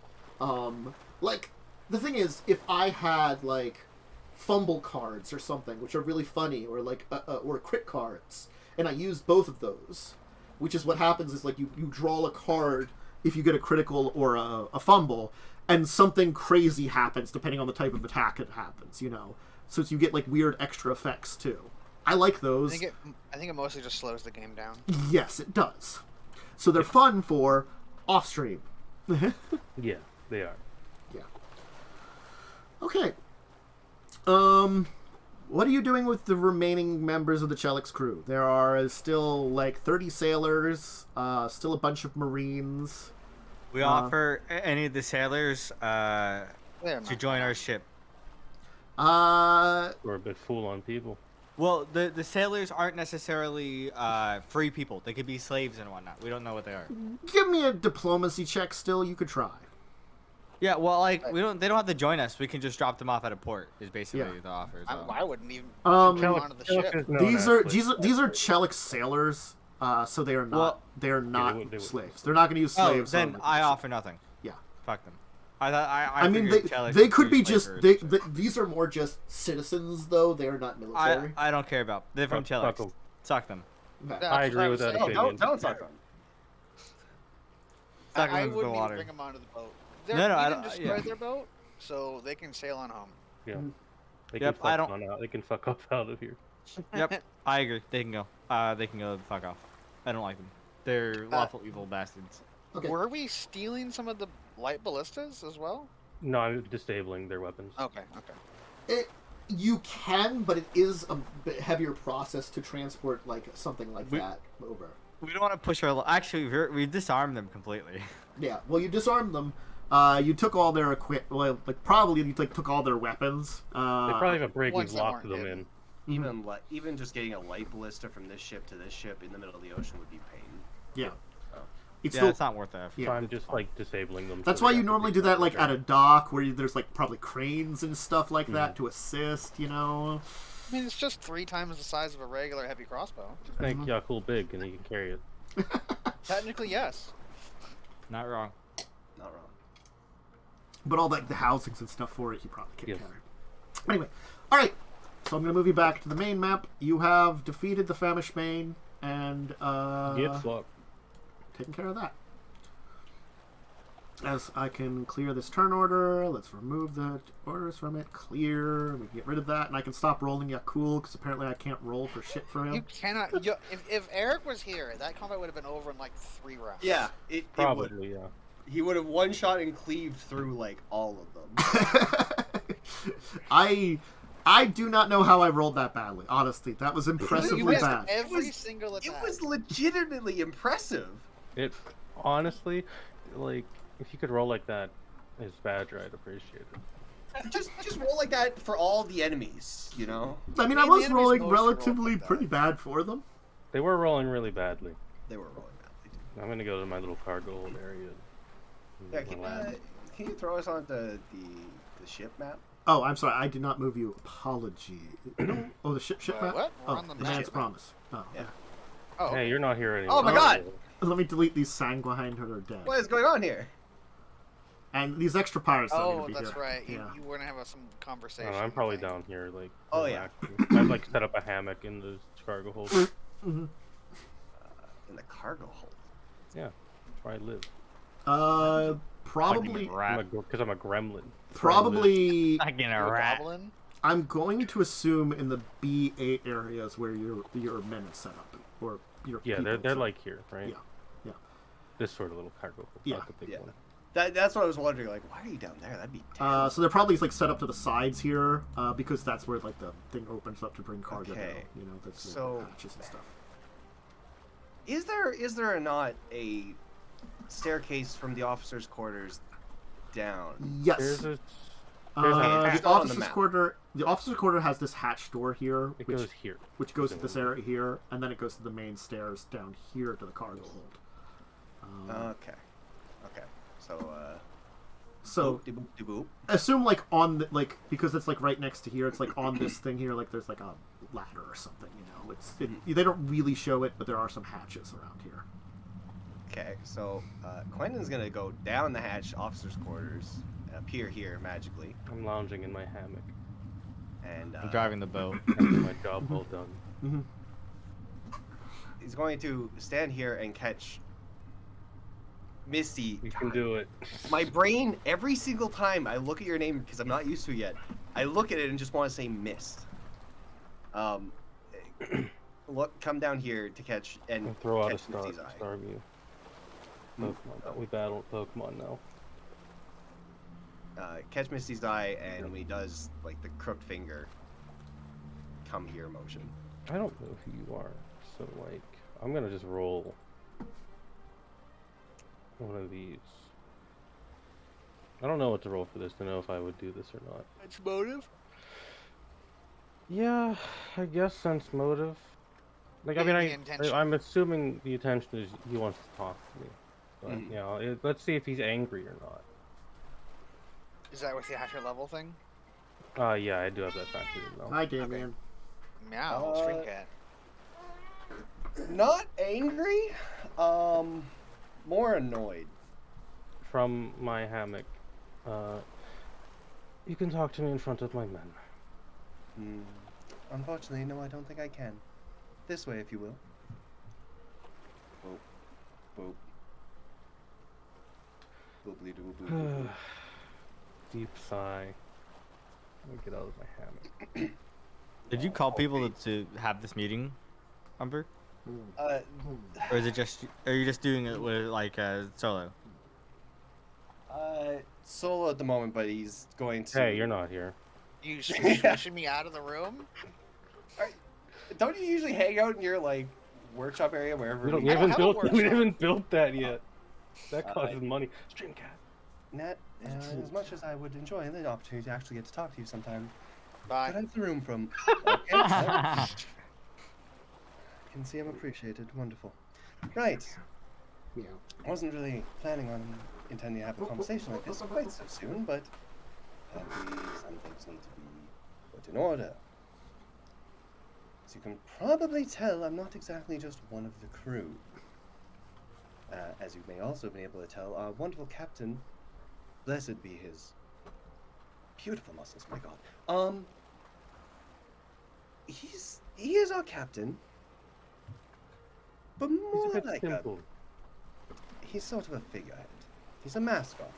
Like, the thing is, if I had, like, fumble cards or something, which are really funny, or, like, or crit cards, and I used both of those, which is what happens is, like, you draw a card if you get a critical or a fumble, and something crazy happens depending on the type of attack it happens, you know? So you get, like, weird extra effects, too. I like those. I think it mostly just slows the game down. Yes, it does. So they're fun for off-stream. Yeah, they are. Yeah. Okay. What are you doing with the remaining members of the Chelix crew? There are still like 30 sailors, still a bunch of Marines. We offer any of the sailors They're to not. join our ship. We're a bit fool on people. Well, the sailors aren't necessarily free people. They could be slaves and whatnot. We don't know what they are. Give me a diplomacy check still, you could try. Yeah, well, like they don't have to join us. We can just drop them off at a port. Is basically Yeah. the offer. So. I wouldn't even Um, put them onto the ship. These are Chelix sailors, so they are not Well- not they would. slaves. They're not going to use Oh, slaves. then on I the ship. offer nothing. Yeah. Fuck them. I I mean, figured Chelix they would could be use just slavers, so. these are more just citizens though. They are not military. I don't care about. They're from Fuck Chelix. 'em. Suck them. Okay. That's I agree what with that I'm saying. opinion. Don't suck them. Suck I them into the wouldn't even water. bring them onto the boat. No, We I can don't- destroy yeah. their boat, so they can sail on home. Yeah. They Yep, can I fuck don't- on out. They can fuck off out of here. Yep, I agree. They can go. They can go the fuck off. I don't like them. They're lawful evil bastards. Okay. Were we stealing some of the light ballistas as well? No, I'm disabling their weapons. Okay. You can, but it is a bit heavier process to transport like something like that over. We don't want to push our. Actually, we disarmed them completely. Yeah. Well, you disarmed them. You took all their Well, like probably you like took all their weapons. They probably have a breaking ones that lock weren't them hidden. in. Even just getting a light ballista from this ship to this ship in the middle of the ocean would be pain. Yeah. Oh. It's Yeah, still. it's not worth that. Yeah. So I'm just like disabling them. That's so why they you have to normally be do that like separate. at a dock where there's like probably cranes and stuff like that to assist. You know. I mean, it's just 3 times the size of a regular heavy crossbow. Make Yakul big and he can carry it. Technically, yes. Not wrong. Not wrong. But all like the housings and stuff for it, you probably can't Yes. carry. Anyway, all right. So I'm gonna move you back to the main map. You have defeated the Famished Main and Get fucked. taken care of that. As I can clear this turn order, let's remove the orders from it. Clear. We can get rid of that, and I can stop rolling Yakul because apparently I can't roll for shit for You him. cannot. If Eric was here, that combat would have been over in like 3 rounds. Yeah, it would. Probably, yeah. He would have one shot and cleaved through like all of them. I do not know how I rolled that badly. Honestly, that was You impressively missed bad. every single It attack. was legitimately impressive. It honestly, like, if you could roll like that as badger, I'd appreciate it. Just roll like that for all the enemies, you know? I mean, I I mean, was the enemies rolling mostly roll relatively like that. pretty bad for them. They were rolling really badly. They were rolling badly too. I'm gonna go to my little cargo hold area. Yeah, My lab. can you throw us on the ship map? Oh, I'm sorry. I did not move you. Apology. No? Oh, the ship map? What? We're Oh, on the the map. man's promise. Oh, Yeah. Oh, Hey, you're not here anymore. Oh my God! Let me delete these sanguine who are dead. What is going on here? And these extra pirates that are oh, going to be that's here. right. Yeah. You were gonna have some I conversation. don't know, I'm probably thing. down here, like. Oh, yeah. relaxing. I'd like set up a hammock in the cargo hold. In the cargo hold. Yeah, that's where I live. Probably. Because I'm a gremlin. Probably. Not getting You're a a rat. goblin? I'm going to assume in the B8 areas where your men is set up, or your Yeah, people they're set like here, right? Yeah, yeah. This sort of little cargo hold, Yeah. not the big Yeah. one. That's what I was wondering. Like, why are you down there? That'd be terrible. So they're probably like set up to the sides here, because that's where like the thing opens up to bring cargo down. Okay. You know, that's the So- hatches and stuff. Is there or not a staircase from the officers' quarters down? Yes. There's a hatch The door on the officers' map. quarter. The officers' quarter has this hatch door here, It which goes here. to this area here, and then it goes to the main stairs down here to the cargo hold. Okay. So boop, de boop, de boop. assume like on the, like because it's like right next to here, it's like on this thing here, like there's like a ladder or something. You know, they don't really show it, but there are some hatches around here. Okay, so Quentin's gonna go down the hatch, officers' quarters, appear here magically, I'm lounging in my hammock. and I'm driving the boat. Having my job well done. Mm-hmm. he's going to stand here and catch Misty. You can do it. My brain, every single time I look at your name, because I'm not used to it yet, I look at it and just want to say Mist. Come down here to catch and And throw out a catch Misty's eye. star view. Pokemon. We battle Pokemon now. Catch Misty's eye, and when he does, like, the crooked finger, come here motion. I don't know who you are, so like, I'm gonna just roll one of these. I don't know what to roll for this to know if I would do this or not. It's motive. Yeah, I guess sense motive. Like, I Maybe mean, the intention. I'm assuming the intention is he wants to talk to me. But, Mm. you know, let's see if he's angry or not. Is that with the after level thing? Yeah, I do have that factored in though. Hi, Damien. Meow, string cat. Not angry, more annoyed. From my hammock, you can talk to me in front of my men. Unfortunately, no, I don't think I can. This way, if you will. Boop. Boop. Booply doo boop boop. Deep sigh. Let me get out of my hammock. Did you call people to have this meeting, Umber? Or is it just? Are you just doing it with like solo? Solo at the moment, but he's going to. Hey, you're not here. You swishing me out of the room? Don't you usually hang out in your like workshop area wherever? We I don't have a we workshop. haven't built that yet. That costs money. Stream cat. Nat, as much as I would enjoy the opportunity to actually get to talk to you sometime, Bye. but I have the room from. Okay, I can see I'm appreciated. Wonderful. Right. Yeah. I wasn't really planning on intending to have a conversation like this quite so soon, but apparently some things need to be put in order. As you can probably tell, I'm not exactly just one of the crew. As you may also have been able to tell, our wonderful captain, blessed be his beautiful muscles, my god. He is our captain, but He's more a bit like simple. he's sort of a figurehead. He's a mascot,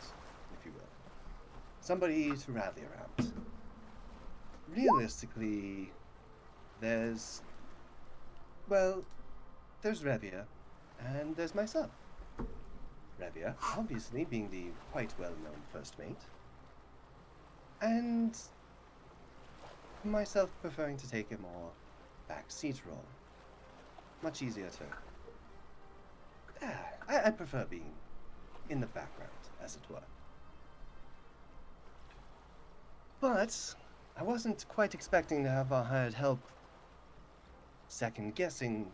if you will. Somebody to rally around. Realistically, there's Revia, and there's myself. Revia, obviously, being the quite well-known first mate, and myself preferring to take a more backseat role. Much easier to... I prefer being in the background, as it were. But I wasn't quite expecting to have our hired help second-guessing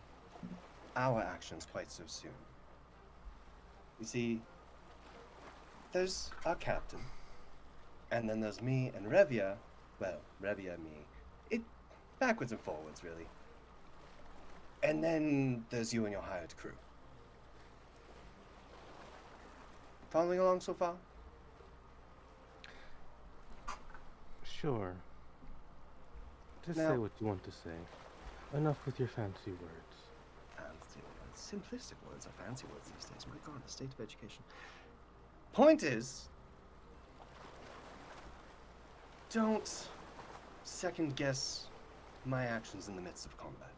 our actions quite so soon. You see, there's our captain, and then there's me and Revia. Well, Revia and me. It backwards and forwards, really. And then there's you and your hired crew. Following along so far? Sure. Just Now- say what you want to say. Enough with your fancy words. Fancy words. Simplistic words are fancy words these days. My god, the state of education. Point is, don't second guess my actions in the midst of combat.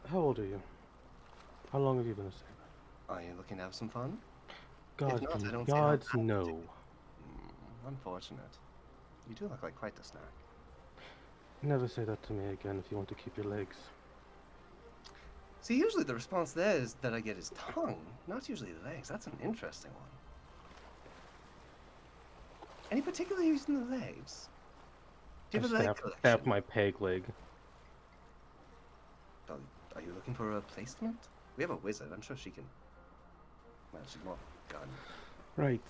How old are you? How long have you been a sailor? Are you looking to have some fun? God, not, I don't see how God's that would no. take- Unfortunate. You do look like quite the snack. Never say that to me again if you want to keep your legs. See, usually the response there is that I get his tongue, not usually legs. That's an interesting one. Any particular use in the legs? Do you have a leg collection? Tap my peg leg. Are you looking for a replacement? We have a wizard. I'm sure she can. Well, she's more gun. Right.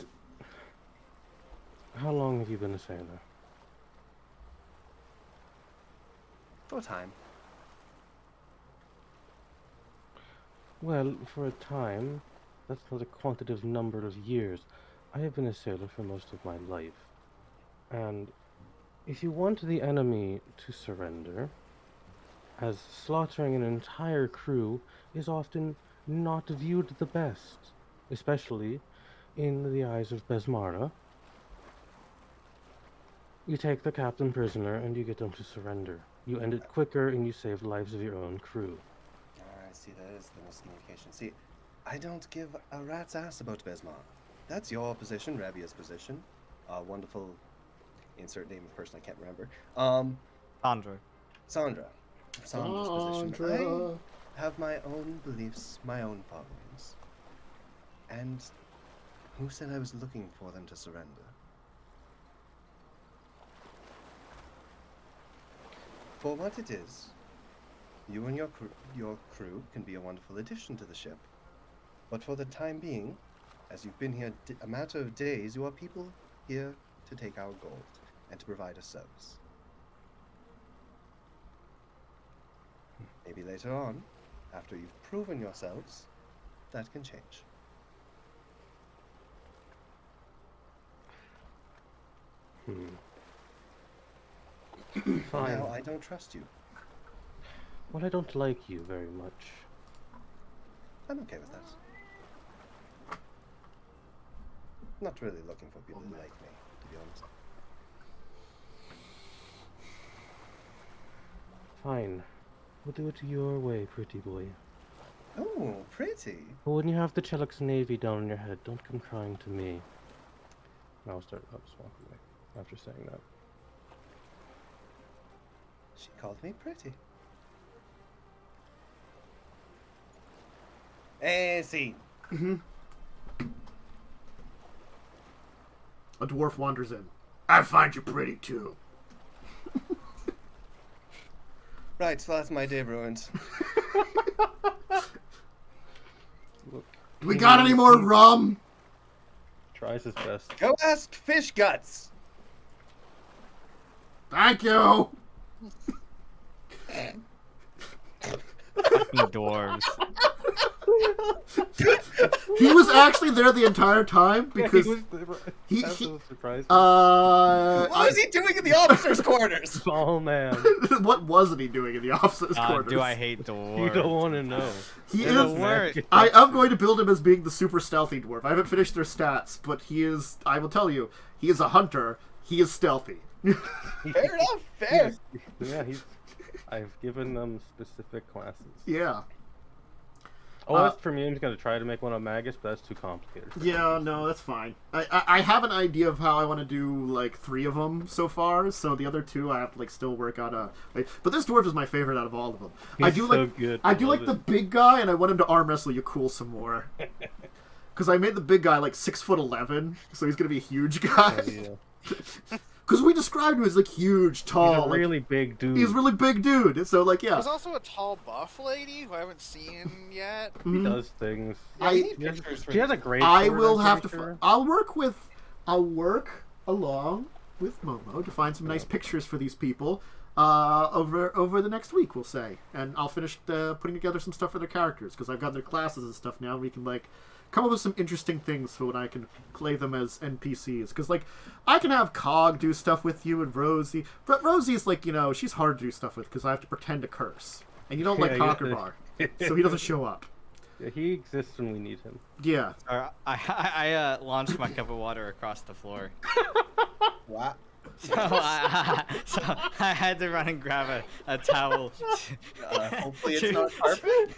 How long have you been a sailor? For a time. Well, for a time, that's not a quantitative number of years. I have been a sailor for most of my life. And if you want the enemy to surrender, as slaughtering an entire crew is often not viewed the best, especially in the eyes of Besmara, you take the captain prisoner and you get them to surrender. You end it quicker and you save lives of your own crew. I see, that is the miscommunication. See, I don't give a rat's ass about Besmar. That's your position, Rabia's position. Wonderful insert name of person I can't remember. Sandra. Sandra. Sandra's position. I have my own beliefs, my own followings. And who said I was looking for them to surrender? For what it is, you and your crew can be a wonderful addition to the ship. But for the time being, as you've been here a matter of days, you are people here to take our gold and to provide a service. Maybe later on, after you've proven yourselves, that can change. Fine. Now, I don't trust you. Well, I don't like you very much. I'm okay with that. Not really looking for people who like me, to be honest. Fine. We'll do it your way, pretty boy. Oh, pretty. But when you have the Chelix Navy down on your head, don't come crying to me. I'll just walk away. after saying that. She called me pretty. See. A dwarf wanders in. I find you pretty too. Right, so that's my day ruined. Look, Do we got any more rum? tries his best. Go ask Fish Guts. Thank you. Fucking dwarves. He was actually there the entire time because he he- so surprised. What was he doing in the officers' quarters? Small man. what wasn't he doing in the officers' God, quarters? do I hate dwarves? You don't want to know. He They're is. the worst. I'm going to build him as being the super stealthy dwarf. I haven't finished their stats, but he is. I will tell you, he is a hunter. He is stealthy. Fair enough, fair. Yeah, I've given them specific classes. Yeah. Oh, as for me, I'm just gonna try to make one a magus, but that's too complicated. Yeah, no, that's fine. I have an idea of how I want to do like 3 of them so far. So the other 2 I have to like still work out a. But this dwarf is my favorite out of all of them. I He's do so like good. I do love like the it. big guy, and I want him to arm wrestle you cool some more. Because I made the big guy like 6'11", so he's gonna be a huge guy. Oh, yeah. Because we described him as like huge, tall. He's a like, really big dude. he's a really big dude. So like, yeah. There's also a tall buff lady who I haven't seen yet. He Mhm. does things. I I- need pictures for She has a these. great. I sword, will I'm have to. pretty sure. I'll work along with Momo to find some nice pictures for these people over the next week. We'll say, and I'll finish putting together some stuff for their characters because I've got their classes and stuff now. We can like come up with some interesting things for when I can play them as NPCs. Because like I can have Cog do stuff with you and Rosie, but Rosie's like she's hard to do stuff with because I have to pretend to curse, and you don't like Yeah, Conquer Bar, so he doesn't show up. Yeah, he exists when we need him. Yeah. I launched my cup of water across the floor. What? So I had to run and grab a towel. Hopefully it's not carpet.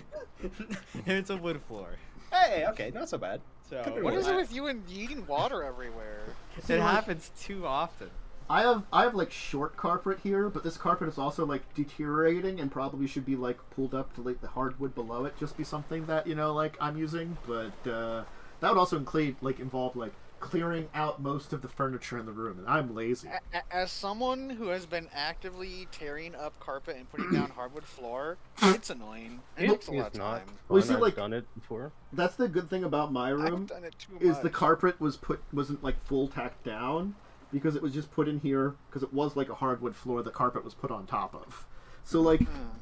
It's a wood floor. Hey, okay, not so bad. So What is it with you and eating water everywhere? It happens too often. I have like short carpet here, but this carpet is also like deteriorating and probably should be like pulled up to like the hardwood below it. Just be something that like I'm using, but that would also involve like clearing out most of the furniture in the room, and I'm lazy. As someone who has been actively tearing up carpet and putting down hardwood floor, it's annoying. It takes a lot of It's not time. Well, you fun. see, I've like- done it before. That's the good thing about my I've room done it too is much. the carpet wasn't like full tacked down because it was just put in here because it was like a hardwood floor the carpet was put on top of. So like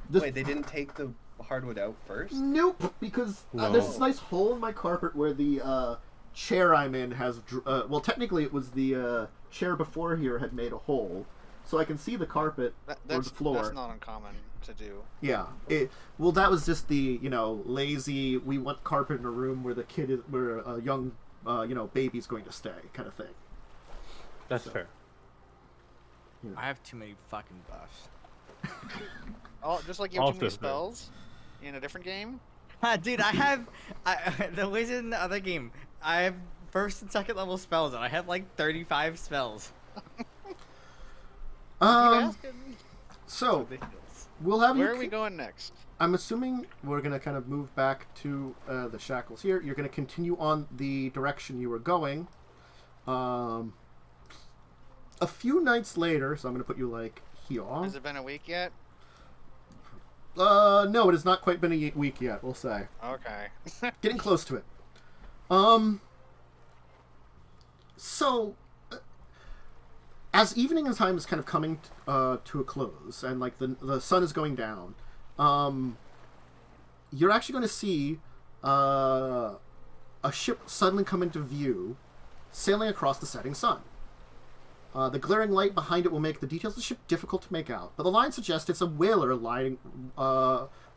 this. Wait, they didn't take the hardwood out first? Nope, because No. there's this nice hole in my carpet where the chair I'm in has. Well, technically, it was the chair before here had made a hole, so I can see the carpet or That's the floor. That's not uncommon to do. Yeah. Well, that was just the lazy. We want carpet in a room where the kid is, where a young baby's going to stay, kind of thing. That's fair. I have too many fucking buffs. Oh, just like you have too many Also fair. spells in a different game. Dude, the wizard in the other game. I have first and second level spells, and I have like 35 spells. Keep asking. So Ridiculous. we'll have Where you. are we going next? I'm assuming we're gonna kind of move back to the shackles here. You're gonna continue on the direction you were going. A few nights later, so I'm gonna put you like here. Has it been a week yet? No, it has not quite been a week yet. We'll say Okay. getting close to it. So as evening time is kind of coming to a close, and like the sun is going down, you're actually going to see a ship suddenly come into view, sailing across the setting sun. The glaring light behind it will make the details of the ship difficult to make out, but the line suggests it's a whaler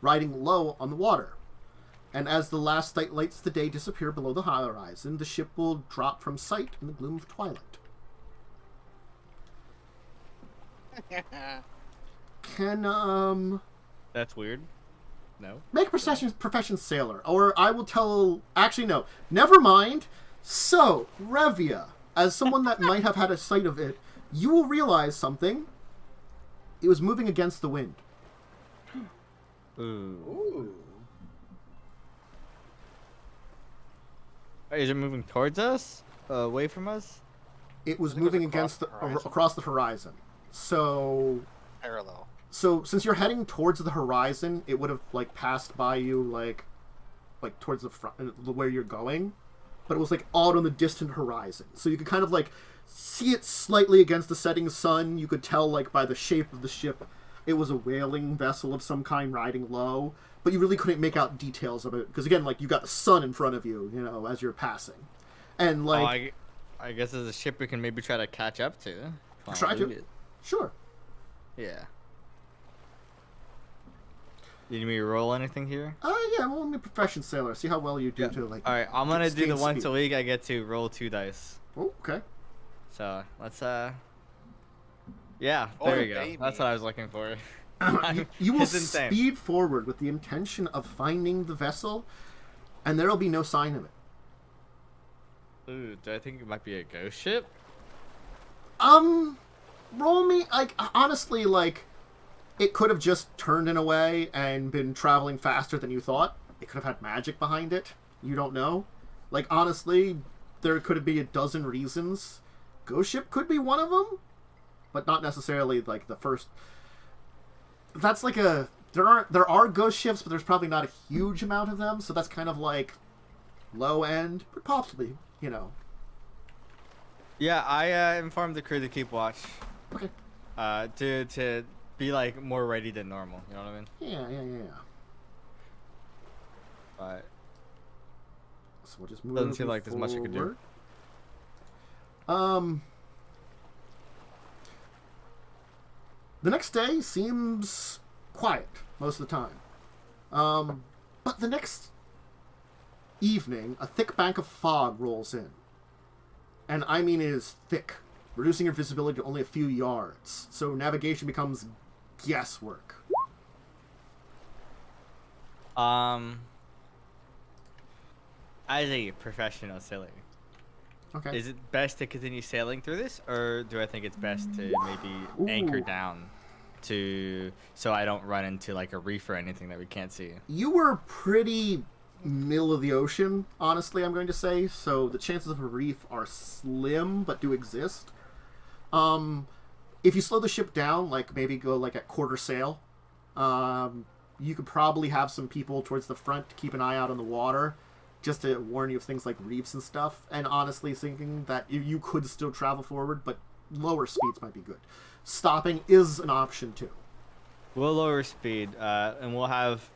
riding low on the water. And as the last lights of the day disappear below the horizon, the ship will drop from sight in the gloom of twilight. Can That's weird. No. make a profession sailor, or I will tell. Actually, no. Never mind. So Revia, as someone that might have had a sight of it, you will realize something. It was moving against the wind. Ooh. Ooh. Is it moving towards us? Away from us? It was I think it was moving across against the horizon. across the horizon. So Parallel. since you're heading towards the horizon, it would have like passed by you like towards the front where you're going, but it was like out on the distant horizon. So you could kind of like see it slightly against the setting sun. You could tell like by the shape of the ship, it was a whaling vessel of some kind riding low, but you really couldn't make out details of it because again, like you got the sun in front of you, you know, as you're passing, and like I guess as a ship we can maybe try to catch up to. try to, sure. Yeah. You need me to roll anything here? Yeah, I'm only a profession sailor. See how well you do to like. All right, I'm gonna do the sustain once speed. a week. I get to roll 2 dice. Oh, okay. So let's yeah, Oh, there you go. baby. That's what I was looking for. You will It's insane. speed forward with the intention of finding the vessel, and there will be no sign of it. Ooh, do I think it might be a ghost ship? Roll me. Like honestly, like it could have just turned in a way and been traveling faster than you thought. It could have had magic behind it. You don't know. Like honestly, there could be a dozen reasons. Ghost ship could be one of them, but not necessarily like the first. That's like a there are ghost ships, but there's probably not a huge amount of them, so that's kind of like low end, but possibly, you know. Yeah, I informed the crew to keep watch. Okay. To be like more ready than normal. You know what I mean? Yeah. But So we'll just move. Doesn't seem like there's much you could do. forward. The next day seems quiet most of the time. But the next evening, a thick bank of fog rolls in. And I mean it is thick, reducing your visibility to only a few yards. So navigation becomes guesswork. As a professional sailor, Okay. is it best to continue sailing through this, or do I think it's best to maybe anchor Ooh. down so I don't run into like a reef or anything that we can't see? You were pretty middle of the ocean, honestly, I'm going to say. So the chances of a reef are slim, but do exist. If you slow the ship down, like maybe go like at quarter sail, you could probably have some people towards the front to keep an eye out on the water, just to warn you of things like reefs and stuff. And honestly, thinking that you could still travel forward, but lower speeds might be good. Stopping is an option too. We'll lower speed, and we'll have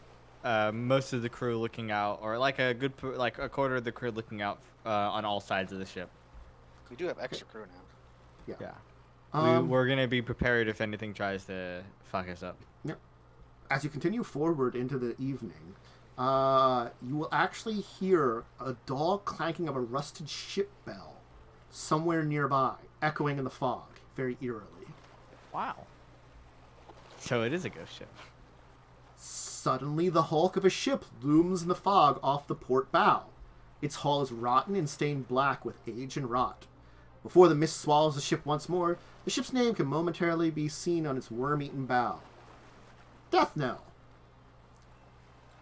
most of the crew looking out, or like a quarter of the crew looking out on all sides of the ship. We do have extra crew now. Yeah. We're gonna be prepared if anything tries to fuck us up. Yep. As you continue forward into the evening, you will actually hear a dull clanking of a rusted ship bell somewhere nearby, echoing in the fog very eerily. Wow. So it is a ghost ship. Suddenly, the hulk of a ship looms in the fog off the port bow. Its hull is rotten and stained black with age and rot. Before the mist swallows the ship once more, the ship's name can momentarily be seen on its worm-eaten bow. Death Knell.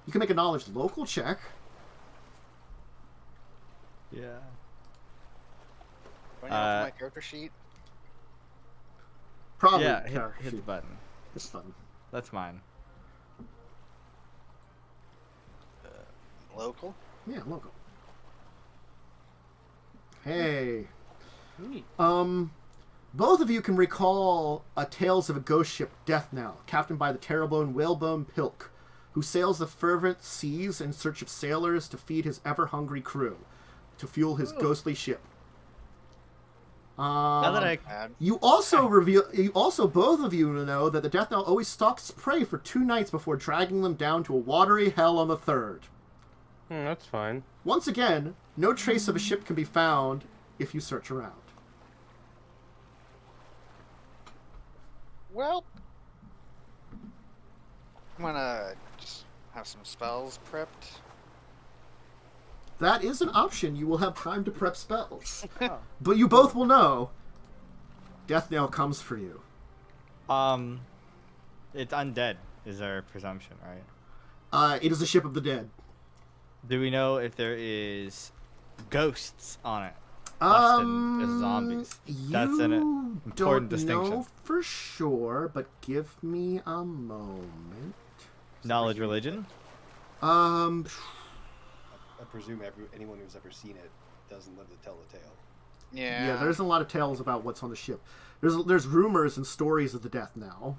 You can make a knowledge local check. Yeah. Do I know my character sheet? Probably Yeah, character hit the sheet. button. This button. That's mine. Local? Yeah, local. Hey. Neat. Both of you can recall a Tales of a Ghost Ship, Death Knell, captained by the terrible and whalebone Pilk, who sails the fervent seas in search of sailors to feed his ever-hungry crew, to fuel his ghostly ship. Now that I You also both of you know that the Death Knell always stalks prey for 2 nights before dragging them down to a watery hell on the 3rd. That's fine. Once again, no trace of a ship can be found if you search around. Well, I'm gonna just have some spells prepped. That is an option. You will have time to prep spells. But you both will know death nail comes for you? It's undead, is our presumption, right? It is a ship of the dead. Do we know if there is ghosts on it? Less than just zombies. That's an important don't distinction. know for sure, but give me a moment. Knowledge religion? I presume anyone who's ever seen it doesn't live to tell the tale. Yeah, there's a lot of tales about what's on the ship. There's rumors and stories of the death now.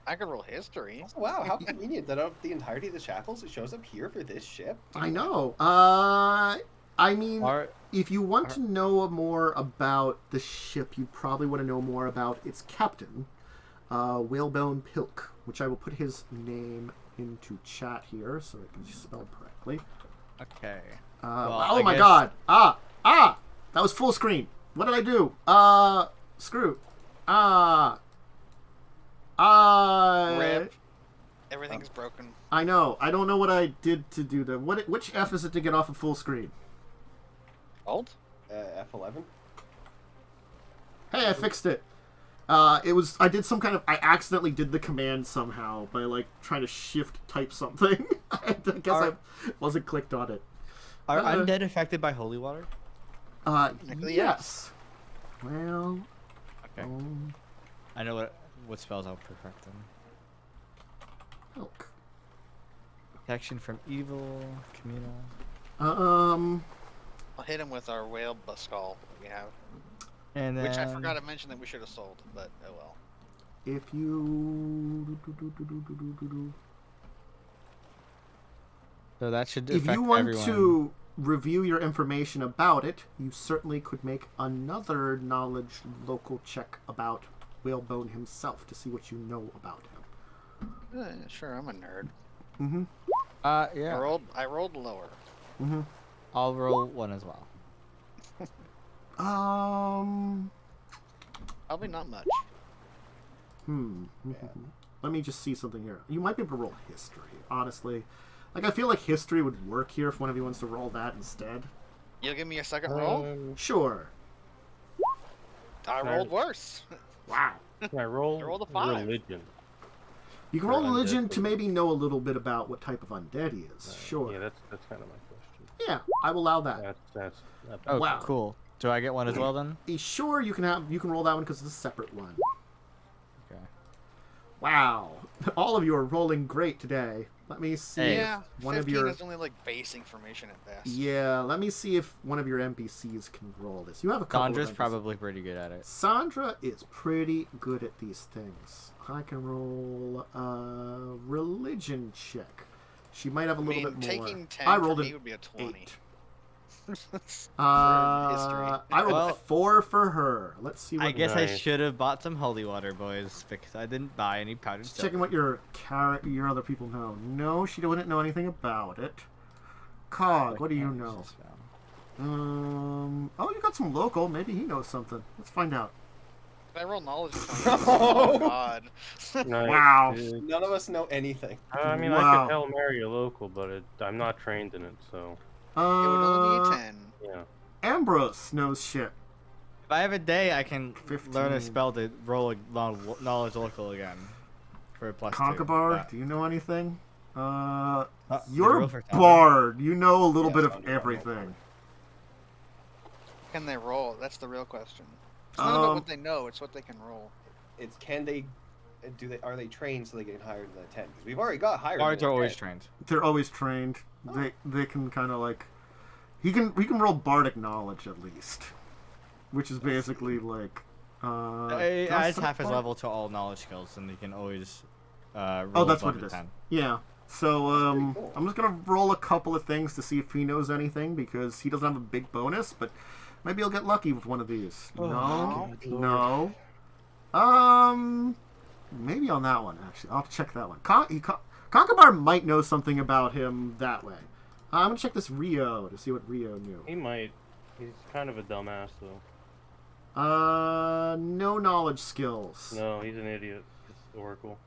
I could roll history. Oh, wow, how convenient that of the entirety of the Shackles, it shows up here for this ship. I know. I mean, if you want to know more about the ship, you probably want to know more about its captain, Whalebone Pilk, which I will put his name into chat here so it can be spelled correctly. Okay. Oh my god! That was full screen. What did I do? Screw. Rip. Everything's broken. I know. I don't know what I did to do that. Which F is it to get off of full screen? Alt? F11. Hey, I fixed it. I did some kind of, I accidentally did the command somehow by like trying to shift type something. I guess I wasn't clicked on it. Are undead affected by holy water? Yes. Well. Okay. I know what spells I'll perfect them. Milk. Protection from evil, communal. I'll hit him with our whale skull that we have. And then... Which I forgot to mention that we should have sold, but oh well. If you... So that should If affect you want everyone. to review your information about it, you certainly could make another knowledge local check about Whalebone himself to see what you know about him. Sure, I'm a nerd. Mm-hmm. Yeah. I rolled lower. Mm-hmm. I'll roll one as well. Probably not much. Let me just see something here. You might be able to roll history, honestly. Like, I feel like history would work here if one of you wants to roll that instead. You'll give me a second roll? Sure. I rolled worse. Wow. I roll I rolled a 5. religion. You can roll religion to maybe know a little bit about what type of undead he is. Sure. Yeah, that's kind of my question. Yeah, I will allow that. That's not bad. Oh, Wow. cool. Do I get one as well then? Sure, you can roll that one because it's a separate one. Okay. Wow. All of you are rolling great today. Let me see Hey. Yeah, if one of 15 your... is only like base information at best. Yeah, let me see if one of your NPCs can roll this. You have a couple Sandra's of NPCs. probably pretty good at it. Sandra is pretty good at these things. I can roll a religion check. She might have a little bit more. Taking 10 I rolled for me an would be a 20. 8. History. I rolled Well, a 4 for her. Let's see what... I guess I Nice. should have bought some holy water, boys, because I didn't buy any powdered Just silk. checking what your other people know. No, she wouldn't know anything about it. Cog, what do you know? Oh, you got some local. Maybe he knows something. Let's find out. I roll knowledge points. Oh god. Nice, Wow. dude. None of us know anything. I mean, I Wow. could Hail Mary a local, but I'm not trained in it, so It would only be a 10. yeah. Ambrose knows shit. If I have a day, I can 15. learn a spell to roll a knowledge local again. For a +2. Conkabar, do you know anything? did you You're roll a for Conkabar? bard. You know a little Yes, bit of I'll do that. everything. Can they roll? That's the real question. It's not about Um, what they know, it's what they can roll. It's are they trained so they get higher than a 10? Because we've already got higher. Bards than are a always 10. trained. They're always trained. They can kind of like... He can roll bardic knowledge at least. Which is basically like... It adds Gossip half his Bard? level to all knowledge skills, and they can always roll Oh, that's above what it a is. 10. Yeah. So, pretty cool. I'm just gonna roll a couple of things to see if he knows anything, because he doesn't have a big bonus, but maybe he'll get lucky with one of these. No. No. Maybe on that one, actually. I'll check that one. Conkabar might know something about him that way. I'm gonna check this Rio to see what Rio knew. He might. He's kind of a dumbass, though. No knowledge skills. No, he's an idiot. It's Oracle.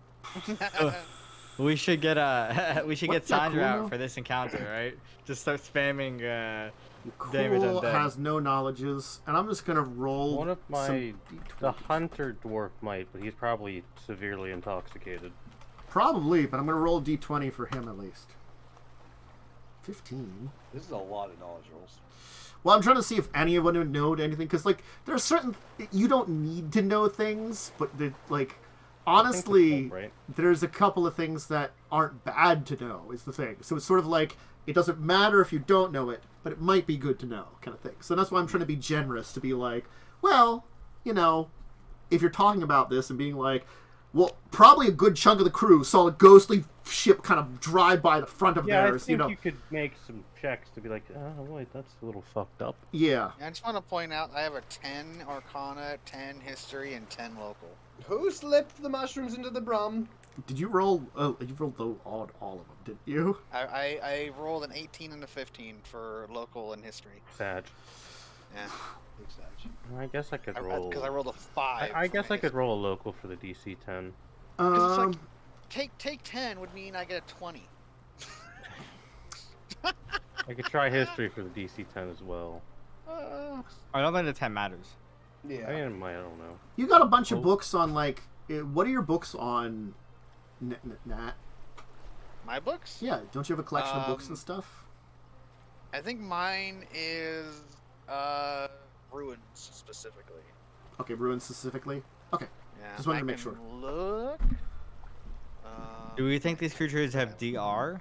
We should get we should get What? Yeah, Sandra cool, out no? for this encounter, right? Just start spamming damage Cool undead. has no knowledges, and I'm just gonna roll. One of my some the D20s. hunter dwarf might, but he's probably severely intoxicated. Probably, but I'm gonna roll a D20 for him at least. 15. This is a lot of knowledge rolls. Well, I'm trying to see if anyone would know anything, because like there are certain you don't need to know things, but like honestly, Right? there's a couple of things that aren't bad to know. Is the thing. So it's sort of like it doesn't matter if you don't know it, but it might be good to know, kind of thing. So that's why I'm trying to be generous, to be like, well, you know, if you're talking about this and being like, well, probably a good chunk of the crew saw a ghostly ship kind of drive by the front of Yeah, I theirs, think you know. you could make some checks to be like, oh wait, that's a little fucked up. Yeah. I just want to point out I have a 10 Arcana, 10 History, and 10 Local. Who slipped the mushrooms into the brum? Did you roll? Oh, you rolled all of them, didn't you? I rolled an 18 and a 15 for Local and History. Sad. Yeah, I guess I could roll. because I rolled a 5. I for guess my I could roll a local for the DC 10. 'Cause it's like, take 10 would mean I get a 20. I could try history for the DC 10 as well. I don't think the 10 matters. Yeah. I don't know. you got a bunch of Oh. books on like. What are your books on? Nat? My books? Yeah, don't you have a collection of books and stuff? I think mine is Ruins specifically. Okay, ruins specifically. Okay, Yeah, Just wanted I to make can sure. Look. Do we think these creatures have DR?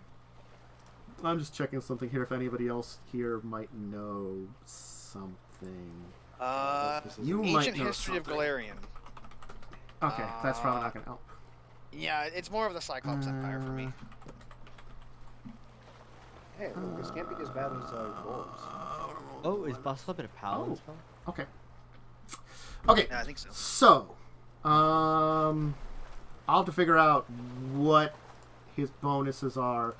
I'm just checking something here. If anybody else here might know something. You might Ancient know History of something. Galarian. Okay, that's probably not gonna help. Yeah, it's more of the Cyclops Empire for me. Hey, look, this can't be as bad as wolves. Oh, is Bustle a bit of paladin spell? Okay. Okay. Yeah, I think so. So, I'll have to figure out what his bonuses are,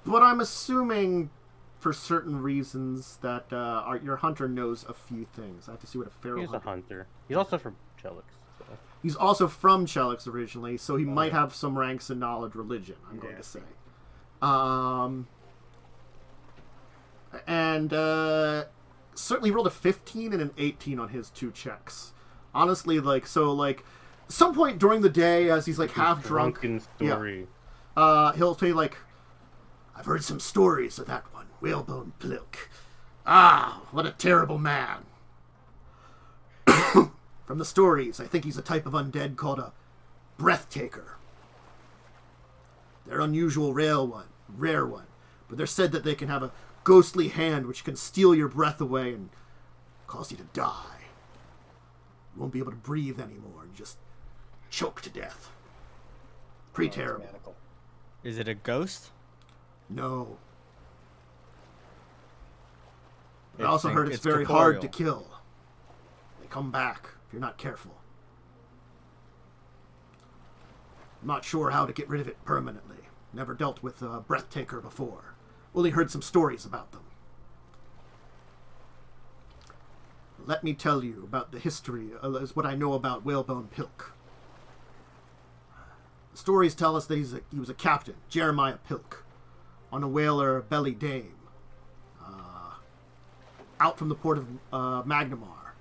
but I'm assuming, for certain reasons, that your hunter knows a few things. I have to see what a feral He's a hunter. hunter. He's also from Chelix. So. He's also from Chelix originally, so he might have some ranks in knowledge religion. I'm going to say. And certainly rolled a 15 and an 18 on his 2 checks. Honestly, some point during the day, as he's like half drunk, Drunken story. he'll say like, "I've heard some stories of that one, Whalebone Plilk. Ah, what a terrible man. From the stories, I think he's a type of undead called a breathtaker. They're unusual, rare one, but they're said that they can have a ghostly hand which can steal your breath away and cause you to die. You won't be able to breathe anymore and just choke to death. Pretty terrible. Manical. Is it a ghost? No. I also heard it's very corporeal. hard to kill. They come back if you're not careful. I'm not sure how to get rid of it permanently. Never dealt with a breathtaker before. Only heard some stories about them. Let me tell you about the history, as what I know about Whalebone Pilk. The stories tell us that he was a captain, Jeremiah Pilk, on a whaler Belly Dame, out from the port of Magnamar.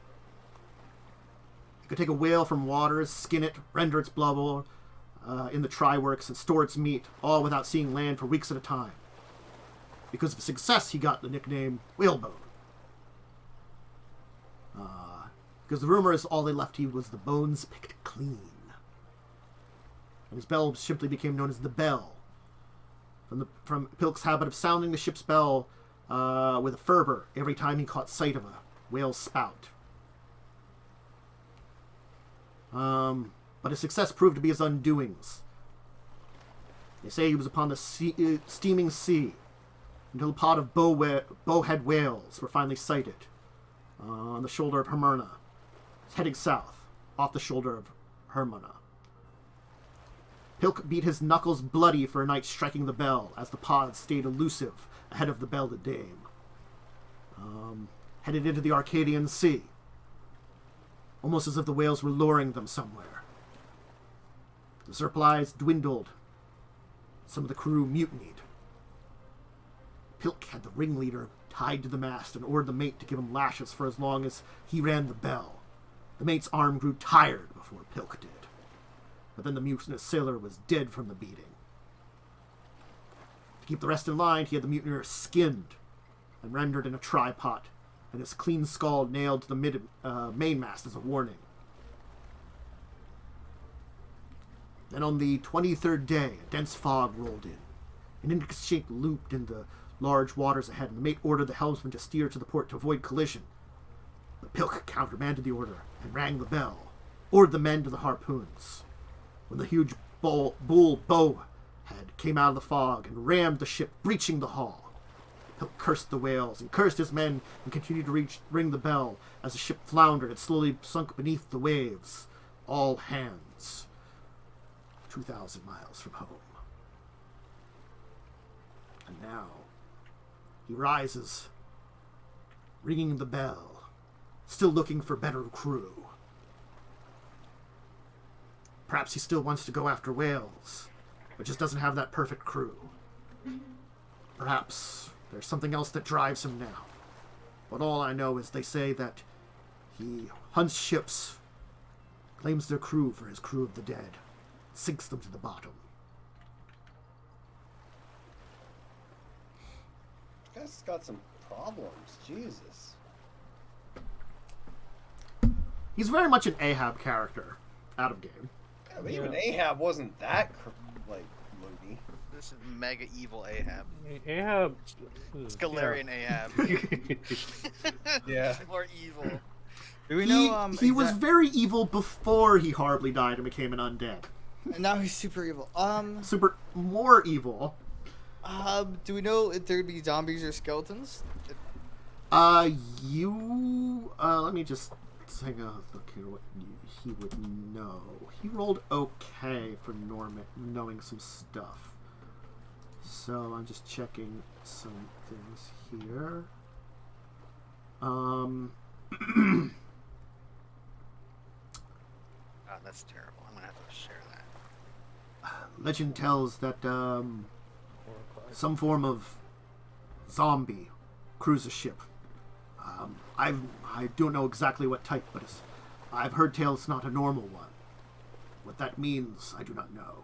He could take a whale from waters, skin it, render its blubber in the try-works, and store its meat, all without seeing land for weeks at a time. Because of success, he got the nickname Whalebone. Because the rumor is all they left he was the bones picked clean. And his bell simply became known as the Bell, from Pilk's habit of sounding the ship's bell with a fervor every time he caught sight of a whale's spout. But his success proved to be his undoings. They say he was upon the steaming sea until a pod of bowhead whales were finally sighted on the shoulder of Hermona, heading south, off the shoulder of Hermona. Pilk beat his knuckles bloody for a night striking the bell as the pod stayed elusive ahead of the Belted Dame. Headed into the Arcadian Sea, almost as if the whales were luring them somewhere. The supplies dwindled, some of the crew mutinied. Pilk had the ringleader tied to the mast and ordered the mate to give him lashes for as long as he ran the bell. The mate's arm grew tired before Pilk did. But then the mutinous sailor was dead from the beating. To keep the rest in line, he had the mutineer skinned and rendered in a try-pot, and his clean skull nailed to the mainmast as a warning. Then on the 23rd day, a dense fog rolled in. An intricate shape looped in the large waters ahead, and the mate ordered the helmsman to steer to the port to avoid collision. But Pilk countermanded the order and rang the bell, ordered the men to the harpoons. When the huge bull bowhead came out of the fog and rammed the ship, breaching the hull, Pilk cursed the whales and cursed his men and continued to ring the bell as the ship floundered and slowly sunk beneath the waves. All hands. 2,000 miles from home. And now, he rises, ringing the bell, still looking for better crew. Perhaps he still wants to go after whales, but just doesn't have that perfect crew. Perhaps there's something else that drives him now. But all I know is they say that he hunts ships, claims their crew for his crew of the dead, sinks them to the bottom. This guy's got some problems. Jesus. He's very much an Ahab character, out of game. Yeah, but even Ahab wasn't that loony. This is mega evil Ahab. Ahab. Scalarian Ahab. Yeah. More evil. Do we know? He was very evil before he horribly died and became an undead. And now he's super evil. Super more evil. Do we know if there'd be zombies or skeletons? Let me just take a look here what he would know. He rolled okay for knowing some stuff. So I'm just checking some things here. That's terrible. I'm gonna have to share that. Legend tells that some form of zombie crews a ship. I don't know exactly what type, but I've heard tell it's not a normal one. What that means, I do not know.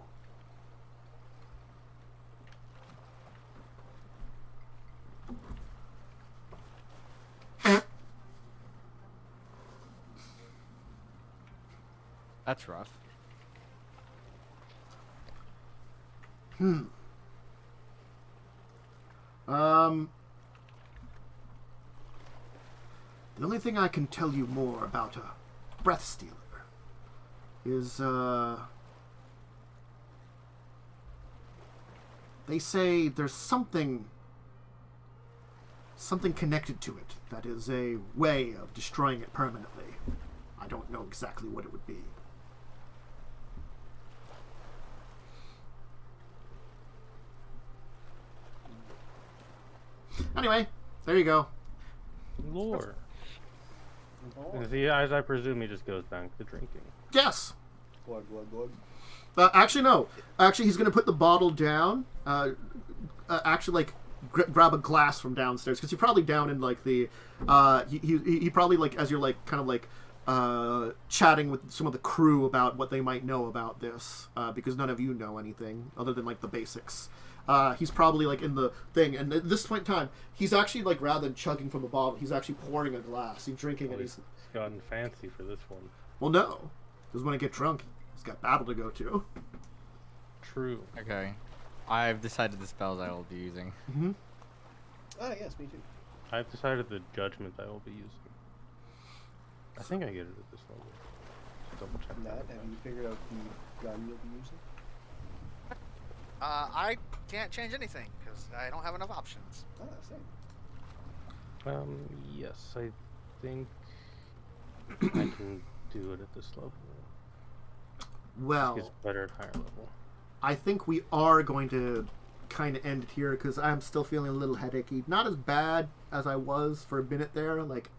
That's rough. The only thing I can tell you more about a breath stealer is, they say there's something connected to it that is a way of destroying it permanently. I don't know exactly what it would be. Anyway, there you go. Lore. As I presume he just goes back to drinking. Yes. Glug. Actually, no. Actually, he's going to put the bottle down. Grab a glass from downstairs, because you're probably down in like the. He probably like as you're like kind of like chatting with some of the crew about what they might know about this, because none of you know anything other than like the basics. He's probably like in the thing, and at this point in time, he's actually like rather than chugging from a bottle, he's actually pouring a glass. He's drinking, and he's gotten fancy for this one. Well, no, because when I get drunk, he's got battle to go to. True. Okay. I've decided the spells I will be using. Mm-hmm. Ah, yes, me too. I've decided the judgment I will be using. I think I get it at this level. Just double check. Matt, have you figured out the gun you'll be using? I can't change anything because I don't have enough options. Ah, same. Yes, I think I can do it at this level. Well, It's better at higher level. I think we are going to kind of end it here because I'm still feeling a little headachy. Not as bad as I was for a minute there. Like,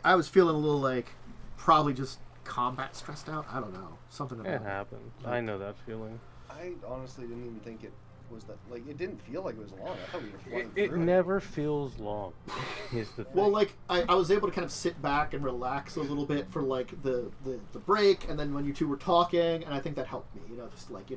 I was feeling a little like probably just combat stressed out. I don't know, something about It happens. I know that feeling. I honestly didn't even think it was that. Like, it didn't feel like it was long. I thought we were flying It through never feels long. Is the thing. Well, like I was able to kind of sit back and relax a little bit for like the break, and then when you two were talking, and I think that helped me. Just like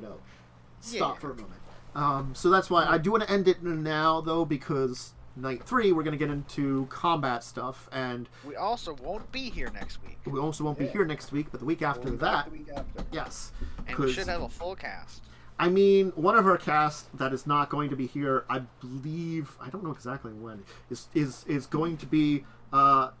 stop for a moment. So that's why I do want to end it now, though, because night 3 we're going to get into combat stuff, and We also won't be here next week. we also won't be here next week, but the week after We'll be back that, the week after. yes. And we 'cause- should have a full cast. I mean, one of our cast that is not going to be here, I believe, I don't know exactly when, is going to be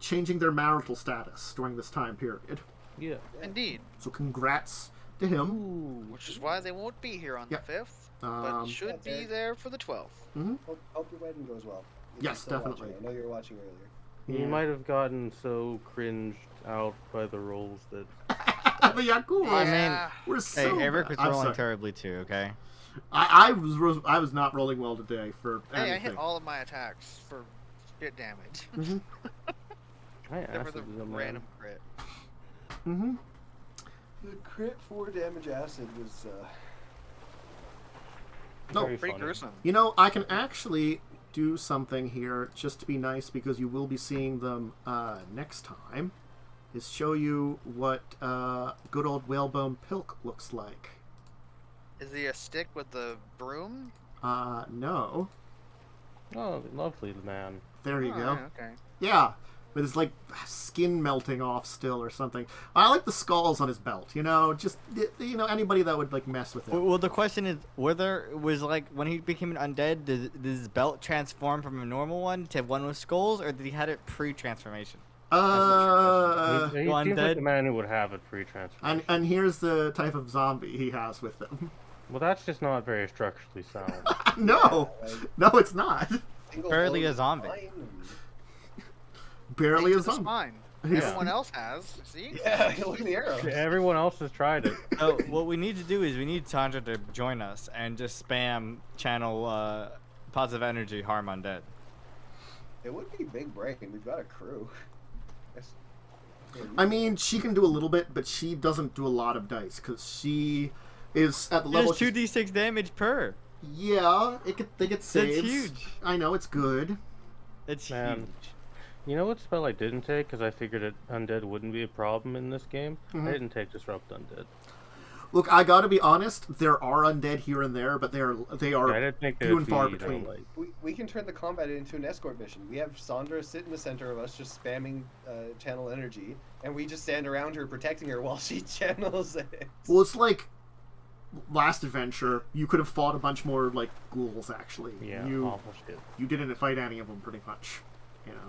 changing their marital status during this time period. Yeah. Indeed. So congrats to him. Which is why they won't be here on Yep. the 5th, but should That's be it. there for the 12th. Hope your wedding goes well. If Yes, you're still definitely. watching. I know you were watching earlier. You might have gotten so cringed out by the rolls that But yeah, cool. I mean, Yeah. We're hey, so Eric bad. was I'm rolling sorry. terribly too. Okay. I was not rolling well today for Hey, I anything. hit all of my attacks for shit damage. I Except for the acided them, man. random crit. The crit 4 damage acid was. No, Very Pretty funny. gruesome. I can actually do something here just to be nice, because you will be seeing them next time, is show you what good old whalebone pilk looks like. Is he a stick with the broom? No. Oh, lovely man. There you Oh, go. yeah, okay. Yeah, with his like skin melting off still or something. I like the skulls on his belt. Just anybody that would like mess with it. Well, the question is, was like when he became an undead, did his belt transform from a normal one to one with skulls, or did he had it pre-transformation? He Go seems like undead. the man who would have it pre-transformation. and here's the type of zombie he has with him. Well, that's just not very structurally sound. No, no, it's not. Barely a zombie. Barely a Thanks to the zombie. spine. Yeah. Everyone else has. See? Yeah, look at the arrows. Everyone else has tried it. So what we need to do is we need Sandra to join us and just spam channel positive energy harm undead. It would be big break, and we've got a crew. Yes. I mean, she can do a little bit, but she doesn't do a lot of dice because she is at the level. There's 2d6 damage per. Yeah, they get saves. That's huge. I know it's good. It's Man. huge. You know what spell I didn't take because I figured that undead wouldn't be a problem in this game? Mhm. I didn't take Disrupt Undead. Look, I gotta be honest. There are undead here and there, but they are I didn't think few there'd and far be, between. like, We can turn the combat into an escort mission. We have Sandra sit in the center of us, just spamming channel energy, and we just stand around her, protecting her while she channels it. Well, it's like last adventure. You could have fought a bunch more like ghouls. Actually, yeah, you awful shit. you didn't fight any of them pretty much.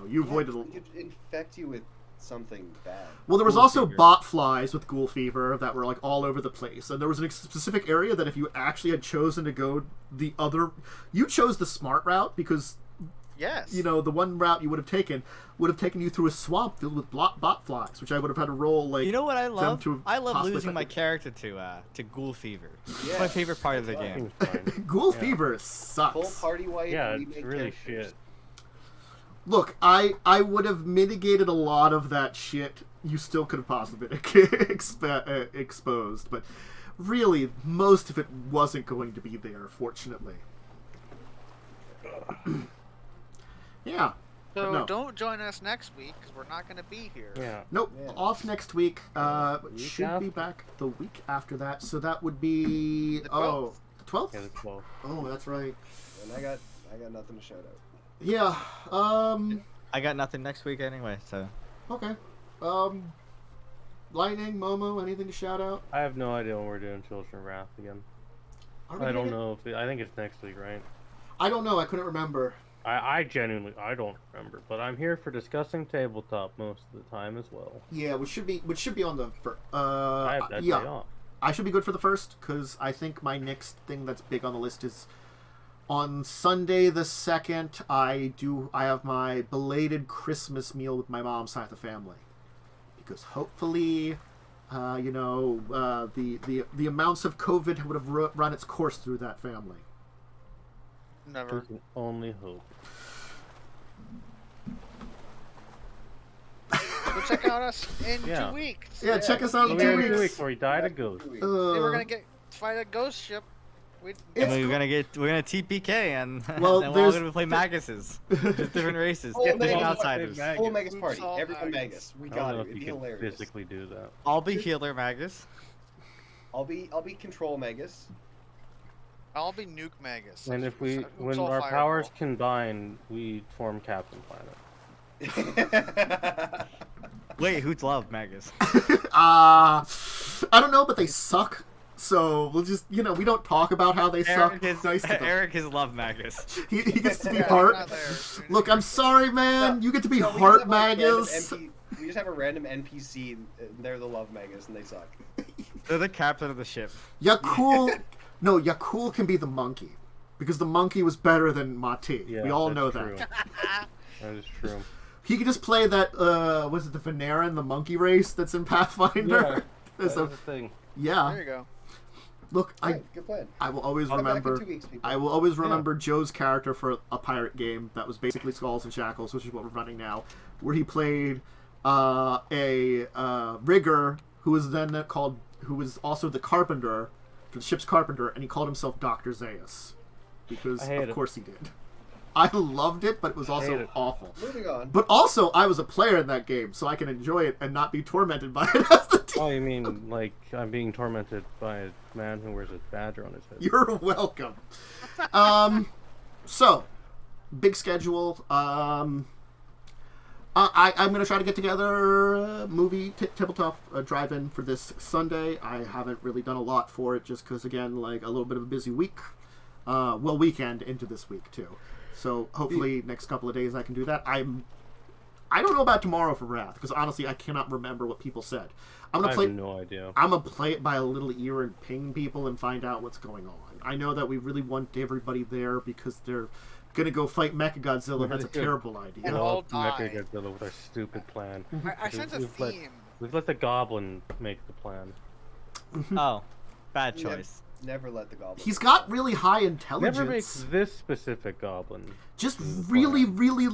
You avoided. We could infect you with something bad. Well, there was Ghoul also fever. bot flies with ghoul fever that were like all over the place, and there was a specific area that if you actually had chosen to go the other, you chose the smart route because Yes. the one route you would have taken you through a swamp filled with bot flies, which I would have had to roll like. You know what I love? to I love possibly losing my affect character to Ghoul Fever. It's Yeah. my favorite part of the game. Seems fine. Ghoul Yeah. fever sucks. Full party white. Yeah, remake it's really characters. shit. Look, I would have mitigated a lot of that shit. You still could have possibly been exposed, but really, most of it wasn't going to be there, fortunately. Yeah. So no. don't join us next week because we're not going to be here. Yeah. Nope. Yeah. Off next week. Week Should be after. back the week after that. So that would be The 12th. the 12th. Yeah, that's well. Oh, that's right. And I got nothing to shout out. Yeah. I got nothing next week anyway, so. Okay. Lightning, Momo, anything to shout out? I have no idea when we're doing Children of Wrath again. Are we I doing don't it? know if I think it's next week, right? I don't know. I couldn't remember. I genuinely don't remember, but I'm here for discussing tabletop most of the time as well. Yeah, which should be on the I have that yeah. day off. I should be good for the first because I think my next thing that's big on the list is on Sunday the 2nd. I have my belated Christmas meal with my mom's side of the family because hopefully, the amounts of COVID would have run its course through that family. Never. We can only hope. Go check out us in Yeah. 2 weeks. Yeah, check us out in We had 2 2 weeks. weeks where he died a ghost. They were going to fight a ghost ship We, It's And cool. we're gonna TPK and Well, then we're all there's- gonna play Maguses. Just different races, Oh, different Magus. outsiders. Full Magus party. Salt Everyone Magus. Magus. We I got don't know it. if It'd you be can hilarious. physically do that. I'll be healer Magus. I'll be control Magus. I'll be Nuke Magus. And if we, Oops, when all our fireball. powers combine, we form Captain Planet. Wait, who's love Magus? I don't know, but they suck. So we'll just, we don't talk about how they suck. Eric is, It's nice to them. Eric is love Magus. He gets to be Yeah, Heart. not there. Look, I'm sorry, man. You get to be No, we Heart just have, like, random Magus. we just have a random NPC, and they're the love Magus, and they suck. They're the captain of the ship. Yakul. No, Yakul can be the monkey. Because the monkey was better than Mati. Yeah, we all that's know true. that. That is true. He could just play that, was it the Veneran, the monkey race that's in Pathfinder? Yeah, There's that a- is the thing. yeah. There you go. Look, Alright, good plan. I will always Come back in remember. 2 weeks, people. I will always remember Joe's character for a pirate game that was basically Skulls and Shackles, which is what we're running now, where he played a rigger who was also the carpenter, the ship's carpenter, and he called himself Dr. Zaius. Because I hate of it. course he did. I loved it, but it was hate also it. awful. Moving on. But also, I was a player in that game, so I can enjoy it and not be tormented by it as the team. Oh, you mean like I'm being tormented by a man who wears a badger on his head? You're welcome. So, big schedule. I'm going to try to get together a movie tabletop drive-in for this Sunday. I haven't really done a lot for it just because, again, like a little bit of a busy week. Weekend into this week, too. So, hopefully, next couple of days I can do that. I don't know about tomorrow for Wrath, because honestly, I cannot remember what people said. I'm I gonna play. have no idea. I'm gonna play it by a little ear and ping people and find out what's going on. I know that we really want everybody there because they're gonna go fight Mechagodzilla. That's a terrible idea. And Blow all up die. Mechagodzilla with our stupid plan. I sense a We've let- theme. We've let the goblin make the plan. Oh, bad Never- choice. Never let the goblin. He's got really high intelligence. Never makes this specific goblin. Just really, really.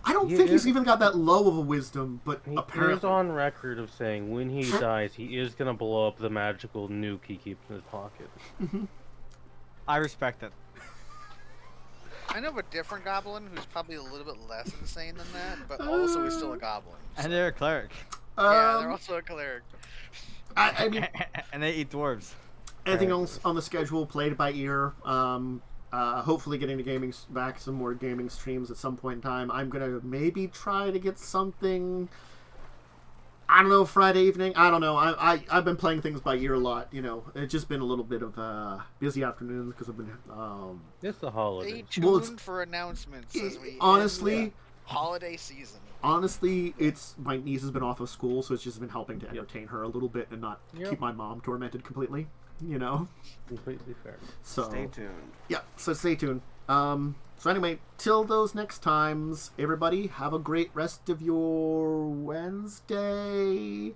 I don't He think he's is- even got that low of a wisdom, but He is apparently. on record of saying when he dies, he is gonna blow up the magical nuke he keeps in his pocket. I respect it. I know of a different goblin who's probably a little bit less insane than that, but also is still a goblin. And they're a cleric. Yeah, they're also a cleric. I mean, And they eat dwarves. anything else on the schedule? Played it by ear. Hopefully getting to back some more gaming streams at some point in time. I'm gonna maybe try to get something. I don't know, Friday evening. I don't know. I've been playing things by ear a lot. It's just been a little bit of busy afternoons because I've been. It's the Stay holidays. tuned Well, it's- for announcements as we honestly, end the holiday season. it's my niece has been off of school, so it's just been helping to entertain her a little bit and not keep my mom tormented completely. Completely fair. So Stay tuned. yeah, so stay tuned. So anyway, till those next times, everybody have a great rest of your Wednesday.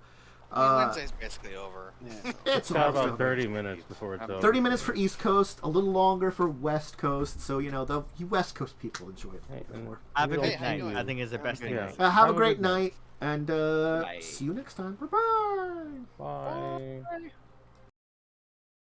Wednesday's basically over. Yeah. It's Got almost about over. 30 minutes before it's over. 30 minutes for East Coast, a little longer for West Coast. So the you West Coast people enjoy it a Hey, little bit and more. Have a we good don't Hey, night. do- I think is the best thing. Yeah. to say. Have a Have a great good night. night, and Bye. see you next time. Bye bye. Bye. Bye.